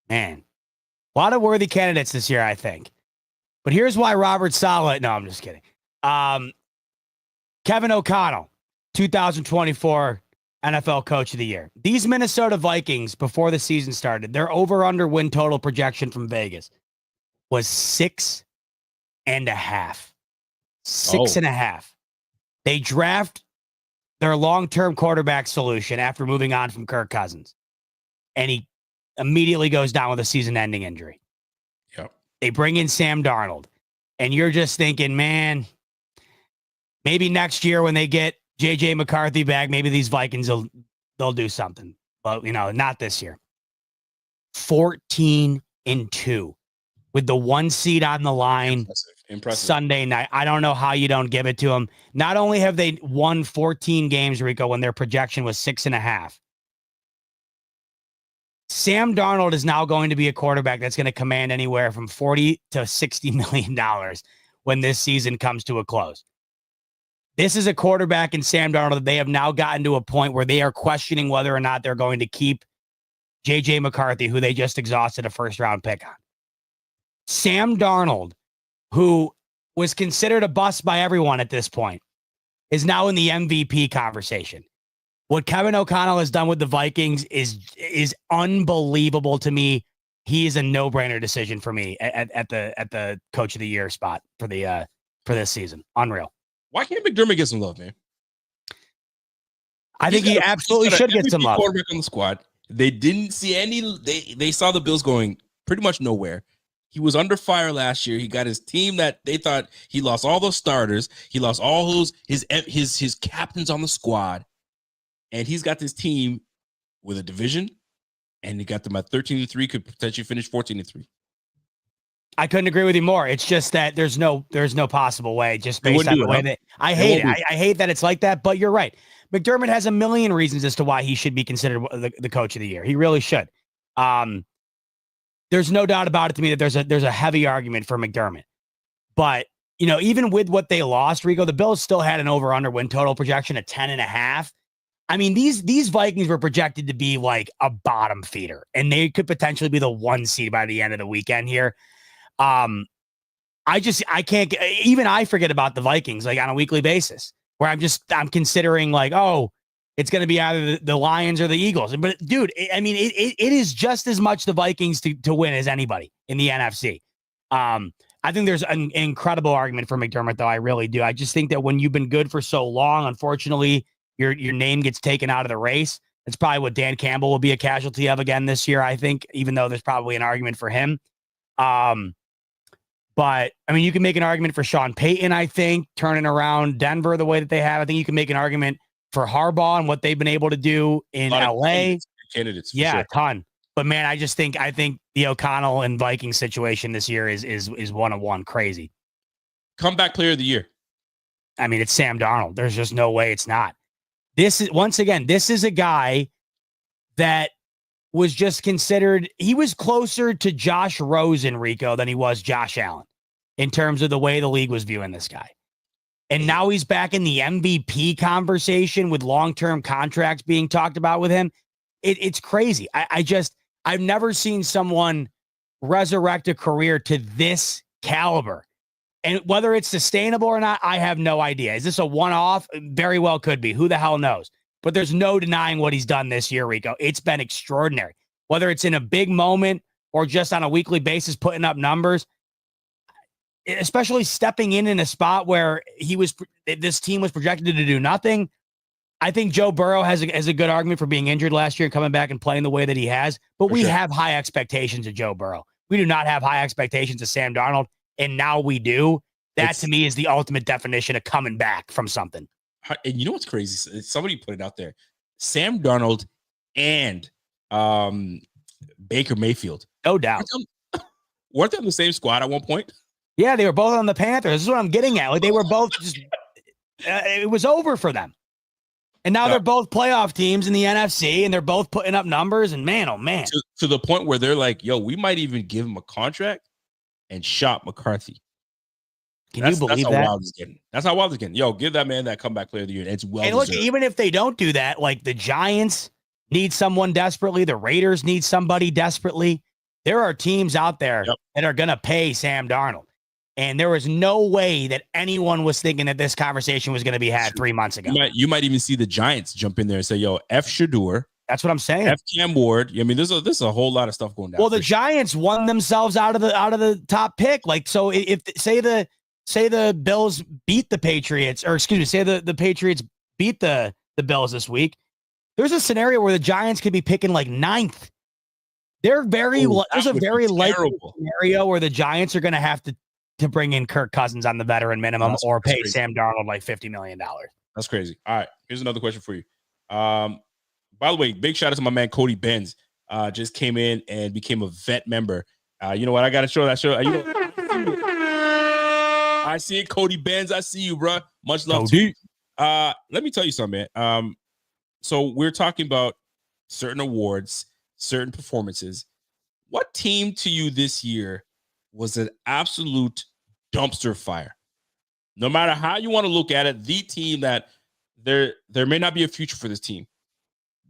a lot of worthy candidates this year, I think. But here's why Robert Saleh. No, I'm just kidding. Kevin O'Connell, 2024 NFL Coach of the Year. These Minnesota Vikings, before the season started, their over-under win total projection from Vegas was 6.5. 6.5. They draft their long-term quarterback solution after moving on from Kirk Cousins. And he immediately goes down with a season-ending injury. Yep. They bring in Sam Darnold. And you're just thinking, man, maybe next year when they get J.J. McCarthy back, maybe these Vikings they'll do something. But, not this year. 14-2 with the 1 seed on the line. Impressive. Sunday night. I don't know how you don't give it to them. Not only have they won 14 games, Rico, when their projection was 6.5. Sam Darnold is now going to be a quarterback that's going to command anywhere from $40 to $60 million when this season comes to a close. This is a quarterback in Sam Darnold that they have now gotten to a point where they are questioning whether or not they're going to keep J.J. McCarthy, who they just exhausted a first-round pick on. Sam Darnold, who was considered a bust by everyone at this point, is now in the MVP conversation. What Kevin O'Connell has done with the Vikings is unbelievable to me. He is a no-brainer decision for me at the Coach of the Year spot for this season. Unreal. Why can't McDermott get some love, man? I think he absolutely should get some love. Quarterback on the squad. They didn't see any. They saw the Bills going pretty much nowhere. He was under fire last year. He got his team that they thought he lost all those starters. He lost all those his captains on the squad, and he's got this team with a division, and he got them at 13-3. Could potentially finish 14-3. I couldn't agree with you more. It's just that there's no possible way, just based on the way that I hate it. I hate that it's like that, but you're right. McDermott has a million reasons as to why he should be considered the coach of the year. He really should. There's no doubt about it to me that there's a heavy argument for McDermott. But, even with what they lost, Rico, the Bills still had an over-under win total projection of 10.5. I mean, these Vikings were projected to be like a bottom feeder, and they could potentially be the 1 seed by the end of the weekend here. I can't, even I forget about the Vikings like on a weekly basis where I'm considering like, oh, it's going to be either the Lions or the Eagles. But dude, I mean, it is just as much the Vikings to win as anybody in the NFC. I think there's an incredible argument for McDermott though. I really do. I just think that when you've been good for so long, unfortunately your name gets taken out of the race. That's probably what Dan Campbell will be a casualty of again this year. I think, even though there's probably an argument for him. But I mean, you can make an argument for Sean Payton, I think, turning around Denver the way that they have. I think you can make an argument for Harbaugh and what they've been able to do in LA. Candidates yeah, sure. A ton. But man, I think the O'Connell and Vikings situation this year is 1-1 crazy. Comeback player of the year. I mean, it's Sam Darnold. There's just no way it's not. This is a guy that was just considered, he was closer to Josh Rosen, Rico, than he was Josh Allen in terms of the way the league was viewing this guy. And now he's back in the MVP conversation with long-term contracts being talked about with him. It's crazy. I've never seen someone resurrect a career to this caliber. And whether it's sustainable or not, I have no idea. Is this a one-off? Very well could be. Who the hell knows? But there's no denying what he's done this year, Rico. It's been extraordinary. Whether it's in a big moment or just on a weekly basis putting up numbers, especially stepping in a spot where this team was projected to do nothing. I think Joe Burrow has a good argument for being injured last year and coming back and playing the way that he has. But we have high expectations of Joe Burrow. We do not have high expectations of Sam Darnold, and now we do. That to me is the ultimate definition of coming back from something. And you know what's crazy? Somebody put it out there. Sam Darnold and Baker Mayfield. No doubt. Weren't they on the same squad at one point? Yeah, they were both on the Panthers. This is what I'm getting at. Like they were both just it was over for them. And now they're both playoff teams in the NFC, and they're both putting up numbers. And man, oh man. To the point where they're like, yo, we might even give him a contract and shop McCarthy. Can you believe that's that? how wild it's getting. That's how wild it's getting. Yo, give that man that comeback player of the year. It's well And look, deserved. even if they don't do that, like the Giants need someone desperately, the Raiders need somebody desperately. There are teams out there that are going to pay Sam Darnold. And there was no way that anyone was thinking that this conversation was going to be had 3 months ago. You might even see the Giants jump in there and say, yo, F Shador. That's what I'm saying. F Cam Ward. I mean, there's a whole lot of stuff going down. Well, the Giants won themselves out of the top pick. Like, so if say the Bills beat the Patriots, or excuse me, say the Patriots beat the Bills this week, there's a scenario where the Giants could be picking like 9th. There's a very likely scenario where the Giants are going to have to bring in Kirk Cousins on the veteran minimum or pay Sam Darnold like $50 million. That's crazy. All right, here's another question for you. By the way, big shout out to my man Cody Benz. Just came in and became a vet member. You know what? I got to show that show. I see it, Cody Benz. I see you, bro. Much love to you. Let me tell you something, man. So we're talking about certain awards, certain performances. What team to you this year was an absolute dumpster fire? No matter how you want to look at it, the team that there may not be a future for this team.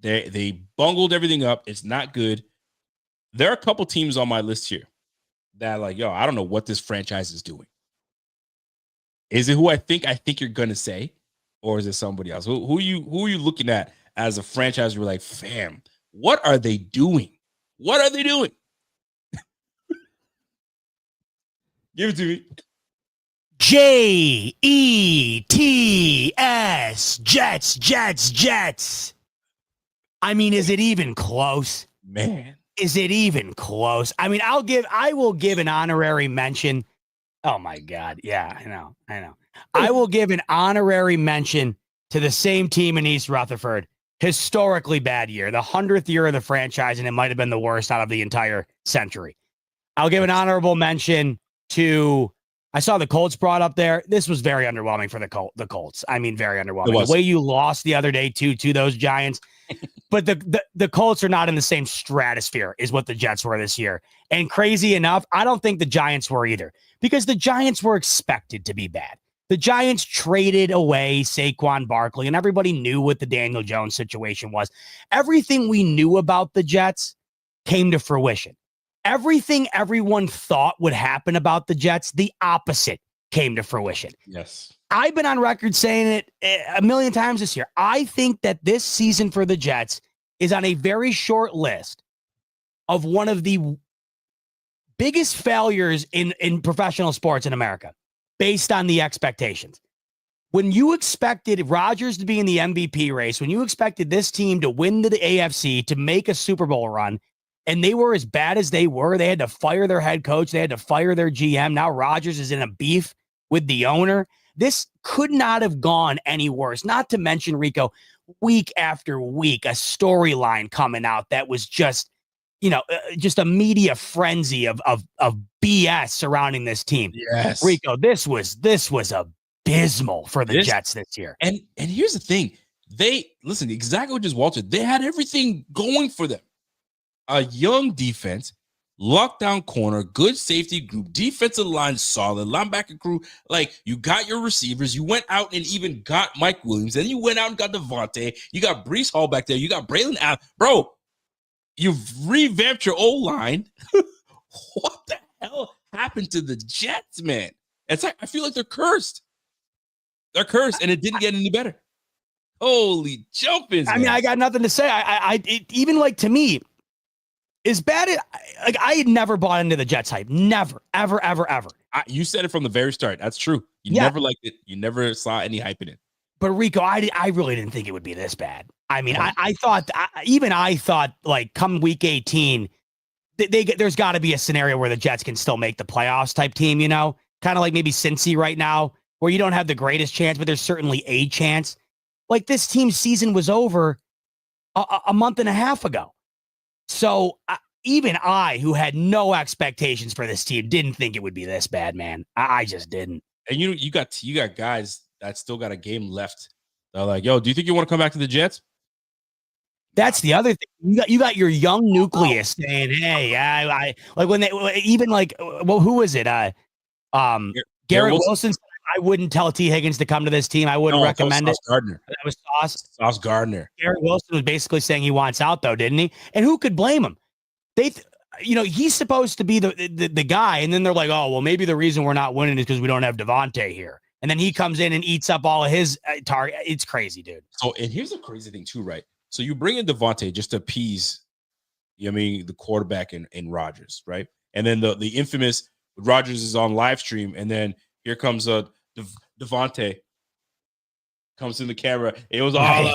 They bungled everything up. It's not good. There are a couple teams on my list here that like, yo, I don't know what this franchise is doing. Is it who I think you're gonna say, or is it somebody else? Who are you looking at as a franchise? You're like, fam, what are they doing? What are they doing? Give it to me. Jets, Jets. I mean, is it even close? Man. Is it even close? I mean, I will give an honorary mention. Oh my God. Yeah, I know. I will give an honorary mention to the same team in East Rutherford. Historically bad year, the 100th year of the franchise, and it might have been the worst out of the entire century. I'll give an honorable mention to, I saw the Colts brought up there. This was very underwhelming for the Colts. I mean, very underwhelming. The way you lost the other day to those Giants. But the Colts are not in the same stratosphere as what the Jets were this year. And crazy enough, I don't think the Giants were either, because the Giants were expected to be bad. The Giants traded away Saquon Barkley, and everybody knew what the Daniel Jones situation was. Everything we knew about the Jets came to fruition. Everything everyone thought would happen about the Jets, the opposite came to fruition. Yes. I've been on record saying it a million times this year. I think that this season for the Jets is on a very short list of one of the biggest failures in professional sports in America, based on the expectations. When you expected Rodgers to be in the MVP race, when you expected this team to win the AFC, to make a Super Bowl run, and they were as bad as they were, they had to fire their head coach, they had to fire their GM. Now Rodgers is in a beef with the owner. This could not have gone any worse. Not to mention, Rico, week after week, a storyline coming out that was just, just a media frenzy of BS surrounding this team. Yes, Rico, this was abysmal for the Jets this year. And here's the thing: listen, exactly what just Walter. They had everything going for them. A young defense, lockdown corner, good safety group, defensive line solid, linebacker crew. Like, you got your receivers. You went out and even got Mike Williams. Then you went out and got Devontae. You got Breece Hall back there. You got Braylon Allen. Bro, you've revamped your O-line. What the hell happened to the Jets, man? It's like, I feel like they're cursed. They're cursed, and it didn't get any better. Holy jumpers. I mean, I got nothing to say. Even like, to me, as bad as, like, I had never bought into the Jets hype. Never, ever. You said it from the very start. That's true. You never liked it. You never saw any hype in it. But Rico, I really didn't think it would be this bad. I mean, I thought like come week 18, there's got to be a scenario where the Jets can still make the playoffs type team, kind of like maybe Cincy right now, where you don't have the greatest chance, but there's certainly a chance. Like, this team's season was over a month and a half ago. So even I, who had no expectations for this team, didn't think it would be this bad, man. I just didn't. And you got guys that still got a game left. They're like, yo, do you think you want to come back to the Jets? That's the other thing. You got your young nucleus saying, "Hey, I like when they even like, well, who was it? Garrett Wilson. I wouldn't tell T. Higgins to come to this team. I wouldn't recommend it. Gardner. That was Sauce Gardner. Garrett Wilson was basically saying he wants out, though, didn't he? And who could blame him? He's supposed to be the guy, and then they're like, oh, well, maybe the reason we're not winning is because we don't have Devontae here. And then he comes in and eats up all of his target. It's crazy, dude. So, and here's the crazy thing too, right? So you bring in Devontae just to appease, the quarterback in Rodgers, right? And then the infamous Rodgers is on live stream, and then here comes Devontae comes in the camera. It was all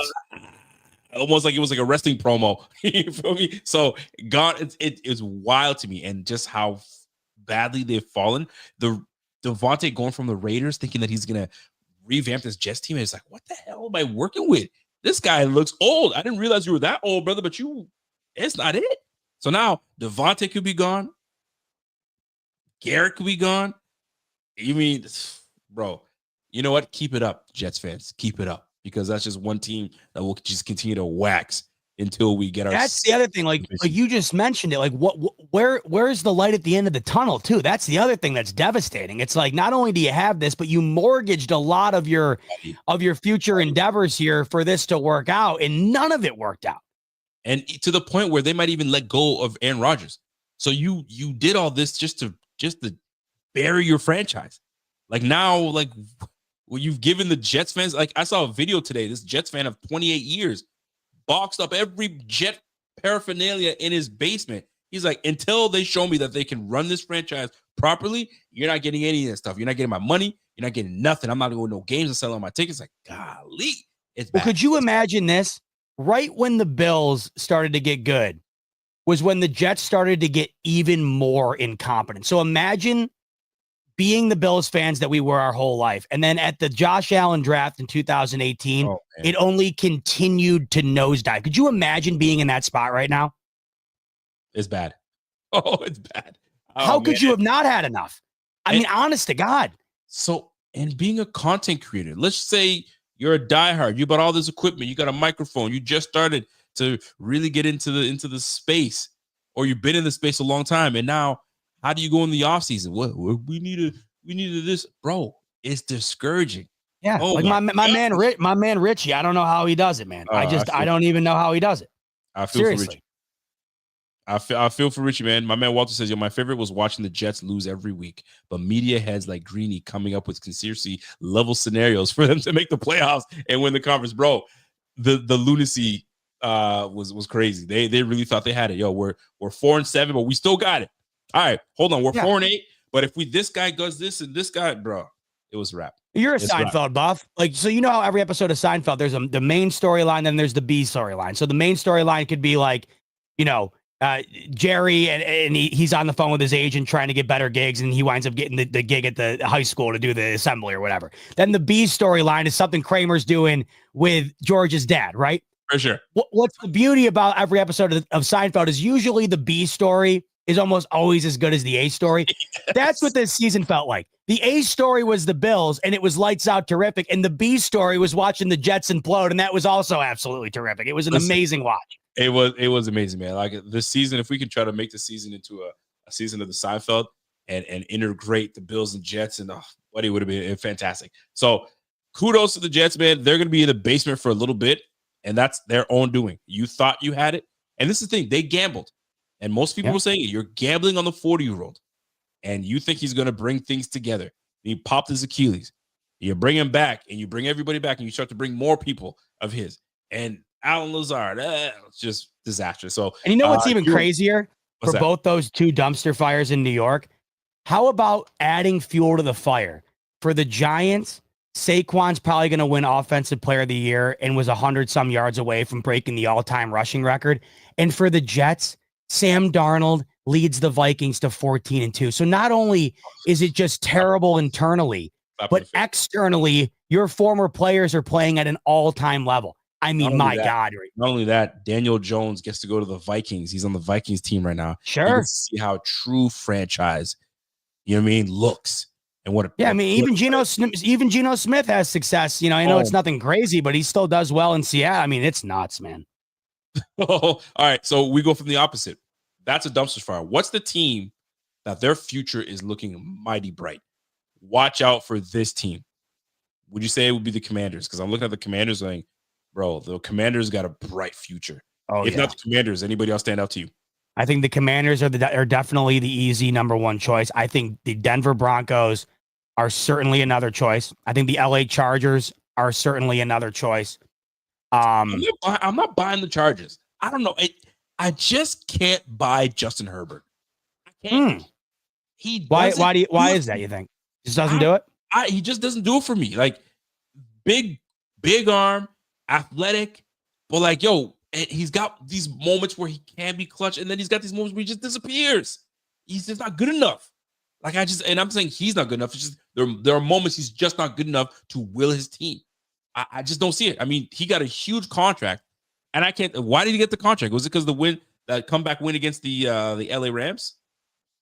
almost like it was like a wrestling promo. You feel me? So it's wild to me, and just how badly they've fallen. The Devontae going from the Raiders, thinking that he's gonna revamp this Jets team. And it's like, what the hell am I working with? This guy looks old. I didn't realize you were that old, brother. But it's not it. So now Devontae could be gone. Garrett could be gone. You mean, bro? You know what? Keep it up, Jets fans. Keep it up, because that's just one team that will just continue to wax until we get our. That's the other thing. Like you just mentioned it. Like where's the light at the end of the tunnel too? That's the other thing that's devastating. It's like, not only do you have this, but you mortgaged a lot of your future endeavors here for this to work out, and none of it worked out. And to the point where they might even let go of Aaron Rodgers. So you did all this just to bury your franchise. Like now, like you've given the Jets fans, like I saw a video today, this Jets fan of 28 years boxed up every Jet paraphernalia in his basement. He's like, until they show me that they can run this franchise properly, you're not getting any of that stuff. You're not getting my money. You're not getting nothing. I'm not going to no games and selling my tickets. Like, golly, it's bad. Well, could you imagine this? Right when the Bills started to get good was when the Jets started to get even more incompetent. So imagine being the Bills fans that we were our whole life. And then at the Josh Allen draft in 2018, it only continued to nosedive. Could you imagine being in that spot right now? It's bad. Oh, it's bad. How could you have not had enough? I mean, honest to God. So, and being a content creator, let's say you're a diehard, you bought all this equipment, you got a microphone, you just started to really get into the space, or you've been in the space a long time, and now how do you go in the off season? What we needed this, bro. It's discouraging. Yeah, like my man Richie. I don't know how he does it, man. I don't even know how he does it. I feel Seriously. For Richie. I feel for Richie, man. My man Walter says, my favorite was watching the Jets lose every week, but media heads like Greeny coming up with conspiracy level scenarios for them to make the playoffs and win the conference, bro. The lunacy was crazy. They really thought they had it. Yo, we're 4-7, but we still got it. All right, hold on. We're 4-8, but if this guy does this and this guy, bro, it was a wrap. You're a Seinfeld buff. Like, so you know how every episode of Seinfeld, there's the main storyline, then there's the B storyline. So the main storyline could be like, Jerry and he's on the phone with his agent trying to get better gigs, and he winds up getting the gig at the high school to do the assembly or whatever. Then the B storyline is something Kramer's doing with George's dad, right? For sure. What's the beauty about every episode of Seinfeld is usually the B story is almost always as good as the A story. Yes. That's what this season felt like. The A story was the Bills, and it was lights out terrific. And the B story was watching the Jets implode, and that was also absolutely terrific. It was an amazing watch. It was amazing, man. Like this season, if we could try to make the season into a season of the Seinfeld and integrate the Bills and Jets, and what it would have been fantastic. So kudos to the Jets, man. They're going to be in the basement for a little bit, and that's their own doing. You thought you had it, and this is the thing. They gambled. And most people were saying, you're gambling on the 40-year-old, and you think he's going to bring things together. And he popped his Achilles. You bring him back, and you bring everybody back, and you start to bring more people of his. And Alan Lazard, it's just disastrous. So, and you know what's even crazier for both those two dumpster fires in New York? How about adding fuel to the fire? For the Giants, Saquon's probably going to win Offensive Player of the Year and was 100-some yards away from breaking the all-time rushing record. And for the Jets, Sam Darnold leads the Vikings to 14-2. So not only is it just terrible internally, but externally, your former players are playing at an all-time level. I mean, my God. Not only that, Daniel Jones gets to go to the Vikings. He's on the Vikings team right now. Sure. You can see how true franchise, looks. And even Geno Smith has success. I know it's nothing crazy, but he still does well in Seattle. I mean, it's nuts, man. All right, so we go from the opposite. That's a dumpster fire. What's the team that their future is looking mighty bright? watch out for this team, would you say it would be the Commanders? Because I'm looking at the Commanders going, bro, the Commanders got a bright future. Oh, if not the Commanders, anybody else stand out to you? I think the Commanders are definitely the easy number one choice. I think the Denver Broncos are certainly another choice. I think the LA Chargers are certainly another choice. I'm not buying the Chargers. I don't know. I just can't buy Justin Herbert. I can't. Why is that, you think? Just doesn't do it? He just doesn't do it for me. Like, big arm, athletic, but like, yo, he's got these moments where he can be clutch, and then he's got these moments where he just disappears. He's just not good enough. Like, I'm saying he's not good enough. It's just there are moments he's just not good enough to will his team. I just don't see it. I mean, he got a huge contract, and I can't. Why did he get the contract? Was it because that comeback win against the LA Rams?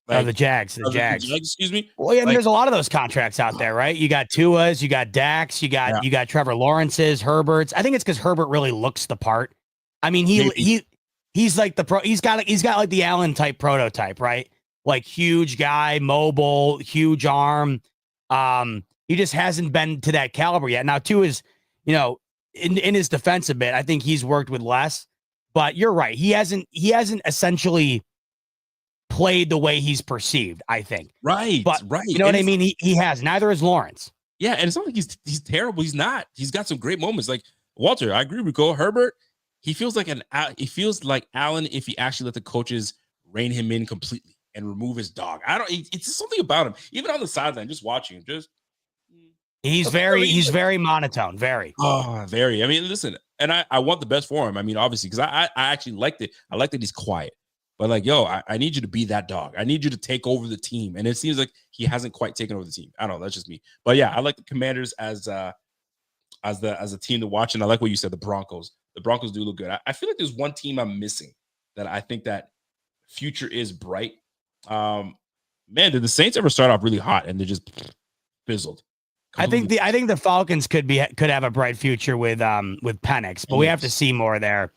Like, the Jags. Excuse me. Well, yeah, there's a lot of those contracts out there, right? You got Tua's, you got Dak's, you got Trevor Lawrence's, Herbert's. I think it's because Herbert really looks the part. I mean, he's like the pro. He's got like the Allen type prototype, right? Like huge guy, mobile, huge arm. He just hasn't been to that caliber yet. Now, Tua's, in his defense a bit, I think he's worked with less. But you're right. He hasn't essentially played the way he's perceived, I think. Right. You know what I mean? He has. Neither is Lawrence. Yeah, and it's not like he's terrible. He's not. He's got some great moments. Like, Walter, I agree with Cole. Herbert, he feels like Allen if he actually let the coaches rein him in completely and remove his dog. It's just something about him. Even on the sideline, just watching him, he's very monotone. Very. Oh, very. I mean, listen, and I want the best for him. I mean, obviously, because I actually liked it. I like that he's quiet. But like, yo, I need you to be that dog. I need you to take over the team. And it seems like he hasn't quite taken over the team. I don't know. That's just me. But yeah, I like the Commanders as a team to watch. And I like what you said, the Broncos. The Broncos do look good. I feel like there's one team I'm missing that I think that future is bright. Man, did the Saints ever start off really hot and they just fizzled? Completely. I think the Falcons could have a bright future with Penix, but we have to see more there.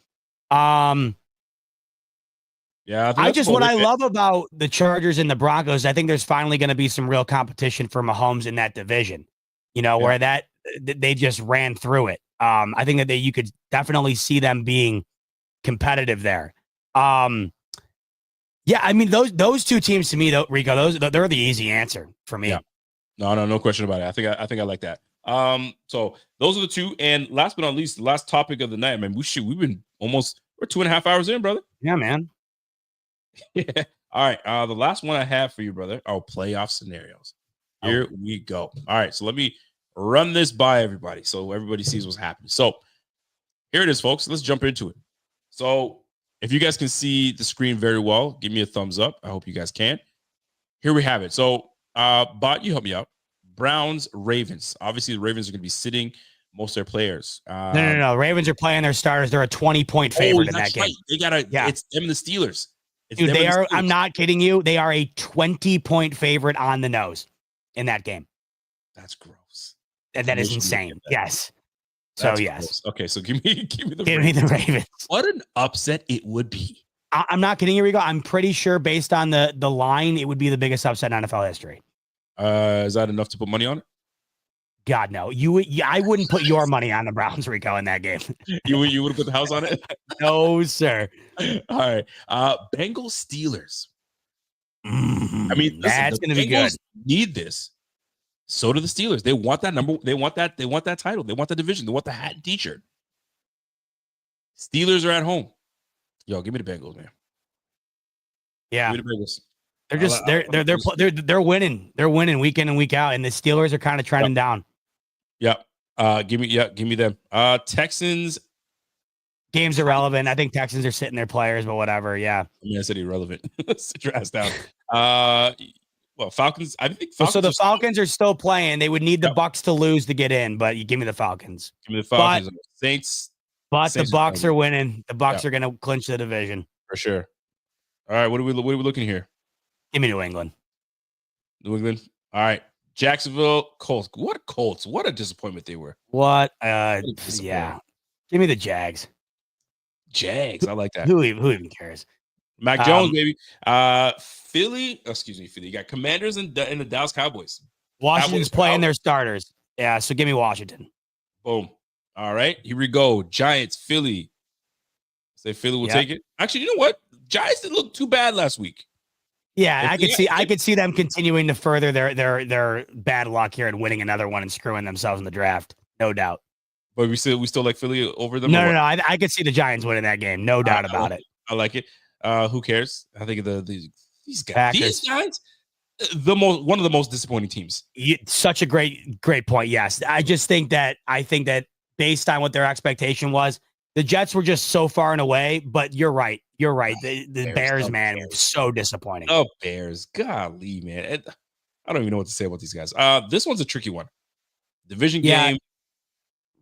Yeah, what I love about the Chargers and the Broncos, I think there's finally going to be some real competition for Mahomes in that division. Where that they just ran through it. I think that you could definitely see them being competitive there. Yeah, I mean those two teams to me, though, Rico, they're the easy answer for me. Yeah. No question about it. I think I like that. So those are the two. And last but not least, the last topic of the night. Man, we're 2.5 hours in, brother. Yeah, man. Yeah. All right. The last one I have for you, brother, are playoff scenarios. Here we go. All right. So let me run this by everybody so everybody sees what's happening. So here it is, folks. Let's jump into it. So if you guys can see the screen very well, give me a thumbs up. I hope you guys can. Here we have it. So, Bot, you help me out. Browns, Ravens. Obviously, the Ravens are going to be sitting most of their players. No. Ravens are playing their starters. They're a 20-point favorite in that game. Right. They got it's them and the Steelers. Dude, they are. I'm not kidding you. They are a 20-point favorite on the nose in that game. That's gross. That is insane. Yes. That's yes. Gross. Okay, so give me the Ravens. What an upset it would be. I'm not kidding you, Rico. I'm pretty sure based on the line, it would be the biggest upset in NFL history. Is that enough to put money on it? God, no. I wouldn't put your money on the Browns, Rico, in that game. You would put the house on it? No, sir. All right. Bengals Steelers. I mean, that's going to be good. Need this. So do the Steelers. They want that number. They want that title. They want that division. They want the hat and t-shirt. Steelers are at home. Yo, give me the Bengals, man. Yeah. Give me the Bengals. They're winning. They're winning week in and week out, and the Steelers are kind of trending down. Yep. Give me them. Texans. Game's irrelevant. I think Texans are sitting their players, but whatever. Yeah. I mean, I said irrelevant. Sit your ass down. Well, Falcons. I think Falcons. So the Falcons are still playing. They would need the Bucks to lose to get in, but you give me the Falcons. Give me the Falcons. Saints. But Saints the Bucks are winning. The Bucks are going to clinch the division for sure. All right. What are we looking here? Give me New England. New England. All right. Jacksonville Colts. What Colts? What a disappointment they were. What? Yeah. Give me the Jags. Jags. I like that. Who even cares? Mac Jones, baby. Philly. Excuse me, Philly. You got Commanders and the Dallas Cowboys. Washington's playing their starters. Yeah, so give me Washington. Boom. All right, here we go. Giants, Philly. Say Philly will take it. Actually, you know what? Giants didn't look too bad last week. Yeah, I could see them continuing to further their bad luck here and winning another one and screwing themselves in the draft. No doubt. But we still like Philly over them? No. I could see the Giants winning that game. No doubt about it. I like it. Who cares? I think these guys. Packers. These guys, one of the most disappointing teams. Such a great point. Yes, I think that based on what their expectation was, the Jets were just so far and away. But you're right. The Bears, man, was so disappointing. Oh, Bears, golly, man. I don't even know what to say about these guys. This one's a tricky one. Division game.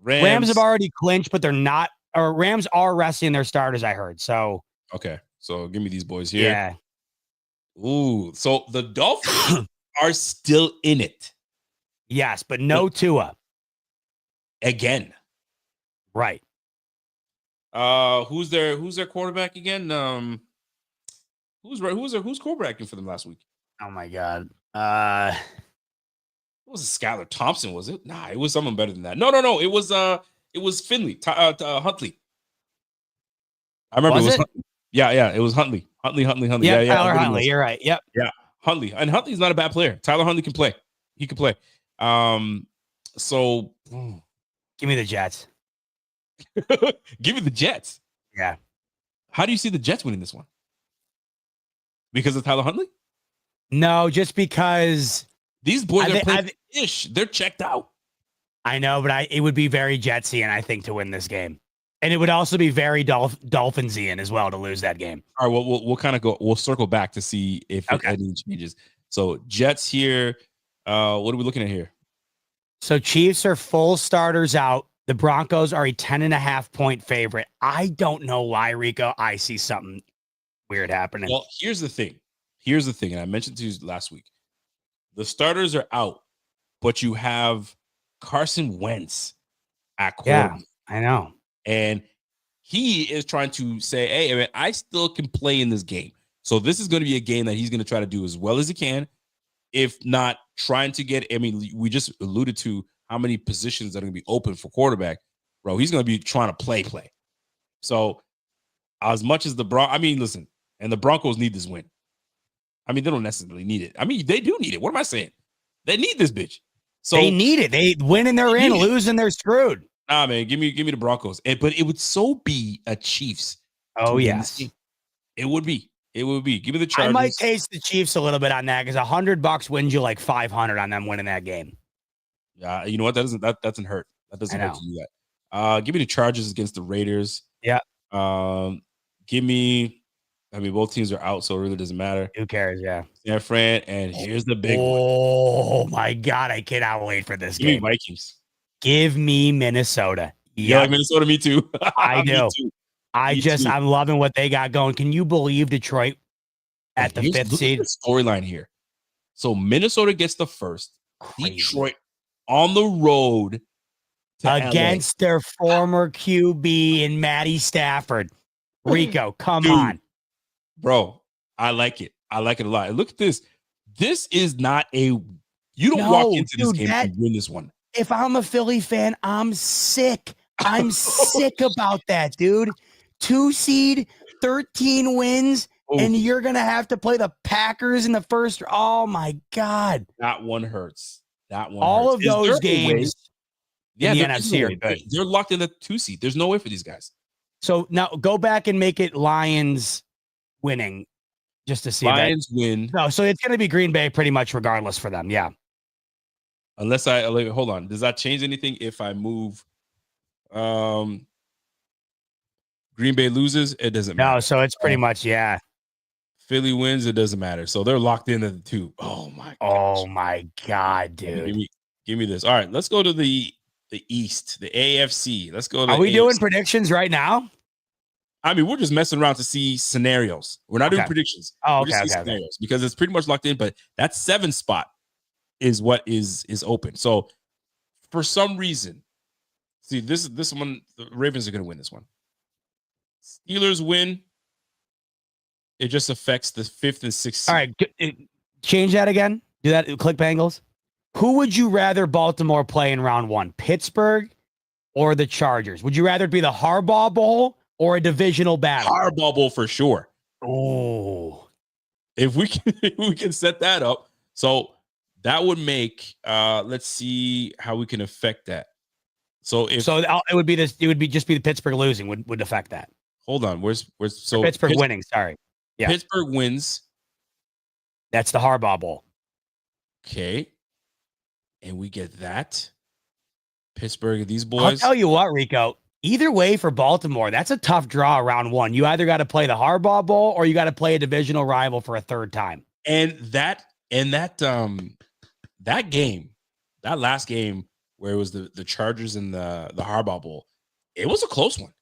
Rams have already clinched, but they're not. Or Rams are resting their starters, I heard. So okay, so give me these boys here. Yeah. Ooh, so the Dolphins are still in it. Yes, but no Tua again. Right. Who's their quarterback again? Who's quarterbacking for them last week? Oh my God. It was Skylar Thompson, was it? Nah, it was someone better than that. No. It was Finley, Huntley. I remember it was Huntley. Yeah, it was Huntley. Huntley. Yeah, Tyler Huntley. You're right. Yep. Yeah, Huntley. And Huntley's not a bad player. Tyler Huntley can play. He can play. So give me the Jets. Give me the Jets. Yeah. How do you see the Jets winning this one? Because of Tyler Huntley? No, just because these boys are playing ish. They're checked out. I know, but it would be very Jetsy, and I think to win this game. And it would also be very Dolphinsian as well to lose that game. All right, well, we'll kind of go. We'll circle back to see if any changes. So Jets here. What are we looking at here? So Chiefs are full starters out. The Broncos are a 10.5-point favorite. I don't know why, Rico. I see something weird happening. Well, here's the thing, and I mentioned to you last week. The starters are out, but you have Carson Wentz at quarterback. Yeah, I know. And he is trying to say, hey, man, I still can play in this game. So this is going to be a game that he's going to try to do as well as he can. If not trying to get, I mean, we just alluded to how many positions that are going to be open for quarterback. Bro, he's going to be trying to play. So as much as listen, and the Broncos need this win. I mean, they don't necessarily need it. I mean, they do need it. What am I saying? They need this bitch. So they need it. They win and they're in, lose and they're screwed. Nah, man, give me the Broncos. But it would so be a Chiefs. Oh, yes. It would be. Give me the Chargers. I might taste the Chiefs a little bit on that because $100 wins you like 500 on them winning that game. Yeah, you know what? That doesn't hurt. That doesn't hurt to do that. Give me the Chargers against the Raiders. Yeah. Give me. I mean, both teams are out, so it really doesn't matter. Who cares? Yeah. San Fran, and here's the big one. Oh my God, I cannot wait for this game. Give me Vikings. Give me Minnesota. Yeah, like Minnesota. Me too. I do. Me too. I'm loving what they got going. Can you believe Detroit at the 5th seed? The storyline here. So Minnesota gets the first. Crazy. Detroit on the road against their former QB and Matty Stafford. Rico, come on. Bro, I like it. I like it a lot. And look at this. This is not you don't walk into this game and win this one. If I'm a Philly fan, I'm sick. I'm sick about that, dude. 2 seed, 13 wins, and you're going to have to play the Packers in the first. Oh, my God. That one hurts. All of those games in the NFC are good. They're locked in the 2 seed. There's no way for these guys. So now go back and make it Lions winning just to see Lions win. No, so it's going to be Green Bay pretty much regardless for them. Yeah. Unless hold on. Does that change anything if I move? Green Bay loses, it doesn't matter. No, so it's pretty much, yeah. Philly wins, it doesn't matter. So they're locked into the 2. Oh my gosh. Oh my God, dude. Give me this. All right, let's go to the East, the AFC. Let's go to Are we AFC. doing predictions right now? I mean, we're just messing around to see scenarios. We're not doing predictions. Oh, okay, scenarios because it's pretty much locked in, but that 7 spot is what is open. So for some reason, see this one, the Ravens are going to win this one. Steelers win. It just affects the 5th and 6th. All right, change that again. Do that. Click Bengals. Who would you rather Baltimore play in round one, Pittsburgh or the Chargers? Would you rather it be the Harbaugh Bowl or a divisional battle? Harbaugh Bowl for sure. Oh, If we can, if we can set that up, so that would make. Let's see how we can affect that. So if it would be this, it would be just be the Pittsburgh losing would affect that. Hold on, where's so Pittsburgh winning? Sorry, yeah, Pittsburgh wins. That's the Harbaugh Bowl. Okay, and we get that. Pittsburgh, these boys. I'll tell you what, Rico. Either way for Baltimore, that's a tough draw round one. You either got to play the Harbaugh Bowl or you got to play a divisional rival for a third time. And that game, that last game where it was the Chargers and the Harbaugh Bowl, it was a close one.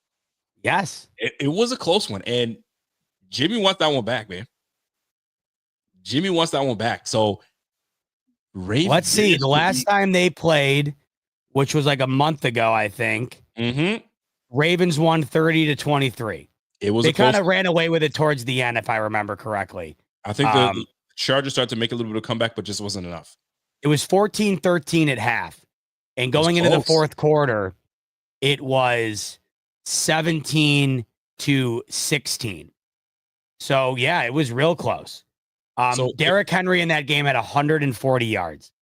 Yes. It was a close one. And Jimmy wants that one back, man. Jimmy wants that one back. So Ravens, let's see. The last time they played, which was like a month ago, I think. Mm-hmm. Ravens won 30-23. They kind of ran away with it towards the end, if I remember correctly. I think the Chargers started to make a little bit of comeback, but just wasn't enough. It was 14-13 at half. And going into the fourth quarter, it was 17-16. So, yeah, it was real close. Derrick Henry in that game had 140 yards.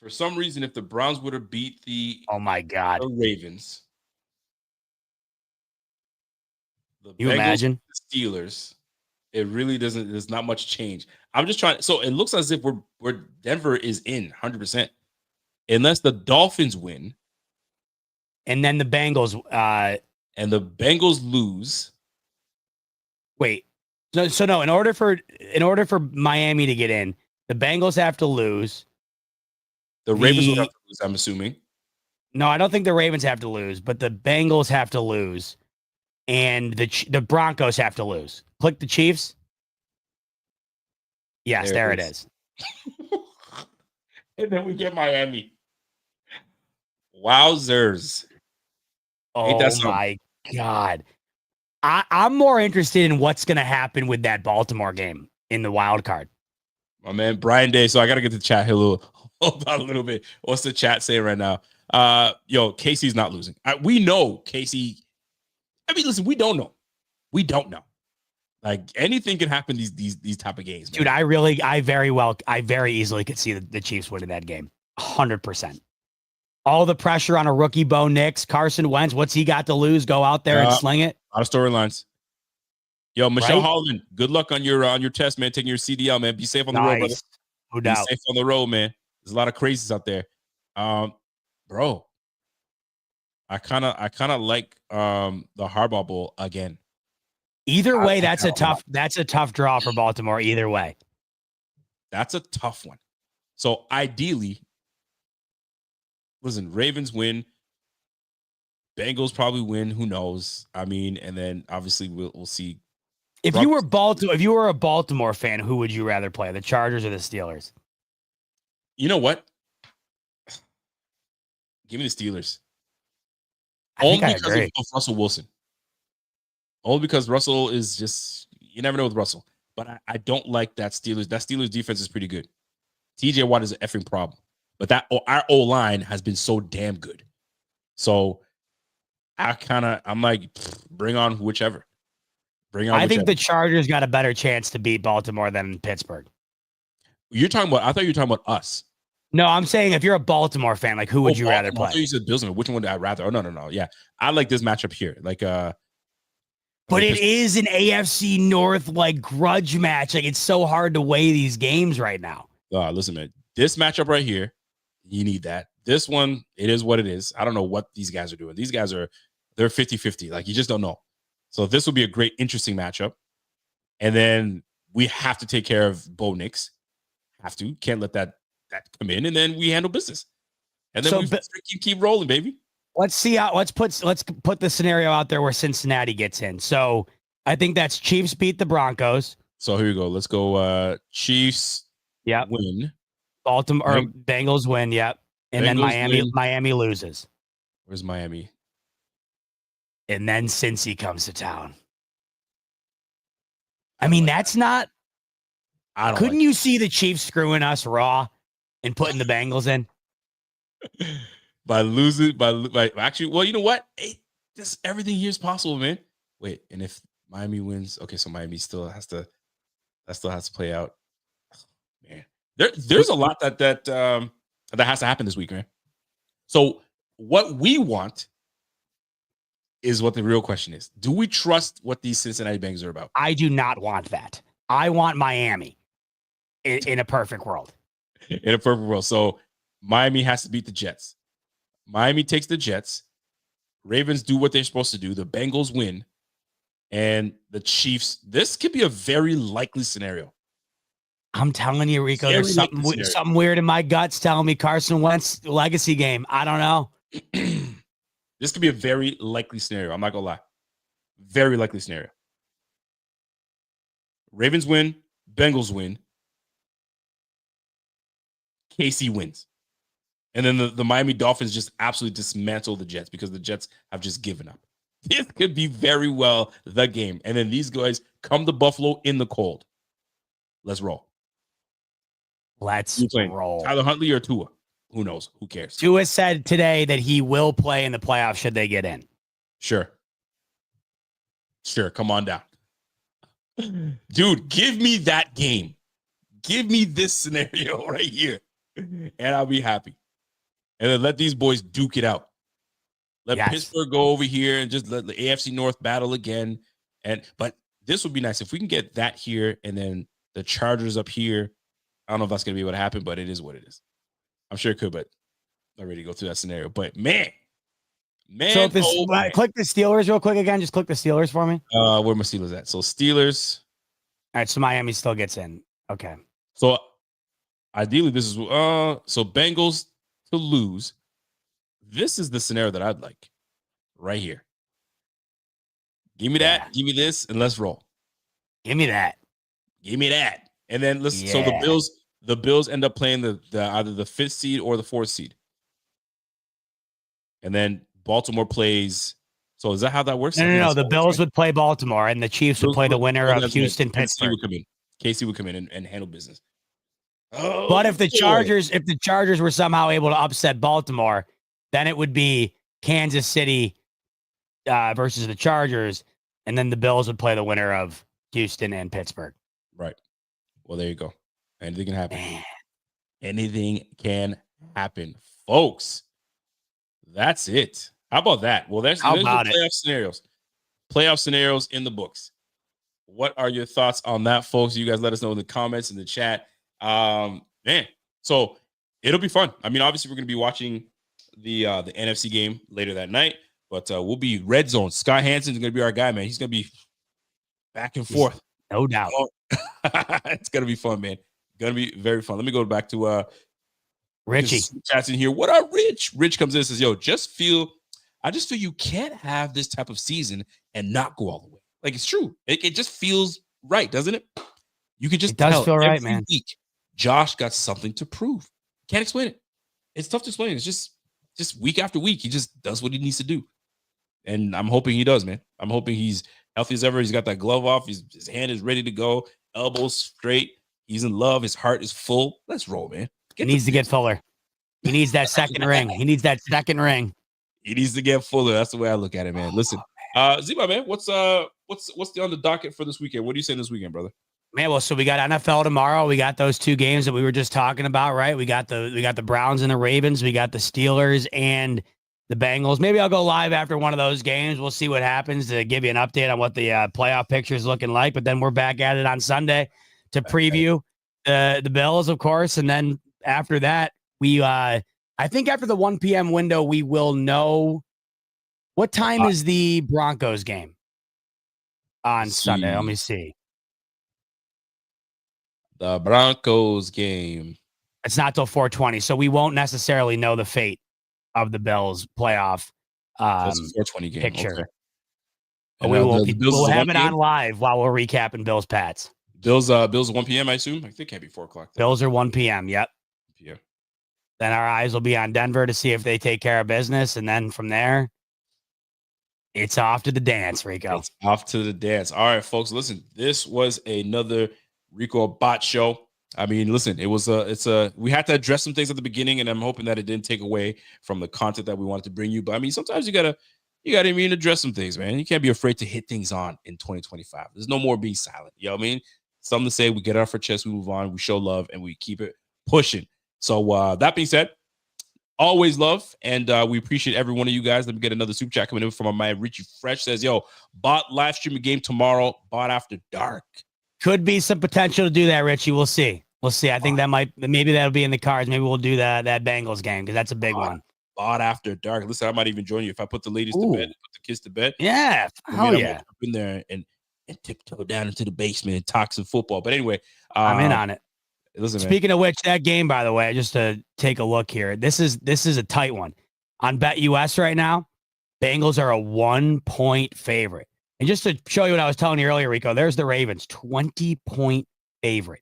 For some reason, if the Browns would have beat the Ravens, you imagine the Steelers, it really doesn't. There's not much change. I'm just trying. So it looks as if we're Denver is in 100%, unless the Dolphins win, and then the Bengals lose. Wait, so no. In order for Miami to get in, the Bengals have to lose. The Ravens will have to lose, I'm assuming. No, I don't think the Ravens have to lose, but the Bengals have to lose, and the Broncos have to lose. Click the Chiefs. Yes, there it is. And then we get Miami. Wowzers. Oh, my God. I'm more interested in what's going to happen with that Baltimore game in the wild card. My man, Brian Day. So I got to get the chat here a little bit. What's the chat saying right now? Casey's not losing. We know Casey. I mean, listen, we don't know. We don't know. Like anything can happen these type of games, man. Dude, I very easily could see the Chiefs winning that game. 100%. All the pressure on a rookie Bo Nix, Carson Wentz. What's he got to lose? Go out there and sling it. A lot of storylines. Yo, Michelle Holland, good luck on your test, man. Taking your CDL, man. Be safe on the road, brother. No doubt. Be safe on the road, man. There's a lot of crazies out there. Bro. I kind of like the Harbaugh Bowl again. Either way, that's a tough draw for Baltimore. Either way. That's a tough one. So ideally, listen, Ravens win. Bengals probably win. Who knows? I mean, and then obviously we'll see. If you were a Baltimore fan, who would you rather play, the Chargers or the Steelers? You know what? Give me the Steelers. Only because of Russell Wilson. Only because Russell is just, you never know with Russell. But I don't like that Steelers. That Steelers defense is pretty good. TJ Watt is an effing problem. But our O-line has been so damn good. So I'm like, bring on whichever. I think the Chargers got a better chance to beat Baltimore than Pittsburgh. I thought you were talking about us. No, I'm saying if you're a Baltimore fan, like who would you rather play? I thought you said Bills. Which one would I rather? Oh, no. Yeah. I like this matchup here. But it is an AFC North like grudge match. Like it's so hard to weigh these games right now. Listen, man. This matchup right here, you need that. This one, it is what it is. I don't know what these guys are doing. These guys they're 50-50. Like you just don't know. So this will be a great, interesting matchup. And then we have to take care of Bo Nix. Can't let that come in. And then we handle business. And then we keep rolling, baby. Let's see how let's put the scenario out there where Cincinnati gets in. So I think that's Chiefs beat the Broncos. So here we go. Let's go Chiefs win. Baltimore or Bengals win, yep. And Bengals then Miami loses. Where's Miami? And then Cincy comes to town. I mean, that's not I don't Couldn't like you see the Chiefs screwing us raw and putting the Bengals in? by losing by actually. Well, you know what? Hey, this everything here is possible, man. Wait, and if Miami wins, okay, so Miami still has to play out. Man, there's a lot that has to happen this week, man. So what we want is what the real question is. Do we trust what these Cincinnati Bengals are about? I do not want that. I want Miami in a perfect world. In a perfect world. So Miami has to beat the Jets. Miami takes the Jets. Ravens do what they're supposed to do. The Bengals win. And the Chiefs, this could be a very likely scenario. I'm telling you, Rico, there's something weird in my guts telling me Carson Wentz legacy game. I don't know. This could be a very likely scenario. I'm not going to lie. Very likely scenario. Ravens win. Bengals win. KC wins. And then the Miami Dolphins just absolutely dismantle the Jets because the Jets have just given up. This could be very well the game. And then these guys come to Buffalo in the cold. Let's roll. Let's roll. Tyler Huntley or Tua? Who knows? Who cares? Tua said today that he will play in the playoffs should they get in. Sure. Come on down. Dude, give me that game. Give me this scenario right here. And I'll be happy. And then let these boys duke it out. Let Pittsburgh go over here and just let the AFC North battle again. But this would be nice if we can get that here and then the Chargers up here. I don't know if that's going to be what happened, but it is what it is. I'm sure it could, but I'm ready to go through that scenario. But man. So click the Steelers real quick again. Just click the Steelers for me. Where my Steelers at? So Steelers. All right, so Miami still gets in. Okay. So ideally, this is so Bengals to lose. This is the scenario that I'd like right here. Give me that. Give me this, and let's roll. Give me that. And then let's. So the Bills end up playing the either the 5th seed or the 4th seed, and then Baltimore plays. So is that how that works? No. The Bills would play Baltimore, and the Chiefs would play the winner of Houston, Pittsburgh. KC would come in and handle business. Oh, but if the Chargers were somehow able to upset Baltimore, then it would be Kansas City versus the Chargers, and then the Bills would play the winner of Houston and Pittsburgh. Right. Well, there you go. Anything can happen. Man. Anything can happen, folks. That's it. How about that? Well, there's the playoff scenarios. Playoff scenarios in the books. What are your thoughts on that, folks? You guys let us know in the comments, in the chat. Man, so it'll be fun. I mean, obviously, we're going to be watching the NFC game later that night, but we'll be red zone. Scott Hansen's going to be our guy, man. He's going to be back and forth. No doubt. It's going to be fun, man. Going to be very fun. Let me go back to Richie. Chats in here. What up, Rich? Rich comes in and says, yo, I just feel you can't have this type of season and not go all the way. Like, it's true. It just feels right, doesn't it? You can just does feel right, man. Week, Josh got something to prove. Can't explain it. It's tough to explain. It's just week after week. He just does what he needs to do. And I'm hoping he does, man. I'm hoping he's healthy as ever. He's got that glove off. His hand is ready to go. Elbows straight. He's in love. His heart is full. Let's roll, man. He needs to get fuller. He needs that second ring. He needs that second ring. He needs to get fuller. That's the way I look at it, man. Listen, Z-Bot, man, what's on the docket for this weekend? What are you saying this weekend, brother? Man, well, so we got NFL tomorrow. We got those 2 games that we were just talking about, right? We got the Browns and the Ravens. We got the Steelers and the Bengals. Maybe I'll go live after one of those games. We'll see what happens to give you an update on what the playoff picture is looking like. But then we're back at it on Sunday to preview the Bills, of course. And then after that, I think after the 1 p.m. window, we will know what time is the Broncos game on Sunday. Let me see. The Broncos game. It's not till 4:20, so we won't necessarily know the fate of the Bills playoff That's a 4:20 game picture. Okay. But we'll have it on live while we're recapping Bills Pats. Bills 1 p.m. I assume. I think it can't be 4 o'clock. Bills are 1 p.m. Yep. Yeah. Then our eyes will be on Denver to see if they take care of business, and then from there, it's off to the dance, Rico. It's off to the dance. All right, folks. Listen, this was another Rico Bot Show. I mean, listen, we had to address some things at the beginning, and I'm hoping that it didn't take away from the content that we wanted to bring you. But I mean, sometimes you gotta even address some things, man. You can't be afraid to hit things on in 2025. There's no more being silent. You know what I mean? Something to say, we get it off our chest, we move on, we show love, and we keep it pushing. So that being said, always love, and we appreciate every one of you guys. Let me get another super chat coming in from my man Richie Fresh. Says, yo, Bot live stream a game tomorrow, Bot after dark. Could be some potential to do that, Richie. We'll see. I think maybe that'll be in the cards. Maybe we'll do that Bengals game because that's a big one. Bot after dark. Listen, I might even join you if I put the ladies to bed, put the kids to bed. Yeah. Oh yeah. Up in there and tiptoe down into the basement and talk some football. But anyway, I'm in on it. Listen, speaking of which, that game, by the way, just to take a look here, this is a tight one. On BetUS right now, Bengals are a 1-point favorite. And just to show you what I was telling you earlier, Rico, there's the Ravens, 20-point favorite.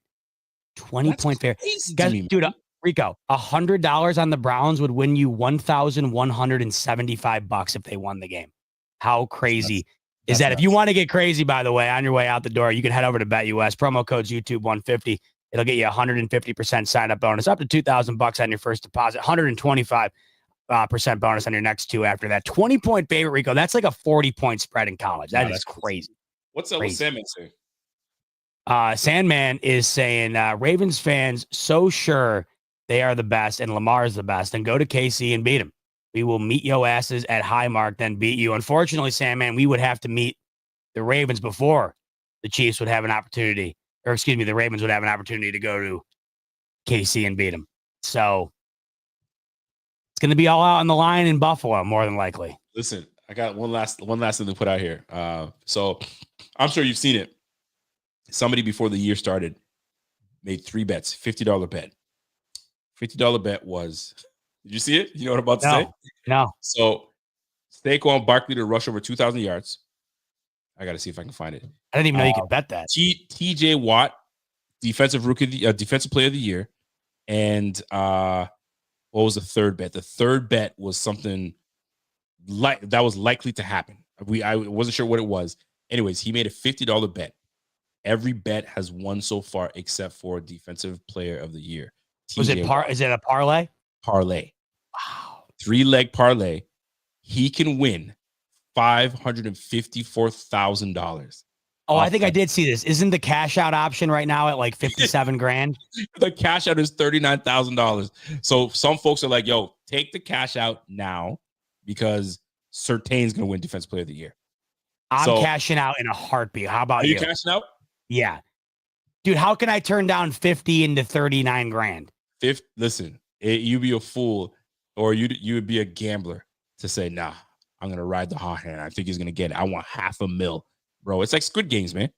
20-point favorite. Guys, dude, Rico, $100 on the Browns would win you $1,175 if they won the game. How crazy is that? Nuts. If you want to get crazy, by the way, on your way out the door, you can head over to BetUS. Promo code's YouTube150. It'll get you 150% sign-up bonus, up to $2,000 on your first deposit, 125% bonus on your next two after that. 20-point favorite, Rico. That's like a 40-point spread in college. That is crazy. What's Sandman saying? Sandman is saying, Ravens fans so sure they are the best and Lamar's the best, and go to KC and beat him. We will meet your asses at Highmark, then beat you. Unfortunately, Sandman, we would have to meet the Ravens before the Chiefs would have an opportunity. Or excuse me, the Ravens would have an opportunity to go to KC and beat them. So it's going to be all out on the line in Buffalo, more than likely. Listen, I got one last thing to put out here. So I'm sure you've seen it. Somebody before the year started made 3 bets, $50 bet. $50 bet was, did you see it? You know what I'm about to say? No. So Saquon Barkley to rush over 2,000 yards. I got to see if I can find it. I didn't even know you could bet that. TJ Watt, defensive player of the year. And what was the third bet? The third bet was something like that was likely to happen. I wasn't sure what it was. Anyways, he made a $50 bet. Every bet has won so far except for defensive player of the year. Is it a parlay? Parlay. Wow. 3-leg parlay. He can win $554,000. Oh, I think I did see this. Isn't the cash out option right now at like 57 grand? The cash out is $39,000. So some folks are like, yo, take the cash out now because Surtain's going to win defense player of the year. I'm cashing out in a heartbeat. How about you? Are you cashing out? Yeah. Dude, how can I turn down 50 into 39 grand? Listen, you'd be a fool or you would be a gambler to say, nah, I'm going to ride the hot hand. I think he's going to get it. I want $500,000. Bro, it's like Squid Games, man.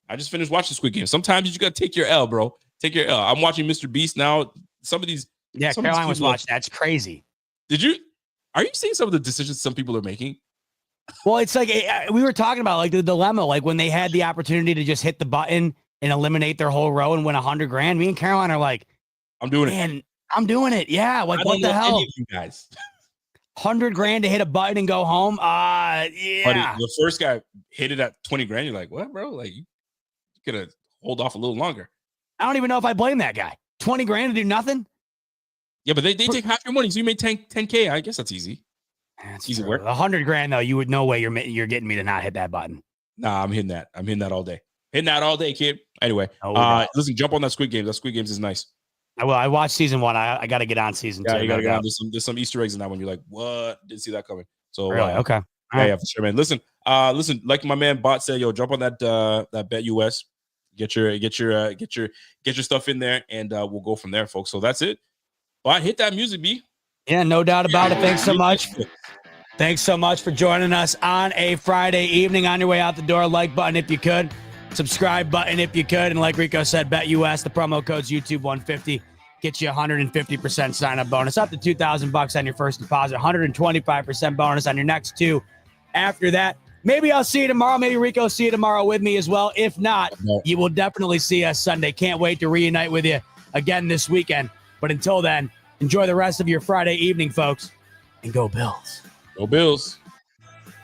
I just finished watching Squid Games. Sometimes you just got to take your L, bro. Take your L. I'm watching Mr. Beast now. Some of these. Yeah, Caroline was watching. That's crazy. Are you seeing some of the decisions some people are making? Well, it's like we were talking about like the dilemma, like when they had the opportunity to just hit the button and eliminate their whole row and win $100 grand. Me and Caroline are like, I'm doing it. I'm doing it. Yeah. Like, what the hell? Any of you guys. $100 grand to hit a button and go home. Yeah. Buddy, the first guy hit it at 20 grand. You're like, what, bro? Like, you could have hold off a little longer. I don't even know if I blame that guy. 20 grand to do nothing. Yeah, but they take half your money. So you made 10K. I guess that's easy. That's easy work. $100 grand though, you would no way you're getting me to not hit that button. Nah, I'm hitting that. I'm hitting that all day. Hitting that all day, kid. Anyway, listen, jump on that Squid Games. That Squid Games is nice. I will. I watched season 1. I got to get on season 2. Yeah, you got to get on. There's some Easter eggs in that one. You're like, what? Didn't see that coming. So really? Okay. Yeah, for sure, man. Listen, like my man Bot said, yo, jump on that BetUS. Get your stuff in there, and we'll go from there, folks. So that's it. Bot, hit that music, B. Yeah, no doubt about it. Thanks so much. Thanks so much for joining us on a Friday evening. On your way out the door, like button if you could. Subscribe button if you could. And like Rico said, BetUS, the promo code's YouTube150. Get you 150% sign-up bonus, up to $2,000 on your first deposit, 125% bonus on your next two. After that, maybe I'll see you tomorrow. Maybe Rico will see you tomorrow with me as well. If not, you will definitely see us Sunday. Can't wait to reunite with you again this weekend. But until then, enjoy the rest of your Friday evening, folks, and go Bills. Go Bills.